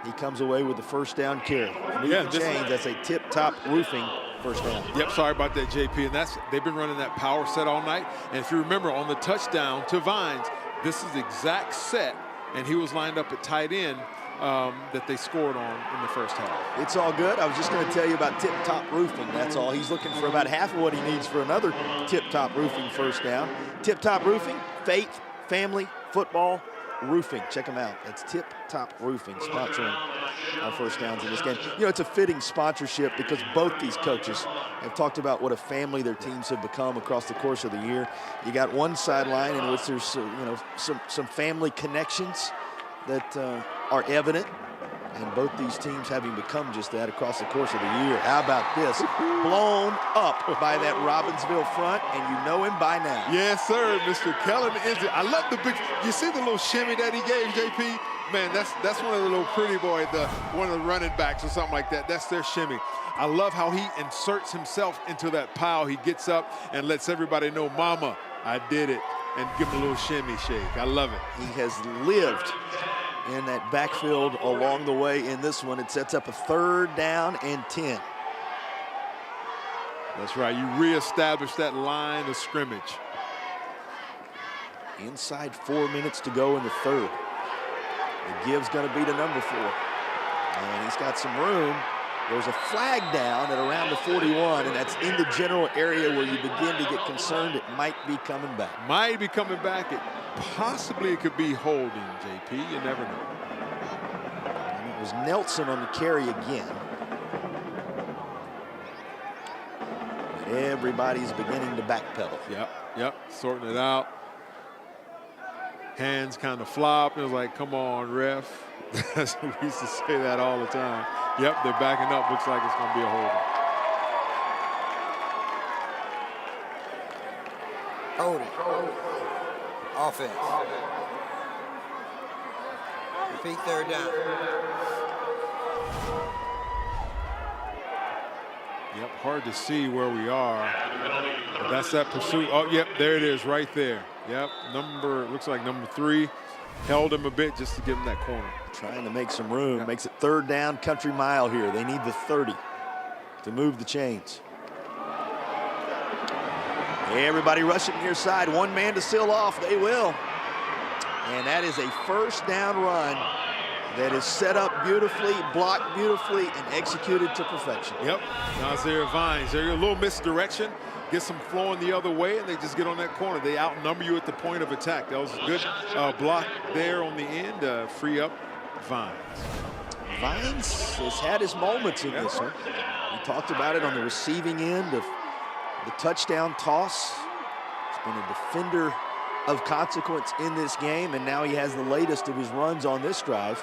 he comes away with the first down carry. Yeah, that's a tip-top roofing first down. Yep, sorry about that, JP. And they've been running that power set all night. And if you remember, on the touchdown to Vines, this is the exact set, and he was lined up at tight end that they scored on in the first half. It's all good. I was just going to tell you about tip-top roofing. That's all. He's looking for about half of what he needs for another tip-top roofing first down. Tip-top roofing, faith, family, football, roofing. Check them out. That's Tip-Top Roofing sponsoring our first downs in this game. You know, it's a fitting sponsorship because both these coaches have talked about what a family their teams have become across the course of the year. You got one sideline in which there's some family connections that are evident, and both these teams having become just that across the course of the year. How about this? Blown up by that Robinsville front, and you know him by now. Yes, sir, Mr. Kellen. I love the big, you see the little shimmy that he gave, JP? Man, that's one of the little pretty boys, one of the running backs or something like that. That's their shimmy. I love how he inserts himself into that pile. He gets up and lets everybody know, Mama, I did it, and give him a little shimmy shake. I love it. He has lived in that backfield along the way in this one. It sets up a 3rd down and 10. That's right. You reestablish that line of scrimmage. Inside 4 minutes to go in the 3rd. The give's going to be to number 4. And he's got some room. There's a flag down at around the 41, and that's in the general area where you begin to get concerned it might be coming back. Might be coming back. It could be holding, JP. You never know. And it was Nelson on the carry again. Everybody's beginning to backpedal. Yep, sorting it out. Hands kind of flop. It was like, come on, ref. We used to say that all the time. Yep, they're backing up. Looks like it's going to be a holding. Holding. Offense. Repeat 3rd down. Yep, hard to see where we are. But that's that pursuit. Oh, yep, there it is right there. Yep, looks like number 3. Held him a bit just to give him that corner. Trying to make some room. Yep. Makes it 3rd down, country mile here. They need the 30 to move the chains. Everybody rushing near side. One man to seal off. They will. And that is a first down run that is set up beautifully, blocked beautifully, and executed to perfection. Yep. Nazir Vines. There's a little misdirection. Gets them flowing the other way, and they just get on that corner. They outnumber you at the point of attack. That was a good block there on the end. Free up Vines. Vines has had his moments in this one. We talked about it on the receiving end of the touchdown toss. He's been a defender of consequence in this game, and now he has the latest of his runs on this drive.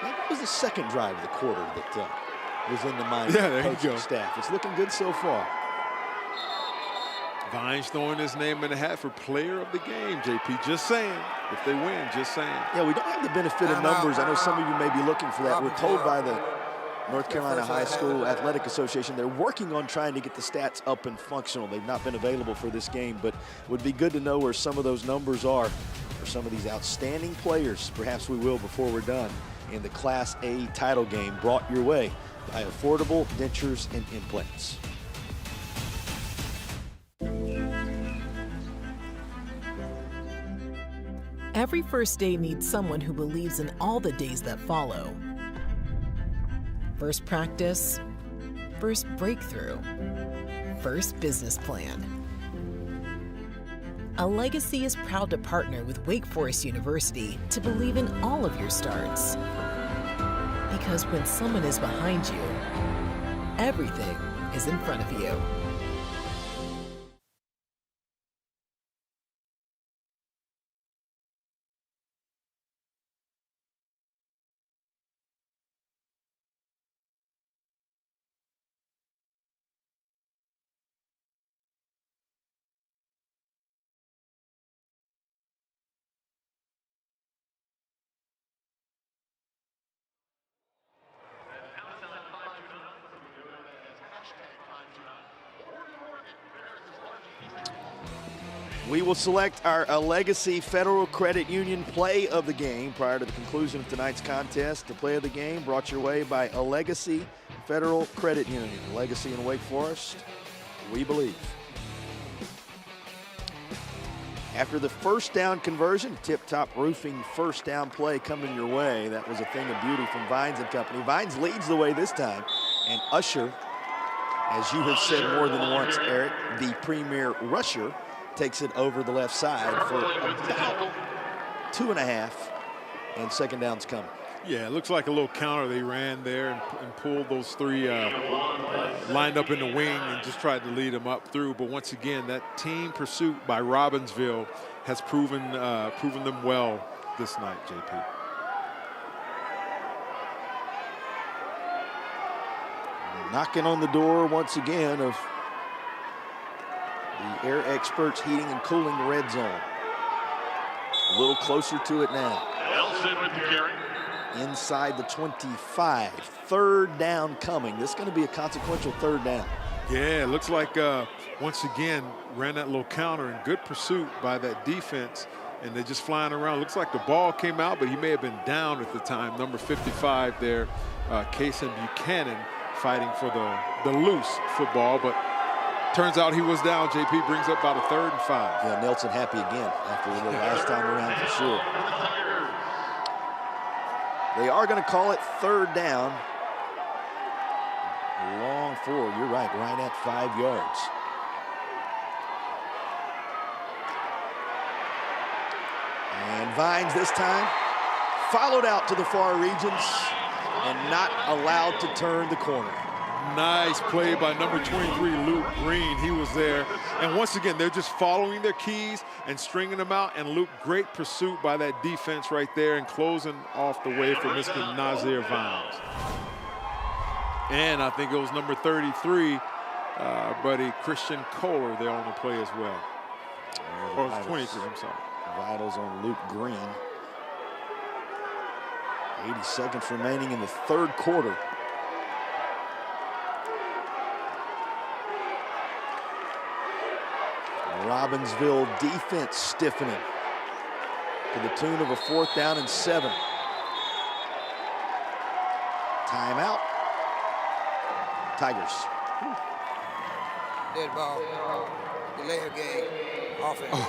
Maybe it was the 2nd drive of the quarter that was in the mind Yeah, of the there you coaching go. staff. It's looking good so far. Vines throwing his name in the hat for player of the game, JP. Just saying. If they win, just saying. Yeah, we don't have the benefit of numbers. I know some of you may be looking for that. We're told by the North Carolina High School Athletic Association they're working on trying to get the stats up and functional. They've not been available for this game, but it would be good to know where some of those numbers are for some of these outstanding players. Perhaps we will before we're done in the Class A title game, brought your way by Affordable Dentures and Implants. Every first day needs someone who believes in all the days that follow. First practice, first breakthrough, first business plan. A Legacy is proud to partner with Wake Forest University to believe in all of your starts. Because when someone is behind you, everything is in front of you. We will select our Legacy Federal Credit Union play of the game prior to the conclusion of tonight's contest. The play of the game brought your way by Legacy Federal Credit Union. Legacy in Wake Forest, we believe. After the first down conversion, tip-top roofing first down play coming your way. That was a thing of beauty from Vines and company. Vines leads the way this time, and Usher, as you have said more than once, Eric, the premier rusher, takes it over the left side for about 2.5, and second down's coming. Yeah, it looks like a little counter they ran there and pulled those three lined up in the wing and just tried to lead them up through. But once again, that team pursuit by Robinsville has proven them well this night, JP. Knocking on the door once again of the air experts heating and cooling the red zone. A little closer to it now. Wilson with the carry. Inside the 25. Third down coming. This is going to be a consequential third down. Yeah, it looks like once again ran that little counter and good pursuit by that defense, and they're just flying around. Looks like the ball came out, but he may have been down at the time. Number 55 there, Kenan Buchanan, fighting for the loose football, but turns out he was down. JP brings up about a 3rd and 5. Yeah, Nelson happy again after the last time around for sure. They are going to call it third down. Long forward, you're right at 5 yards. And Vines this time followed out to the far regions and not allowed to turn the corner. Nice play by number 23, Luke Green. He was there. And once again, they're just following their keys and stringing them out. And Luke, great pursuit by that defense right there and closing off the way for Mr. Nazir Vines. And I think it was number 33, buddy Christian Kohler there on the play as well. Or it was 23, I'm sorry. Vitals on Luke Green. 80 seconds remaining in the third quarter. Robinsville defense stiffening to the tune of a 4th down and 7. Timeout. Tigers. Dead ball. Delay of game. Offense.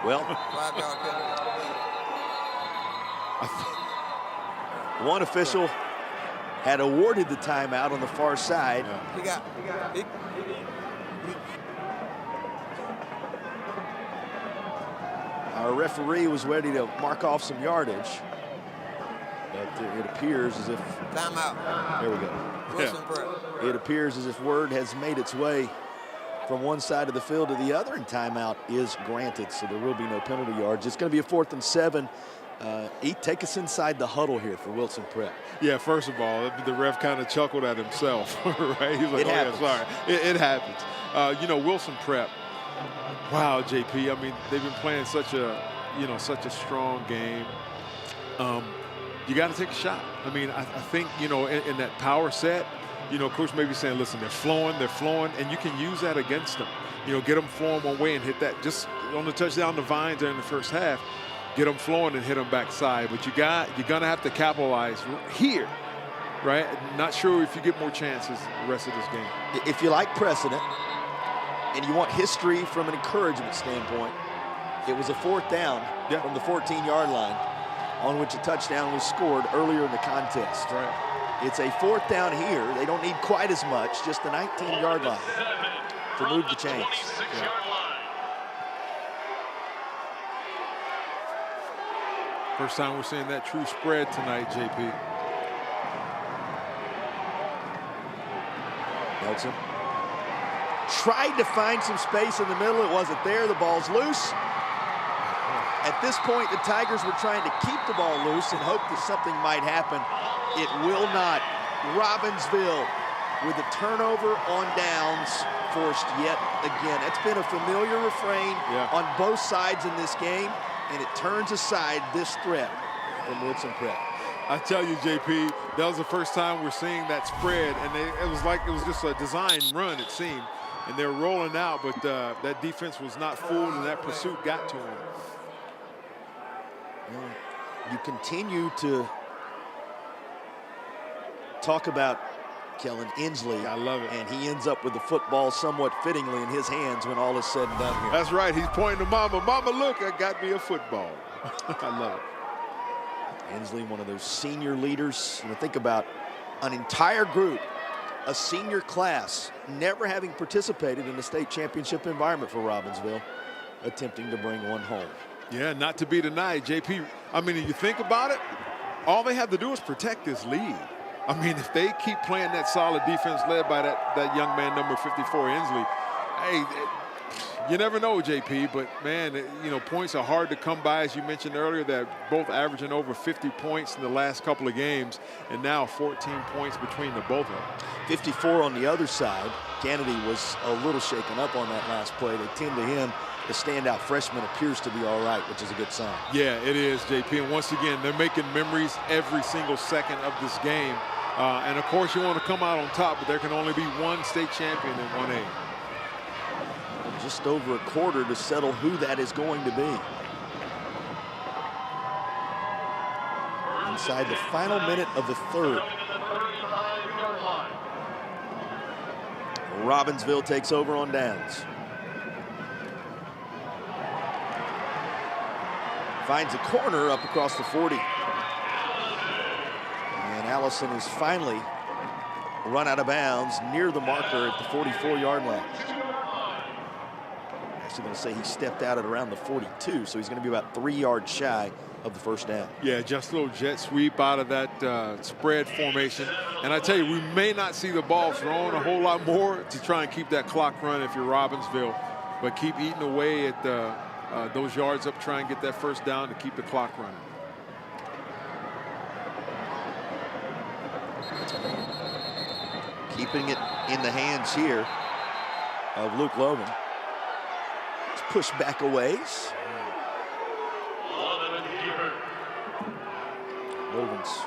Well, 5-yard penalty. one official had awarded the timeout on the far side. Our referee was ready to mark off some yardage, but it appears as if... Timeout. There we go. Wilson Prep. It appears as if word has made its way from one side of the field to the other, and timeout is granted, so there will be no penalty yards. It's going to be a 4th and 7 Take us inside the huddle here for Wilson Prep. Yeah, first of all, the ref kind of chuckled at himself, right? He's like, happens. Yeah, sorry. It happens. You know, Wilson Prep, wow, JP, I mean, they've been playing such a strong game. You got to take a shot. I mean, I think, you know, in that power set, you know, Coach may be saying, listen, they're flowing, and you can use that against them. You know, get them flowing one way and hit that just on the touchdown to Vines during the first half. Get them flowing and hit them backside. But you're going to have to capitalize here, right? Not sure if you get more chances the rest of this game. If you like precedent and you want history from an encouragement standpoint, it was a 4th down from the 14-yard line on which a touchdown was scored earlier in the contest. Right. It's a 4th down here. They don't need quite as much, just the 19-yard line to move the chains. Yeah. First time we're seeing that true spread tonight, JP. Nelson tried to find some space in the middle. It wasn't there. The ball's loose. At this point, the Tigers were trying to keep the ball loose and hope that something might happen. It will not. Robinsville with a turnover on downs forced yet again. That's been a familiar refrain on both sides in this game, and it turns aside this threat from Wilson Prep. I tell you, JP, that was the first time we're seeing that spread, and it was just a design run, it seemed. And they were rolling out, but that defense was not fooled, and that pursuit got to him. You continue to talk about Kellen Inslee. I love it. And he ends up with the football somewhat fittingly in his hands when all is said and done here. That's right. He's pointing to Mama. Mama, look, I got me a football. I love it. Inslee, one of those senior leaders. You know, think about an entire group, a senior class, never having participated in a state championship environment for Robinsville, attempting to bring one home. Yeah, not to be denied, JP. I mean, if you think about it, all they have to do is protect this lead. I mean, if they keep playing that solid defense led by that young man, number 54, Inslee, hey, you never know, JP, but, man, you know, points are hard to come by, as you mentioned earlier, that both averaging over 50 points in the last couple of games, and now 14 points between the both of them. 54 on the other side. Kennedy was a little shaken up on that last play. They tend to him. The standout freshman appears to be all right, which is a good sign. Yeah, it is, JP. And once again, they're making memories every single second of this game. And, of course, you want to come out on top, but there can only be one state champion in 1A. Just over a quarter to settle who that is going to be. Inside the final minute of the third. Robinsville takes over on downs. Finds a corner up across the 40. And Allison is finally run out of bounds near the marker at the 44-yard line. Actually going to say he stepped out at around the 42, so he's going to be about 3 yards shy of the first down. Yeah, just a little jet sweep out of that spread formation. And I tell you, we may not see the ball thrown a whole lot more to try and keep that clock running if you're Robinsville, but keep eating away at those yards up, try and get that first down to keep the clock running. Keeping it in the hands here of Luke Logan. It's pushed back a ways. Logan's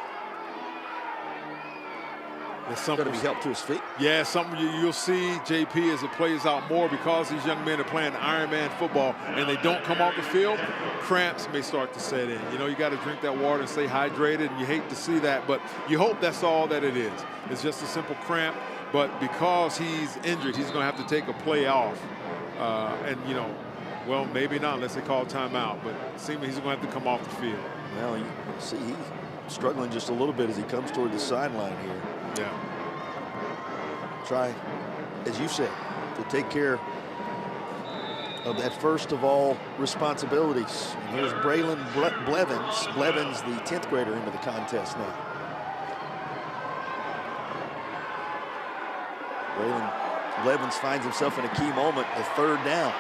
going to be helped to his feet. Yeah, something you'll see, JP, as it plays out more because these young men are playing Ironman football and they don't come off the field, cramps may start to set in. You know, you got to drink that water and stay hydrated, and you hate to see that, but you hope that's all that it is. It's just a simple cramp, but because he's injured, he's going to have to take a play off. And, you know, well, maybe not unless they call timeout, but it seems he's going to have to come off the field. Well, you see, he's struggling just a little bit as he comes toward the sideline here. Yeah. Try, as you said, to take care of that first of all responsibilities. And here's Braylon Blevins. Blevins, the 10th grader, into the contest now. Braylon Blevins finds himself in a key moment, a third down.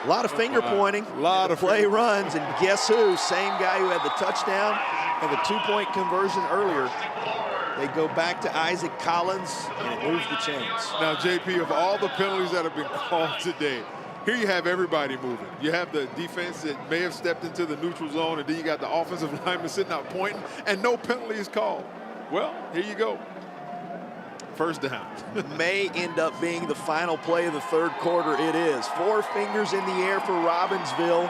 A lot of finger pointing. A lot of play runs, and guess who? Same guy who had the touchdown and the two-point conversion earlier. They go back to Isaac Collins, and it moves the chains. Now, JP, of all the penalties that have been called today, here you have everybody moving. You have the defense that may have stepped into the neutral zone, and then you got the offensive lineman sitting out pointing, and no penalty is called. Well, here you go. First down. May end up being the final play of the third quarter. It is. 4 fingers in the air for Robinsville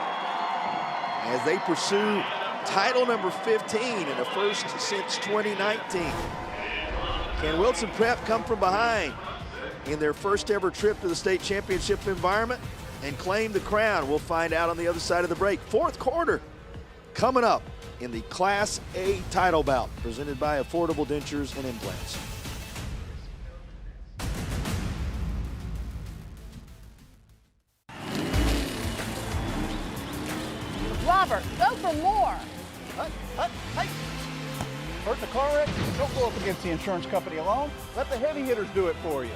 as they pursue title number 15 and a first since 2019. Can Wilson Prep come from behind in their first ever trip to the state championship environment and claim the crown? We'll find out on the other side of the break. Fourth quarter coming up in the Class A title bout presented by Affordable Dentures and Implants. Robert, go for more. Hey. Hurt in a car wreck? Don't go up against the insurance company alone. Let the heavy hitters do it for you.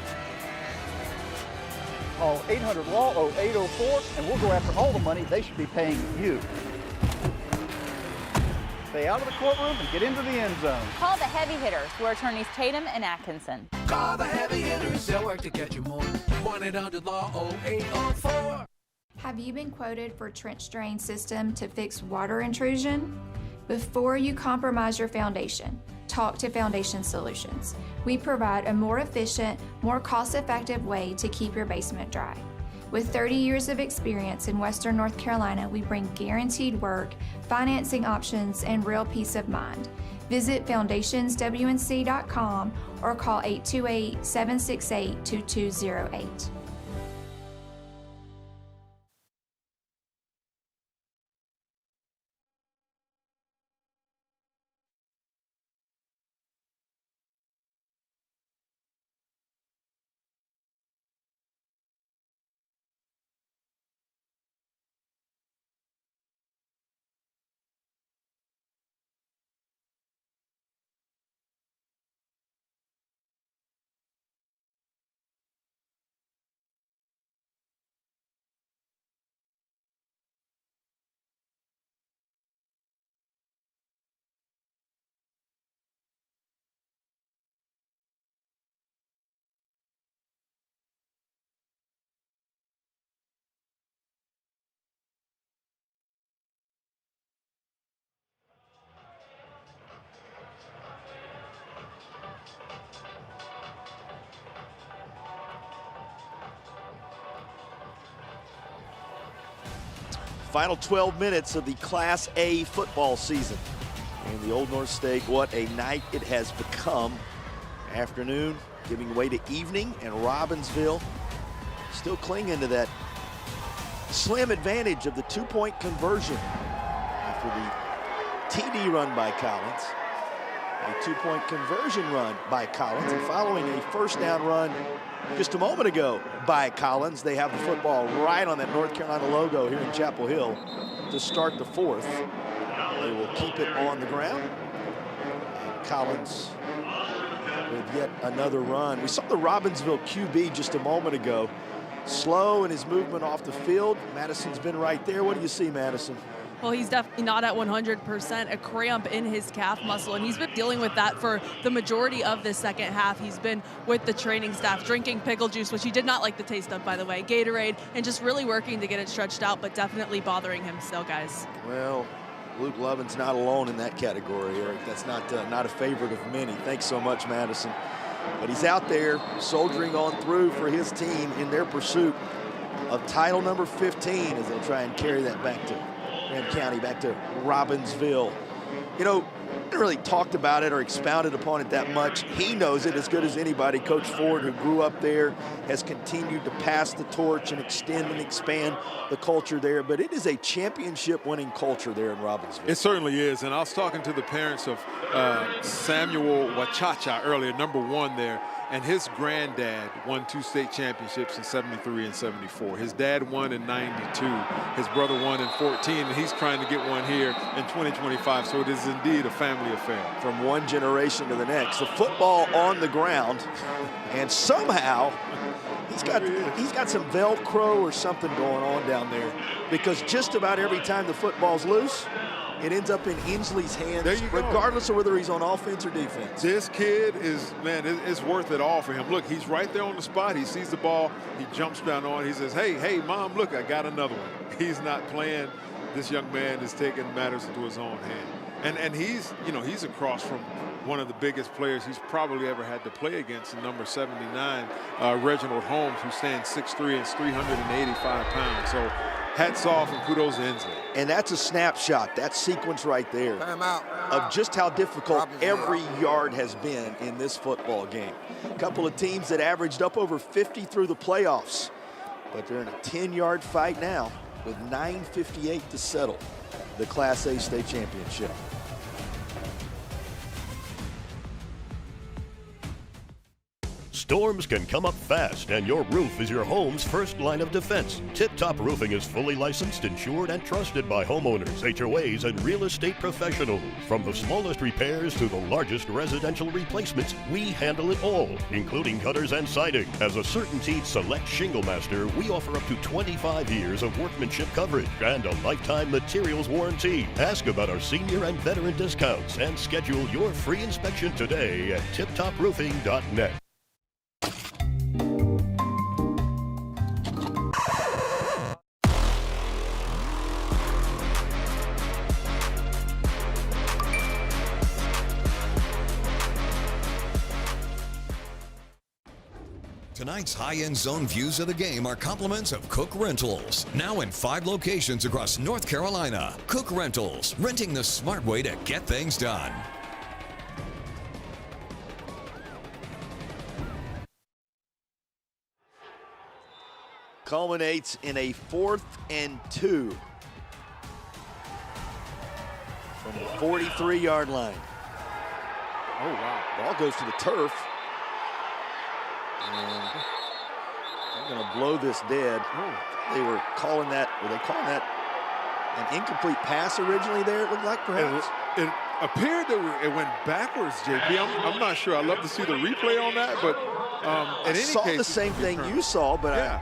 Call 800-LAW-0804, and we'll go after all the money they should be paying you. Stay out of the courtroom and get into the end zone. Call the heavy hitters. We're attorneys Tatum and Atkinson. Call the heavy hitters. They'll work to get you more. 1-800-LAW-0804. Have you been quoted for trench drain system to fix water intrusion? Before you compromise your foundation, talk to Foundation Solutions. We provide a more efficient, more cost-effective way to keep your basement dry. With 30 years of experience in Western North Carolina, we bring guaranteed work, financing options, and real peace of mind. Visit foundationswnc.com or call 828-768-2208. Final 12 minutes of the Class A football season. And the Old North Stake, what a night it has become. Afternoon giving way to evening, and Robinsville still clinging to that slim advantage of the two-point conversion after the TD run by Collins. A two-point conversion run by Collins, and following a first down run just a moment ago by Collins. They have the football right on that North Carolina logo here in Chapel Hill to start the fourth. They will keep it on the ground. And Collins with yet another run. We saw the Robinsville QB just a moment ago. Slow in his movement off the field. Madison's been right there. What do you see, Madison? Well, he's definitely not at 100%, a cramp in his calf muscle, and he's been dealing with that for the majority of this second half. He's been with the training staff drinking pickle juice, which he did not like the taste of, by the way, Gatorade, and just really working to get it stretched out, but definitely bothering him still, guys. Well, Luke Lovin's not alone in that category, Eric. That's not a favorite of many. Thanks so much, Madison. But he's out there soldiering on through for his team in their pursuit of title number 15 as they'll try and carry that back to Graham County, back to Robinsville. You know, haven't really talked about it or expounded upon it that much. He knows it as good as anybody. Coach Ford, who grew up there, has continued to pass the torch and extend and expand the culture there. But it is a championship-winning culture there in Robinsville. It certainly is. And I was talking to the parents of Samuel Wachacha earlier, number 1 there. And his granddad won 2 state championships in '73 and '74. His dad won in '92. His brother won in '14, and he's trying to get one here in 2025. So it is indeed a family affair. From one generation to the next. The football on the ground, and somehow he's got some Velcro or something going on down there, because just about every time the football's loose, it ends up in Inslee's hands, regardless of whether he's on offense or defense. This kid is, man, it's worth it all for him. Look, he's right there on the spot. He sees the ball. He jumps down on it. He says, hey, Mom, look, I got another one. He's not playing. This young man is taking matters into his own hand. And he's, he's across from one of the biggest players he's probably ever had to play against, in number 79, Reginald Holmes, who stands 6'3" and is 385 pounds. So hats off and kudos to Inslee. And that's a snapshot, that sequence right there, of just how difficult every yard has been in this football game. A couple of teams that averaged up over 50 through the playoffs, but they're in a 10-yard fight now with 9:58 to settle the Class A state championship. Storms can come up fast, and your roof is your home's first line of defense. Tip Top Roofing is fully licensed, insured, and trusted by homeowners, HOAs, and real estate professionals. From the smallest repairs to the largest residential replacements, we handle it all, including gutters and siding. As a CertainTeed Select Shingle Master, we offer up to 25 years of workmanship coverage and a lifetime materials warranty. Ask about our senior and veteran discounts and schedule your free inspection today at tiptoproofing.net. Tonight's high-end zone views of the game are compliments of Cook Rentals. Now in 5 locations across North Carolina. Cook Rentals, renting the smart way to get things done. Culminates in a 4th and 2 from the 43-yard line. Oh, wow. Ball goes to the turf. And they're going to blow this dead. They were calling that, an incomplete pass originally there, it looked like, perhaps? It appeared that it went backwards, JP. I'm not sure. I'd love to see the replay on that, but in any case. I saw the same thing you saw, but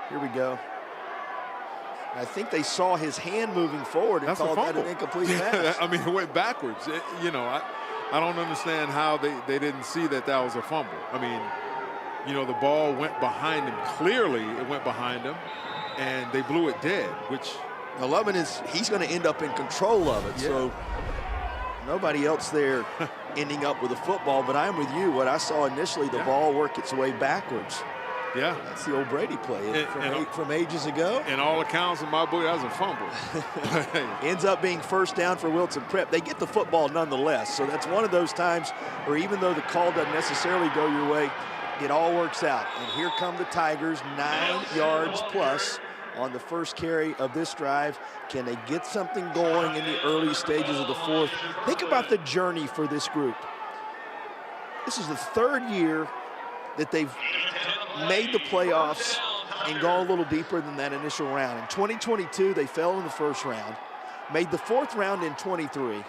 here we go. I think they saw his hand moving forward and called that an incomplete pass. I mean, it went backwards. I don't understand how they didn't see that was a fumble. I mean, the ball went behind him. Clearly, it went behind him, and they blew it dead, which... The Lovin he's going to end up in control of it, so nobody else there ending up with a football, but I'm with you. What I saw initially, the ball work its way backwards. Yeah. That's the old Brady play from ages ago. In all accounts in my book, that was a fumble. Ends up being first down for Wilson Prep. They get the football nonetheless, so that's one of those times where even though the call doesn't necessarily go your way, it all works out. And here come the Tigers, 9 yards plus on the first carry of this drive. Can they get something going in the early stages of the 4th? Think about the journey for this group. This is the 3rd year that they've made the playoffs and gone a little deeper than that initial round. In 2022, they fell in the first round, made the 4th round in 23,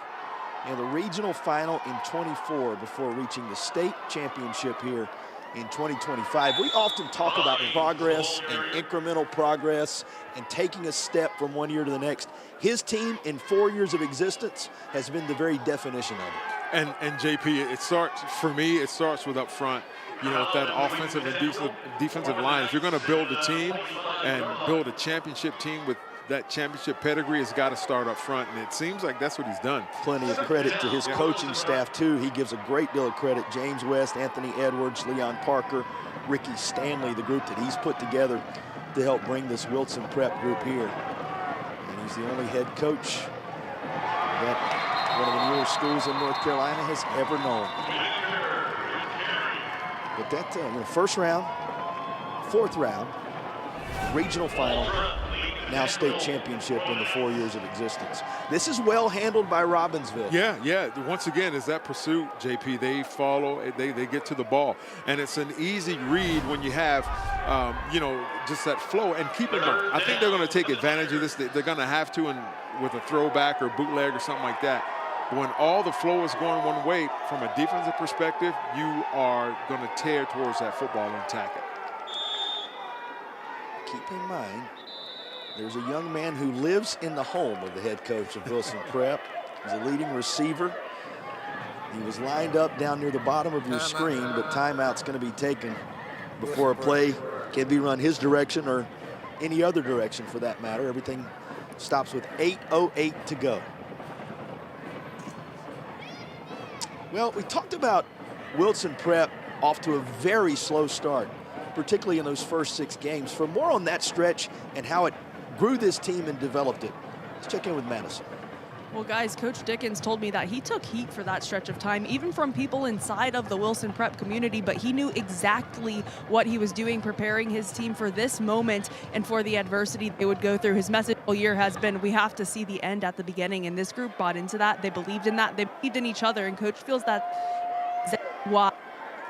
and the regional final in 24 before reaching the state championship here in 2025. We often talk about progress and incremental progress and taking a step from one year to the next. His team in 4 years of existence has been the very definition of it. And JP, it starts with up front. With that offensive and defensive line. If you're going to build a team and build a championship team with that championship pedigree, it's got to start up front, and it seems like that's what he's done. Plenty of credit to his coaching staff, too. He gives a great deal of credit. James West, Anthony Edwards, Leon Parker, Ricky Stanley, the group that he's put together to help bring this Wilson Prep group here. And he's the only head coach that one of the newer schools in North Carolina has ever known. But that, first round, 4th round, regional final, now state championship in the 4 years of existence. This is well handled by Robinsville. Yeah. Once again, it's that pursuit, JP. They follow, they get to the ball. And it's an easy read when you have, just that flow. And keep in mind, I think they're going to take advantage of this. They're going to have to with a throwback or bootleg or something like that. When all the flow is going one way, from a defensive perspective, you are going to tear towards that football and attack it. Keep in mind, there's a young man who lives in the home of the head coach of Wilson Prep. He's a leading receiver. He was lined up down near the bottom of your screen, but timeout's going to be taken before a play can be run his direction or any other direction for that matter. Everything stops with 8:08 to go. Well, we talked about Wilson Prep off to a very slow start, particularly in those first 6 games. For more on that stretch and how it grew this team and developed it, let's check in with Madison. Well, guys, Coach Dickens told me that he took heat for that stretch of time, even from people inside of the Wilson Prep community, but he knew exactly what he was doing, preparing his team for this moment and for the adversity they would go through. His message all year has been, we have to see the end at the beginning, and this group bought into that. They believed in that. They believed in each other, and Coach feels that why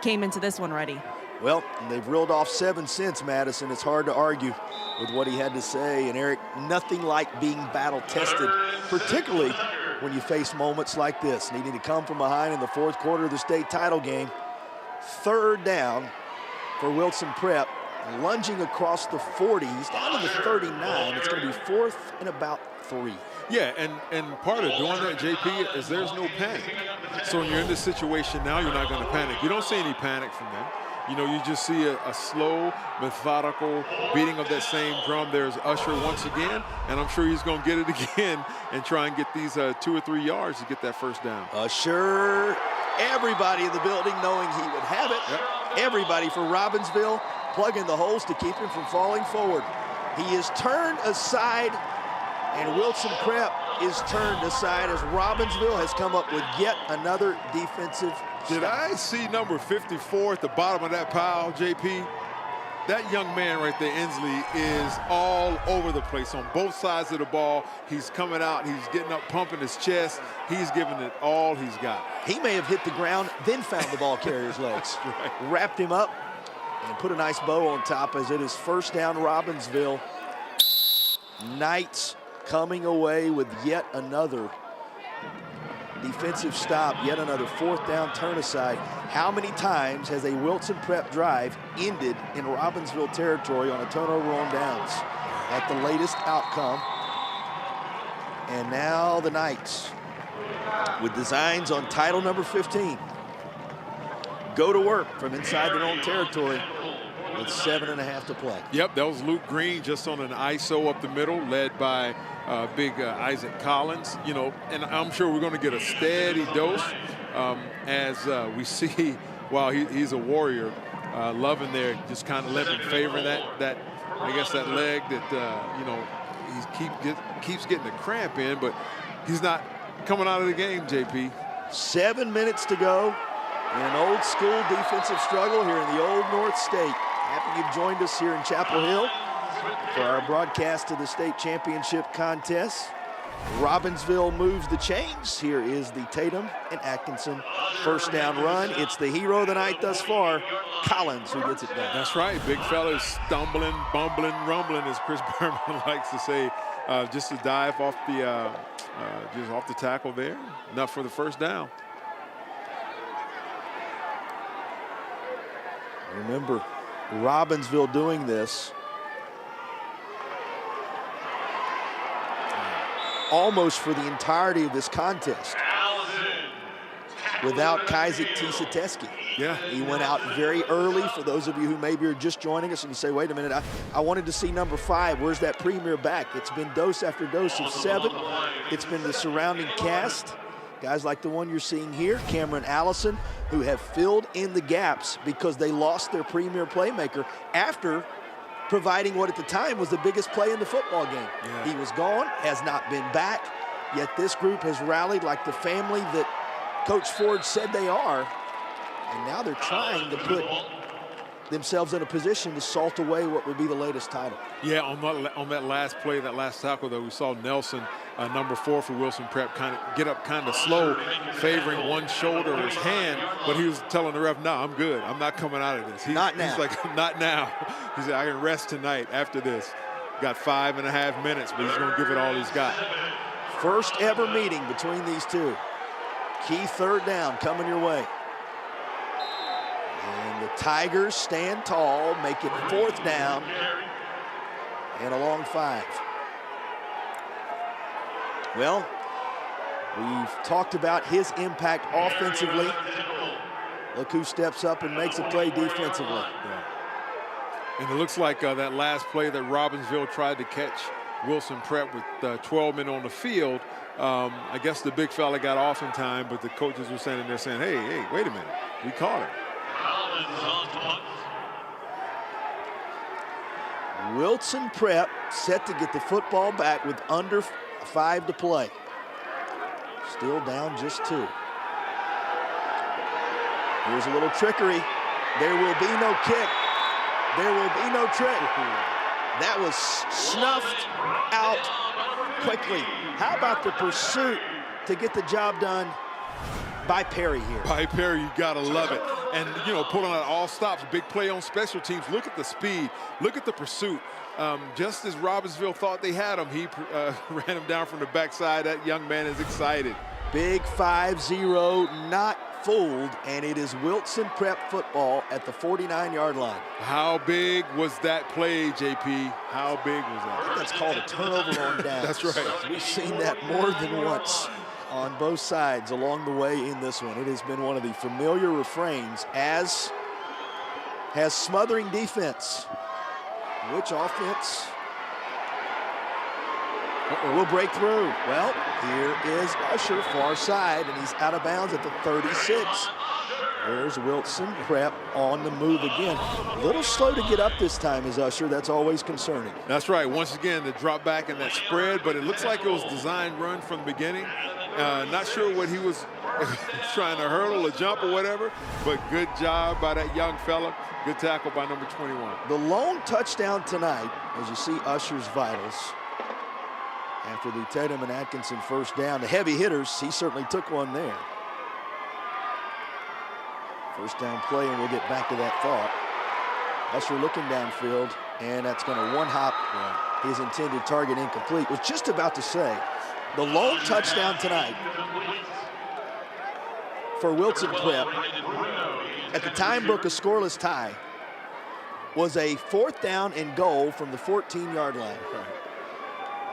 came into this one ready. Well, they've reeled off 7 since, Madison. It's hard to argue with what he had to say. And Eric, nothing like being battle-tested, particularly when you face moments like this, needing to come from behind in the 4th quarter of the state title game. 3rd down for Wilson Prep, lunging across the 40. He's down to the 39. It's going to be 4th and about 3. Yeah, and part of doing that, JP, is there's no panic. So when you're in this situation now, you're not going to panic. You don't see any panic from them. You just see a slow, methodical beating of that same drum. There's Usher once again, and I'm sure he's going to get it again and try and get these 2 or 3 yards to get that first down. Usher, everybody in the building knowing he would have it. Yep. Everybody for Robinsville plugging the holes to keep him from falling forward. He is turned aside, and Wilson Prep is turned aside as Robinsville has come up with yet another defensive Did I see number 54 at the bottom of that pile, JP? That young man right there, Inslee, is all over the place on both sides of the ball. He's coming out, he's getting up, pumping his chest. He's giving it all he's got. He may have hit the ground, then found the ball carrier's legs. Right. Wrapped him up and put a nice bow on top as it is 1st down Robinsville. Knights coming away with yet another defensive stop, yet another 4th down turn aside. How many times has a Wilson Prep drive ended in Robinsville territory on a turnover on downs? At the latest outcome. And now the Knights with designs on title number 15. Go to work from inside their own territory with 7.5 to play. Yep, that was Luke Green just on an ISO up the middle, led by big Isaac Collins, and I'm sure we're going to get a steady dose as we see, while he's a warrior, Lovin there just kind of limping, favoring that I guess that leg that, he keeps getting a cramp in, but he's not coming out of the game, JP. 7 minutes to go in an old school defensive struggle here in the Old North State. Happy you've joined us here in Chapel Hill for our broadcast of the state championship contest. Robinsville moves the chains. Here is the Tatum and Atkinson 1st down run. It's the hero of the night thus far, Collins, who gets it done. That's right. Big fella's stumbling, bumbling, rumbling, as Chris Berman likes to say, just to dive off the just off the tackle there. Enough for the 1st down. Remember, Robinsville doing this almost for the entirety of this contest without Kaisik Tisateski. Yeah. He went out very early. For those of you who maybe are just joining us and you say, wait a minute, I wanted to see number 5. Where's that premier back? It's been dose after dose of 7. It's been the surrounding cast. Guys like the one you're seeing here, Cameron Allison, who have filled in the gaps because they lost their premier playmaker after providing what at the time was the biggest play in the football game. Yeah. He was gone, has not been back, yet this group has rallied like the family that Coach Ford said they are, and now they're trying to put themselves in a position to salt away what would be the latest title. Yeah, on that last play, that last tackle, though, we saw Nelson, number 4 for Wilson Prep, kind of get up kind of slow, favoring one shoulder or his hand, but he was telling the ref, no, I'm good. I'm not coming out of this. Not now. He's like, not now. He said, I can rest tonight after this. Got 5.5 minutes, but he's going to give it all he's got. First ever meeting between these two. Key third down coming your way. And the Tigers stand tall, make it 4th down and a long 5. Well, we've talked about his impact offensively. Look who steps up and makes a play defensively. Yeah. And it looks like that last play that Robinsville tried to catch Wilson Prep with 12 men on the field. I guess the big fella got off in time, but the coaches were standing there saying, hey, wait a minute, we caught him. Wilson Prep set to get the football back with under 5 to play. Still down just 2. Here's a little trickery. There will be no kick. There will be no trick. That was snuffed out quickly. How about the pursuit to get the job done by Perry here? By Perry, you gotta love it. And, you know, pulling out all stops, big play on special teams. Look at the speed, look at the pursuit. Just as Robinsville thought they had him, he ran him down from the backside. That young man is excited. Big 5-0, not fooled, and it is Wilson Prep football at the 49-yard line. How big was that play, JP? How big was that? I think that's called a turnover on downs. That's right. We've seen that more than once on both sides along the way in this one. It has been one of the familiar refrains, as has smothering defense. Which offense will break through? Well, here is Usher, far side, and he's out of bounds at the 36. There's Wilson Prep on the move again. A little slow to get up this time is Usher. That's always concerning. That's right. Once again, the drop back and that spread, but it looks like it was designed run from the beginning. Not sure what he was trying to hurdle or jump or whatever, but good job by that young fella. Good tackle by number 21. The lone touchdown tonight, as you see Usher's vitals, after the Tatum and Atkinson first down. The heavy hitters, he certainly took one there. First down play, and we'll get back to that thought. Usher looking downfield, and that's going to one-hop his intended target incomplete. Was just about to say, the lone touchdown tonight for Wilson Prep, at the time book a scoreless tie, was a 4th down and goal from the 14-yard line,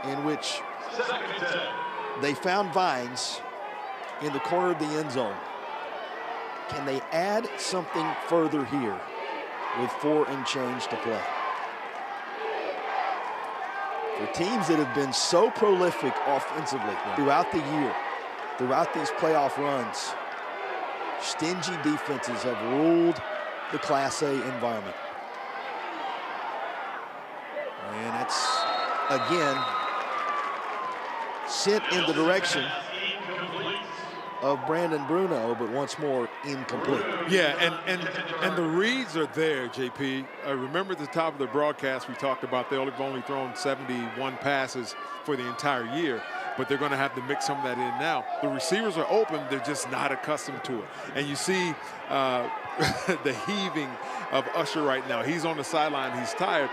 in which they found Vines in the corner of the end zone. Can they add something further here with 4 and change to play? For teams that have been so prolific offensively throughout the year, throughout these playoff runs, stingy defenses have ruled the Class A environment. And it's, again, sent in the direction of Brandon Bruno, but once more incomplete. Yeah, and the reads are there, JP. Remember at the top of the broadcast we talked about they've only thrown 71 passes for the entire year, but they're going to have to mix some of that in now. The receivers are open, they're just not accustomed to it. And you see the heaving of Usher right now. He's on the sideline, he's tired.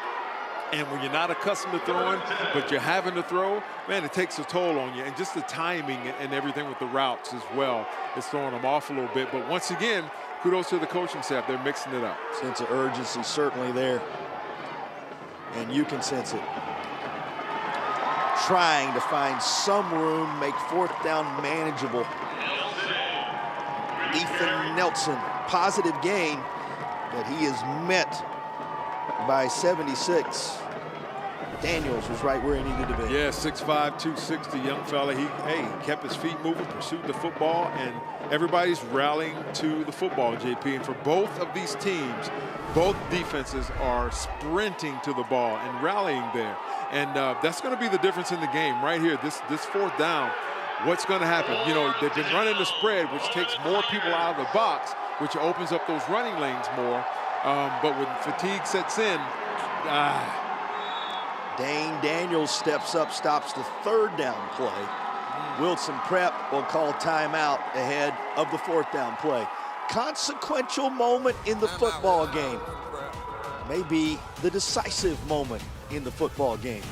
And when you're not accustomed to throwing, but you're having to throw, man, it takes a toll on you. And just the timing and everything with the routes as well is throwing them off a little bit. But once again, kudos to the coaching staff. They're mixing it up. Sense of urgency certainly there. And you can sense it. Trying to find some room, make 4th down manageable. Ethan Nelson, positive gain, but he is met by 76. Daniels was right where he needed to be. Yeah, 6'5", 260, young fella. He kept his feet moving, pursued the football, and everybody's rallying to the football, JP. And for both of these teams, both defenses are sprinting to the ball and rallying there. And that's going to be the difference in the game right here. This 4th down, what's going to happen? You know, they've been running the spread, which takes more people out of the box, which opens up those running lanes more. But when fatigue sets in, Dane Daniels steps up, stops the third down play. Wilson Prep will call timeout ahead of the fourth down play. Consequential moment in the football game. Maybe the decisive moment in the football game.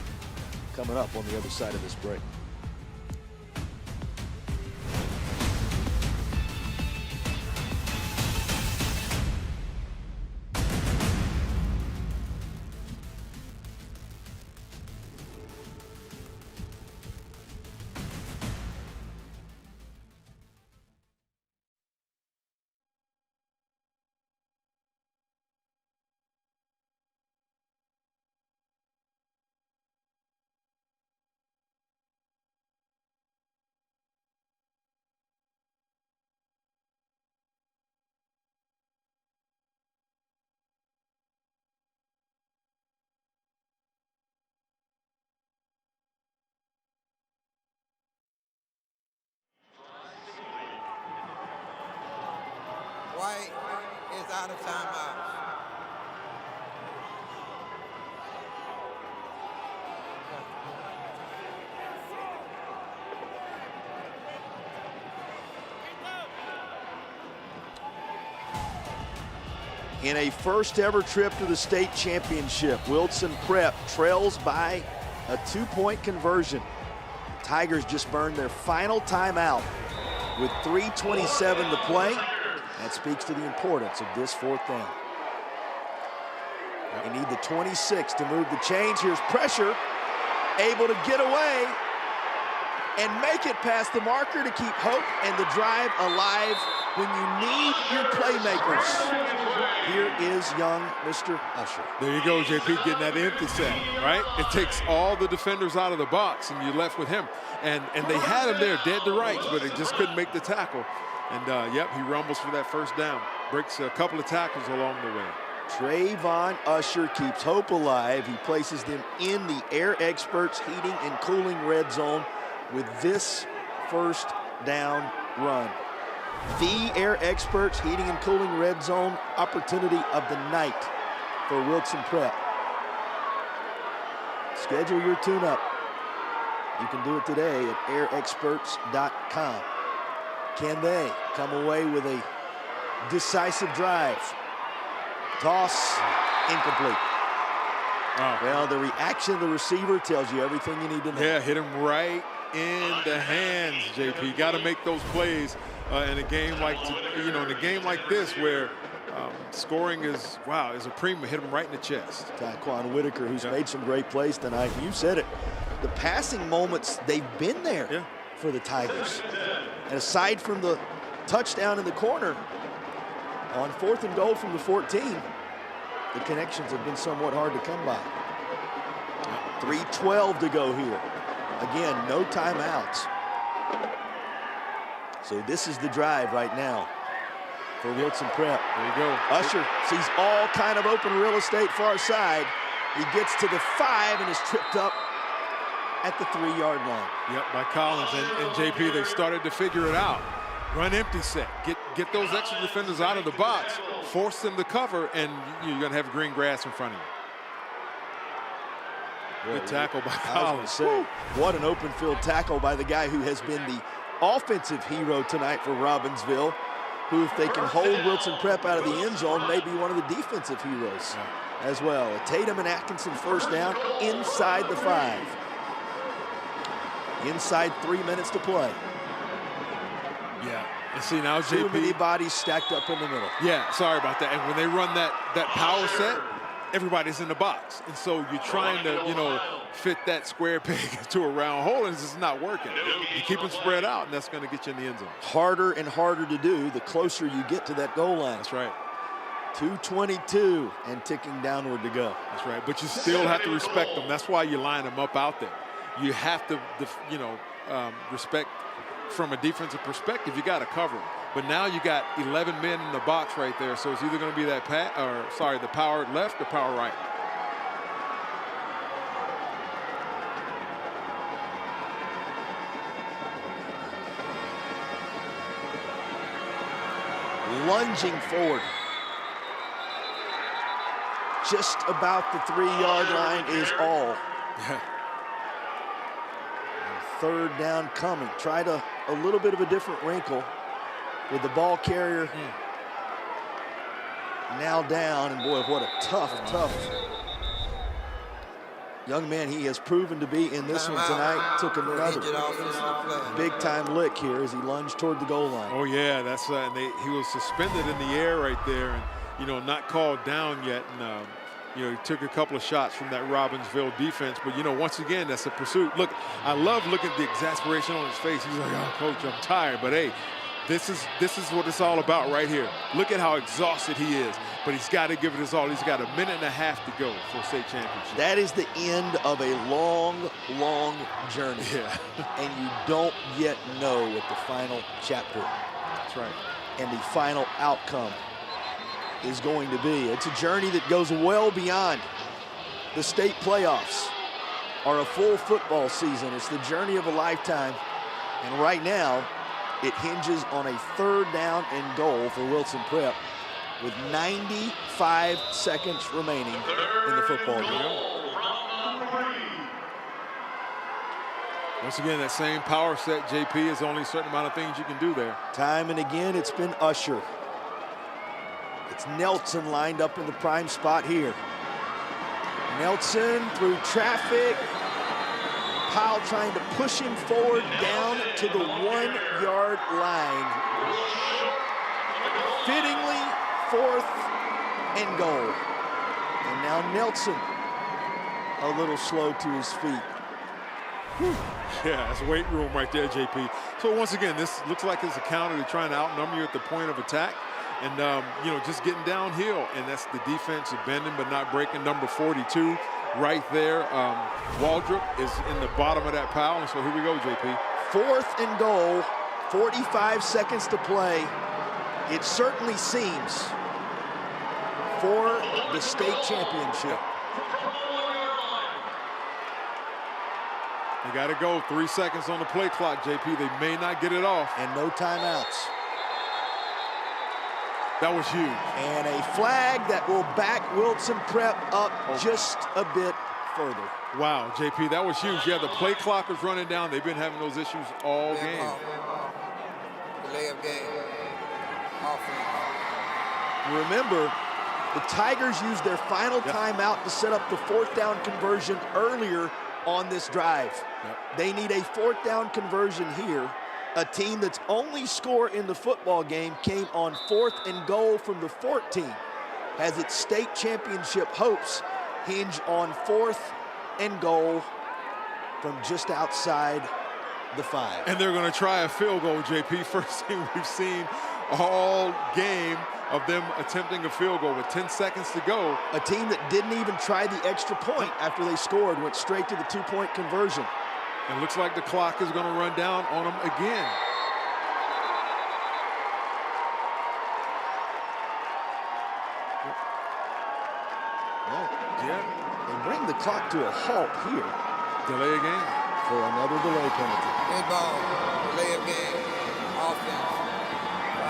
Coming up on the other side of this break. White is out of timeout. In a first ever trip to the state championship, Wilson Prep trails by a 2-point conversion. Tigers just burned their final timeout with 3:27 to play. That speaks to the importance of this fourth down. They need the 26 to move the chains. Here's pressure, able to get away and make it past the marker to keep hope and the drive alive when you need your playmakers. Here is young Mr. Usher. There you go, JP, getting that empty set, right? It takes all the defenders out of the box, and you're left with him. And they had him there dead to rights, but they just couldn't make the tackle. And, yep, he rumbles for that first down. Breaks a couple of tackles along the way. Trayvon Usher keeps hope alive. He places them in the Air Experts heating and cooling red zone with this first down run. The Air Experts heating and cooling red zone opportunity of the night for Wilson Prep. Schedule your tune-up. You can do it today at airexperts.com. Can they come away with a decisive drive? Toss, incomplete. Oh. Well, the reaction of the receiver tells you everything you need to know. Yeah, hit him right in the hands, JP. Got to make those plays in a game like, in a game like this where scoring is a premium. Hit him right in the chest. Taquan Whitaker, who's made some great plays tonight. You said it. The passing moments, they've been there for the Tigers. And aside from the touchdown in the corner, on 4th and goal from the 14, the connections have been somewhat hard to come by. 3:12 to go here. Again, no timeouts. So this is the drive right now for Wilson Prep. There you go. Usher sees all kind of open real estate far side. He gets to the 5 and is tripped up at the 3-yard line. Yep, by Collins. And JP, they started to figure it out. Run empty set. Get those extra defenders out of the box. Force them to cover, and you're going to have green grass in front of you. Good tackle by Collins. Say, what an open field tackle by the guy who has been the offensive hero tonight for Robinsville, who, if they can hold Wilson Prep out of the end zone, may be one of the defensive heroes as well. Tatum and Atkinson first down inside the 5. Inside 3 minutes to play. Yeah. And see now, JP. Too many bodies stacked up in the middle. Yeah, sorry about that. And when they run that power set, everybody's in the box. And so you're trying to, fit that square peg into a round hole, and it's just not working. You keep them spread out, and that's going to get you in the end zone. Harder and harder to do the closer you get to that goal line. That's right. 2:22 and ticking downward to go. That's right. But you still have to respect them. That's why you line them up out there. You have to, respect from a defensive perspective. You got to cover them. But now you got 11 men in the box right there. So it's either going to be the power left or power right. Lunging forward. just about the 3-yard line is all. Third down coming. Tried a little bit of a different wrinkle with the ball carrier now down. And boy, what a tough young man he has proven to be in this one tonight. Took another big-time lick here as he lunged toward the goal line. Oh yeah, that's and he was suspended in the air right there, and you know, not called down yet. And you know, he took a couple of shots from that Robinsville defense, but you know, once again, that's a pursuit. Look, I love looking at the exasperation on his face. He's like, "Oh, coach, I'm tired," but hey, this is what it's all about right here. Look at how exhausted he is, but he's got to give it his all. He's got a minute and a half to go for a state championship. That is the end of a long, long journey. Yeah. And you don't yet know what the final chapter, that's right, and the final outcome is going to be. It's a journey that goes well beyond the state playoffs or a full football season. It's the journey of a lifetime. And right now, it hinges on a 3rd down and goal for Wilson Prep with 95 seconds remaining in the football game. Once again, that same power set, JP, is only a certain amount of things you can do there. Time and again, it's been Usher. It's Nelson lined up in the prime spot here. Nelson through traffic. Powell trying to push him forward down to the 1-yard line. Fittingly, 4th and goal. And now Nelson a little slow to his feet. Whew. Yeah, that's weight room right there, JP. So once again, this looks like it's a counter to trying to outnumber you at the point of attack. And, you know, just getting downhill. And that's the defense bending but not breaking. Number 42 right there. Waldrop is in the bottom of that pile. And so here we go, JP. 4th and goal, 45 seconds to play. It certainly seems for the state championship. They got to go. 3 seconds on the play clock, JP. They may not get it off. And no timeouts. That was huge. And a flag that will back Wilson Prep up just a bit further. Wow, JP, that was huge. Yeah, the play clock was running down. They've been having those issues all game. Delay of game. Offense. Remember, the Tigers used their final timeout to set up the 4th down conversion earlier on this drive. They need a 4th down conversion here. A team that's only score in the football game came on 4th and goal from the 14. Has its state championship hopes hinge on 4th and goal from just outside the 5. And they're going to try a field goal, JP. First thing we've seen all game of them attempting a field goal with 10 seconds to go. A team that didn't even try the extra point after they scored, went straight to the 2-point conversion. It looks like the clock is going to run down on them again. Well, they bring the clock to a halt here. Delay a game. For another delay penalty. Good ball. Delay of game. Offense.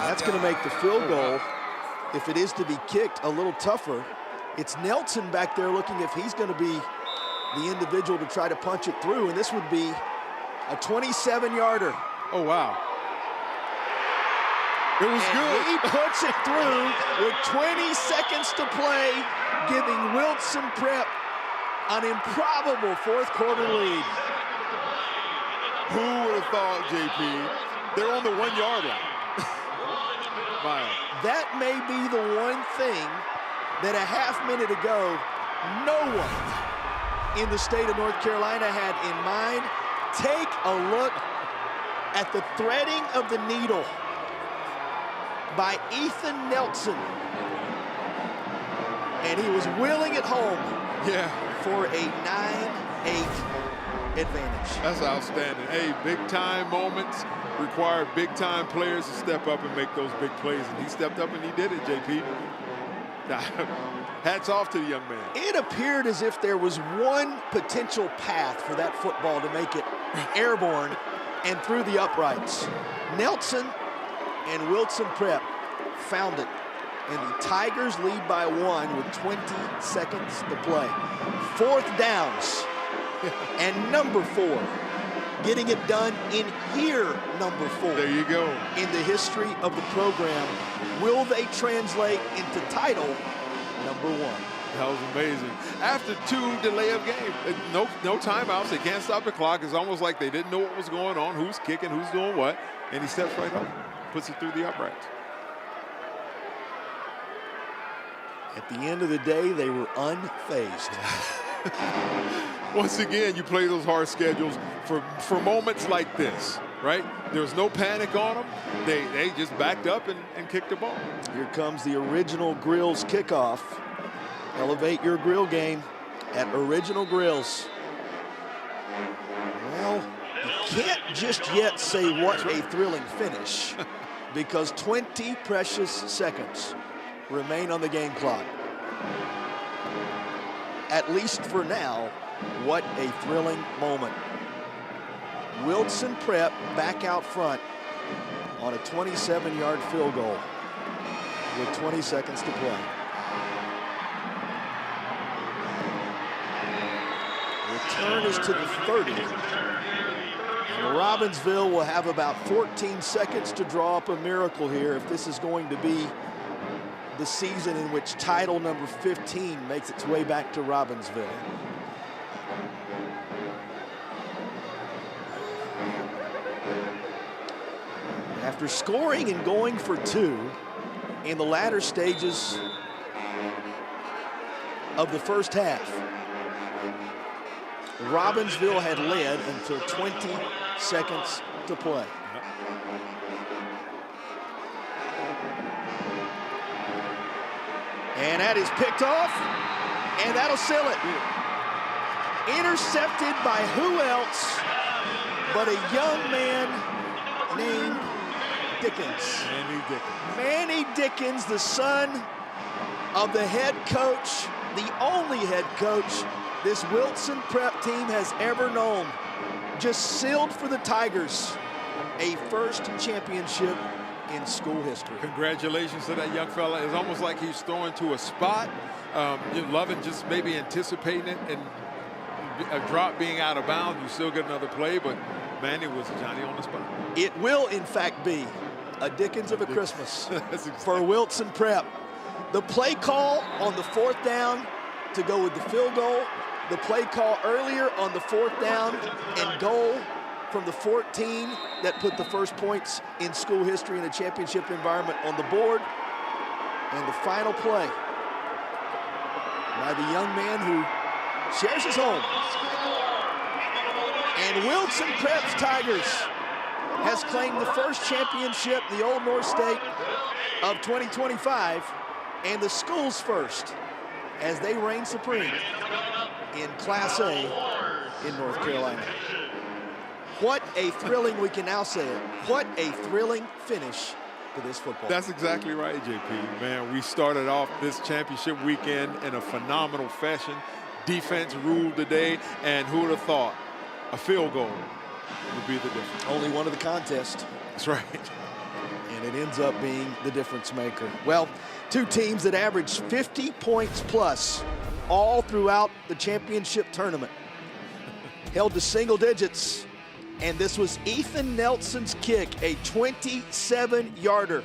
That's going to make the field goal, if it is to be kicked, a little tougher. It's Nelson back there looking if he's going to be the individual to try to punch it through, and this would be a 27-yarder. Oh, wow. It was good. He puts it through with 20 seconds to play, giving Wilson Prep an improbable 4th quarter lead. Who would have thought, JP? They're on the 1-yard line. Wow. That may be the one thing that a half minute ago, no one in the state of North Carolina had in mind. Take a look at the threading of the needle by Ethan Nelson. And he was willing it home for a 9-8 advantage. That's outstanding. Hey, big-time moments require big-time players to step up and make those big plays. And he stepped up and he did it, JP. Hats off to the young man. It appeared as if there was one potential path for that football to make it airborne and through the uprights. Nelson and Wilson Prep found it and the Tigers lead by 1 with 20 seconds to play. 4th downs, and number 4. Getting it done in year number 4. There you go. In the history of the program. Will they translate into title number 1? That was amazing. After 2 delay of game, no timeouts. They can't stop the clock. It's almost like they didn't know what was going on, who's kicking, who's doing what, and he steps right up, puts it through the uprights. At the end of the day, they were unfazed. Once again, you play those hard schedules for moments like this, right? There was no panic on them. They just backed up and kicked the ball. Here comes the Original Grills kickoff. Elevate your grill game at Original Grills. Well, you can't just yet say what a thrilling finish because 20 precious seconds remain on the game clock. At least for now, what a thrilling moment. Wilson Prep back out front on a 27-yard field goal with 20 seconds to play. Return is to the 30. And Robinsville will have about 14 seconds to draw up a miracle here if this is going to be the season in which title number 15 makes its way back to Robinsville. After scoring and going for 2 in the latter stages of the first half, Robinsville had led until 20 seconds to play. And that is picked off, and that'll seal it. Intercepted by who else but a young man named Dickens. Manny Dickens, the son of the head coach, the only head coach this Wilson Prep team has ever known. Just sealed for the Tigers a first championship in school history. Congratulations to that young fella. It's almost like he's throwing to a spot. You're loving just maybe anticipating it, and a drop being out of bounds, you still get another play, but man, it was Johnny on the spot. It will, in fact, be a Dickens of a Christmas for Wilson Prep. The play call on the 4th down to go with the field goal, the play call earlier on the 4th down and goal from the 14 that put the first points in school history in a championship environment on the board, and the final play by the young man who shares his home. And Wilson Prep's Tigers has claimed the first championship in the Old North State of 2025 and the school's first as they reign supreme in Class A in North Carolina. What a thrilling, we can now say it, what a thrilling finish to this football. That's exactly right, JP. Man, we started off this championship weekend in a phenomenal fashion. Defense ruled the day, and who would have thought a field goal would be the difference. Only one of the contest. That's right. And it ends up being the difference maker. Well, 2 teams that averaged 50 points plus all throughout the championship tournament. Held to single digits. And this was Ethan Nelson's kick, a 27-yarder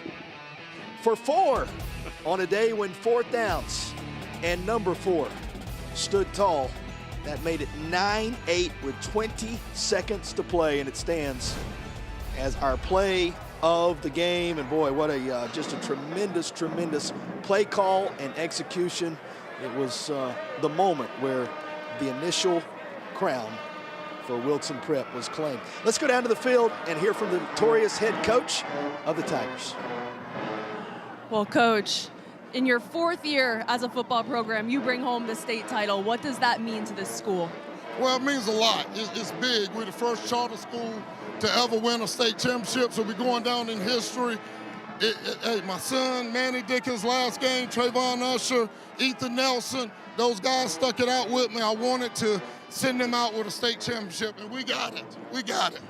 for 4 on a day when 4th downs and number 4 stood tall. That made it 9-8 with 20 seconds to play, and it stands as our play of the game. And boy, what a just a tremendous play call and execution. It was the moment where the initial crown for Wilson Prep was claimed. Let's go down to the field and hear from the victorious head coach of the Tigers. Well, Coach, in your 4th year as a football program, you bring home the state title. What does that mean to this school? Well, it means a lot. It's big. We're the first charter school to ever win a state championship, so we're going down in history. Hey, my son, Manny Dickens, last game, Trayvon Usher, Ethan Nelson, those guys stuck it out with me. I wanted to send them out with a state championship, and we got it. We got it.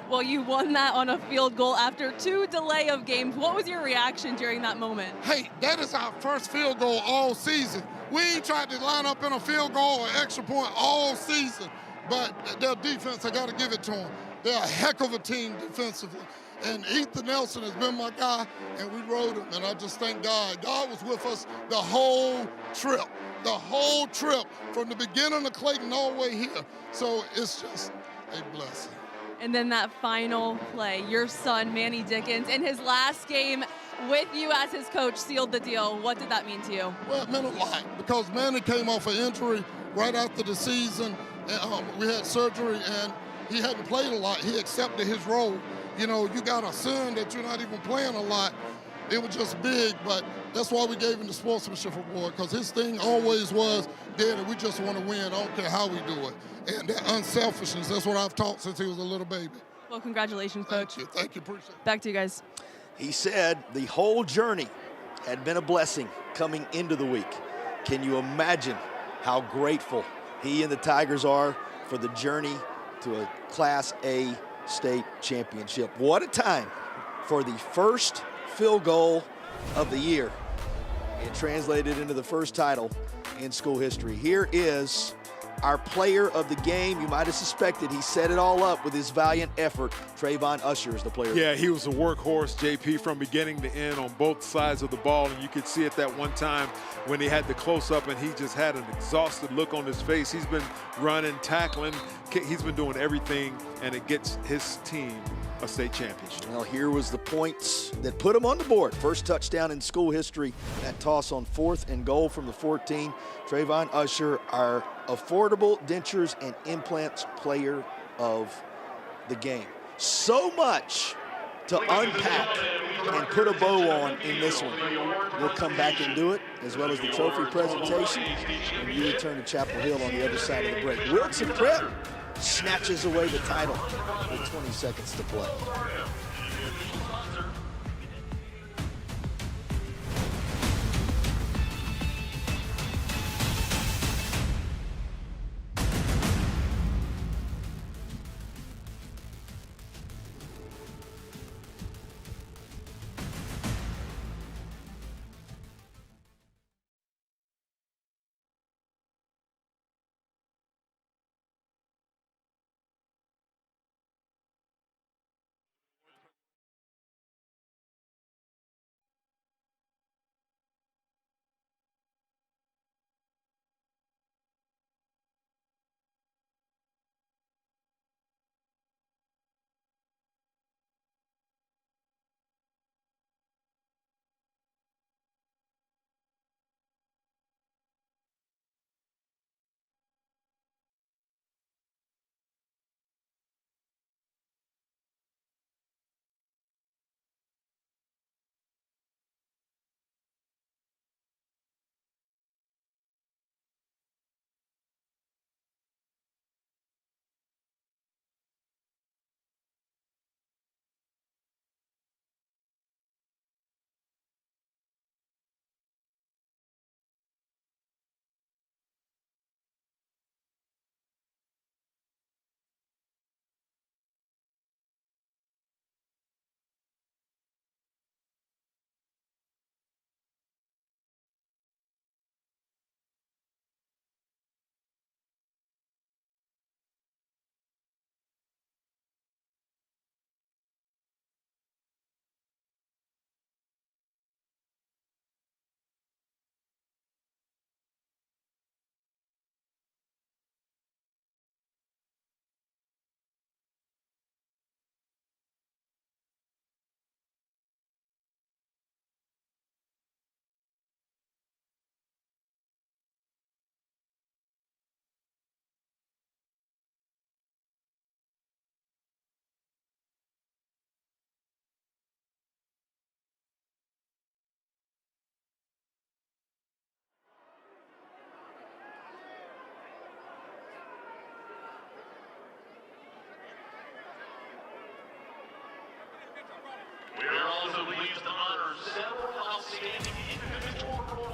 Well, you won that on a field goal after 2 delay of games. What was your reaction during that moment? Hey, that is our first field goal all season. We ain't tried to line up in a field goal or extra point all season, but their defense, I got to give it to them. They're a heck of a team defensively. And Ethan Nelson has been my guy, and we rode him, and I just thank God. God was with us the whole trip, from the beginning of Clayton all the way here. So it's just a blessing. And then that final play, your son, Manny Dickens, in his last game with you as his coach, sealed the deal. What did that mean to you? Well, it meant a lot because Manny came off an injury right after the season. And, we had surgery, and he hadn't played a lot. He accepted his role. You know, you got a son that you're not even playing a lot. It was just big, but that's why we gave him the sportsmanship award, because his thing always was, Daddy, we just want to win. I don't care how we do it. And that unselfishness, that's what I've taught since he was a little baby. Well, congratulations, Coach. Thank you, appreciate it. Back to you guys. He said the whole journey had been a blessing coming into the week. Can you imagine how grateful he and the Tigers are for the journey to a Class A state championship? What a time for the first field goal of the year. It translated into the first title in school history. Here is our player of the game. You might have suspected he set it all up with his valiant effort. Trayvon Usher is the player. Yeah, he was a workhorse, JP, from beginning to end on both sides of the ball. And you could see it that one time when he had the close-up and he just had an exhausted look on his face. He's been running, tackling. He's been doing everything, and it gets his team a state championship. Well, here was the points that put him on the board. First touchdown in school history. That toss on 4th and goal from the 14. Trayvon Usher, our affordable dentures and implants player of the game. So much to unpack and put a bow on in this one. We'll come back and do it, as well as the trophy presentation, when you return to Chapel Hill on the other side of the break. Wilson Prep snatches away the title with 20 seconds to play.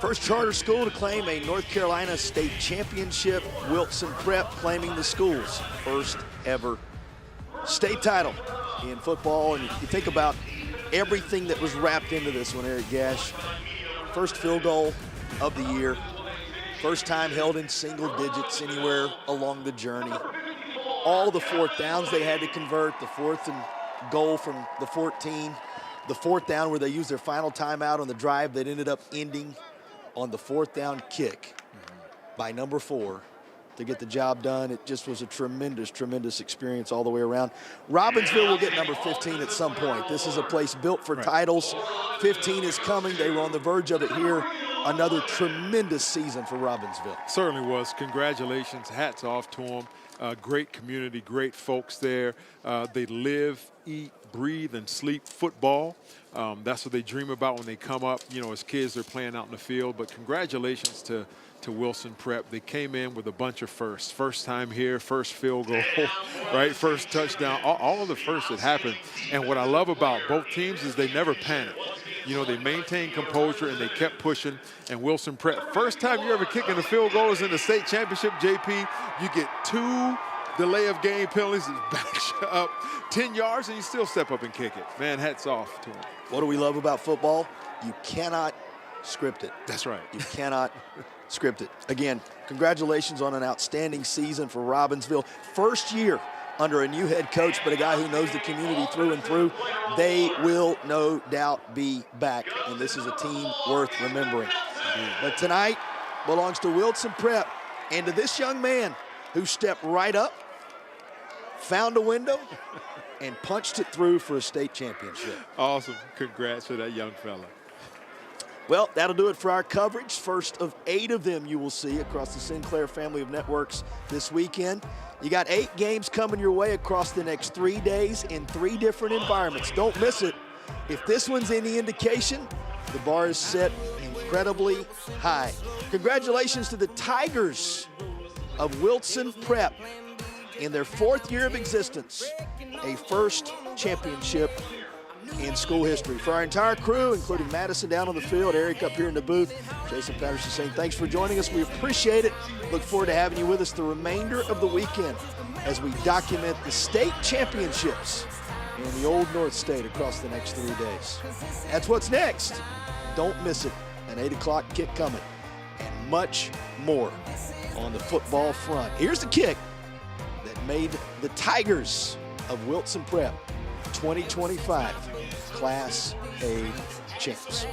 First charter school to claim a North Carolina state championship. Wilson Prep claiming the school's first ever state title. in football. And you think about everything that was wrapped into this one, Eric Gash. First field goal of the year. First time held in single digits anywhere along the journey. All the fourth downs they had to convert, the fourth and goal from the 14. The fourth down where they used their final timeout on the drive that ended up ending on the fourth down kick by number 4 to get the job done. It just was a tremendous, tremendous experience all the way around. Robbinsville will get number 15 at some point. This is a place built for titles. 15 is coming. They were on the verge of it here. Another tremendous season for Robbinsville. Certainly was. Congratulations. Hats off to them. Great community, great folks there. They live, eat, breathe, and sleep football. That's what they dream about when they come up. You know, as kids, they're playing out in the field. But congratulations to Wilson Prep. They came in with a bunch of firsts. First time here, first field goal, right? First touchdown, all of the firsts that happened. And what I love about both teams is they never panicked. You know, they maintained composure and they kept pushing. And Wilson Prep, first time you ever kicking a field goal is in the state championship, JP. You get 2 delay of game penalties, it backs you up 10 yards, and you still step up and kick it. Man, hats off to him. What do we love about football? You cannot script it. That's right. You cannot script it. Again, congratulations on an outstanding season for Robbinsville. First year under a new head coach, but a guy who knows the community through and through. They will no doubt be back, and this is a team worth remembering. But tonight belongs to Wilson Prep and to this young man who stepped right up, found a window, and punched it through for a state championship. Awesome. Congrats to that young fella. Well, that'll do it for our coverage. First of 8 of them you will see across the Sinclair family of networks this weekend. You got 8 games coming your way across the next 3 days in 3 different environments. Don't miss it. If this one's any indication, the bar is set incredibly high. Congratulations to the Tigers of Wilson Prep in their 4th year of existence, a first championship in school history. For our entire crew, including Madison down on the field, Eric up here in the booth, Jason Patterson saying thanks for joining us. We appreciate it. Look forward to having you with us the remainder of the weekend as we document the state championships in the Old North State across the next 3 days. That's what's next. Don't miss it. An 8 o'clock kick coming and much more on the football front. Here's the kick that made the Tigers of Wilson Prep 2025 Class A champs.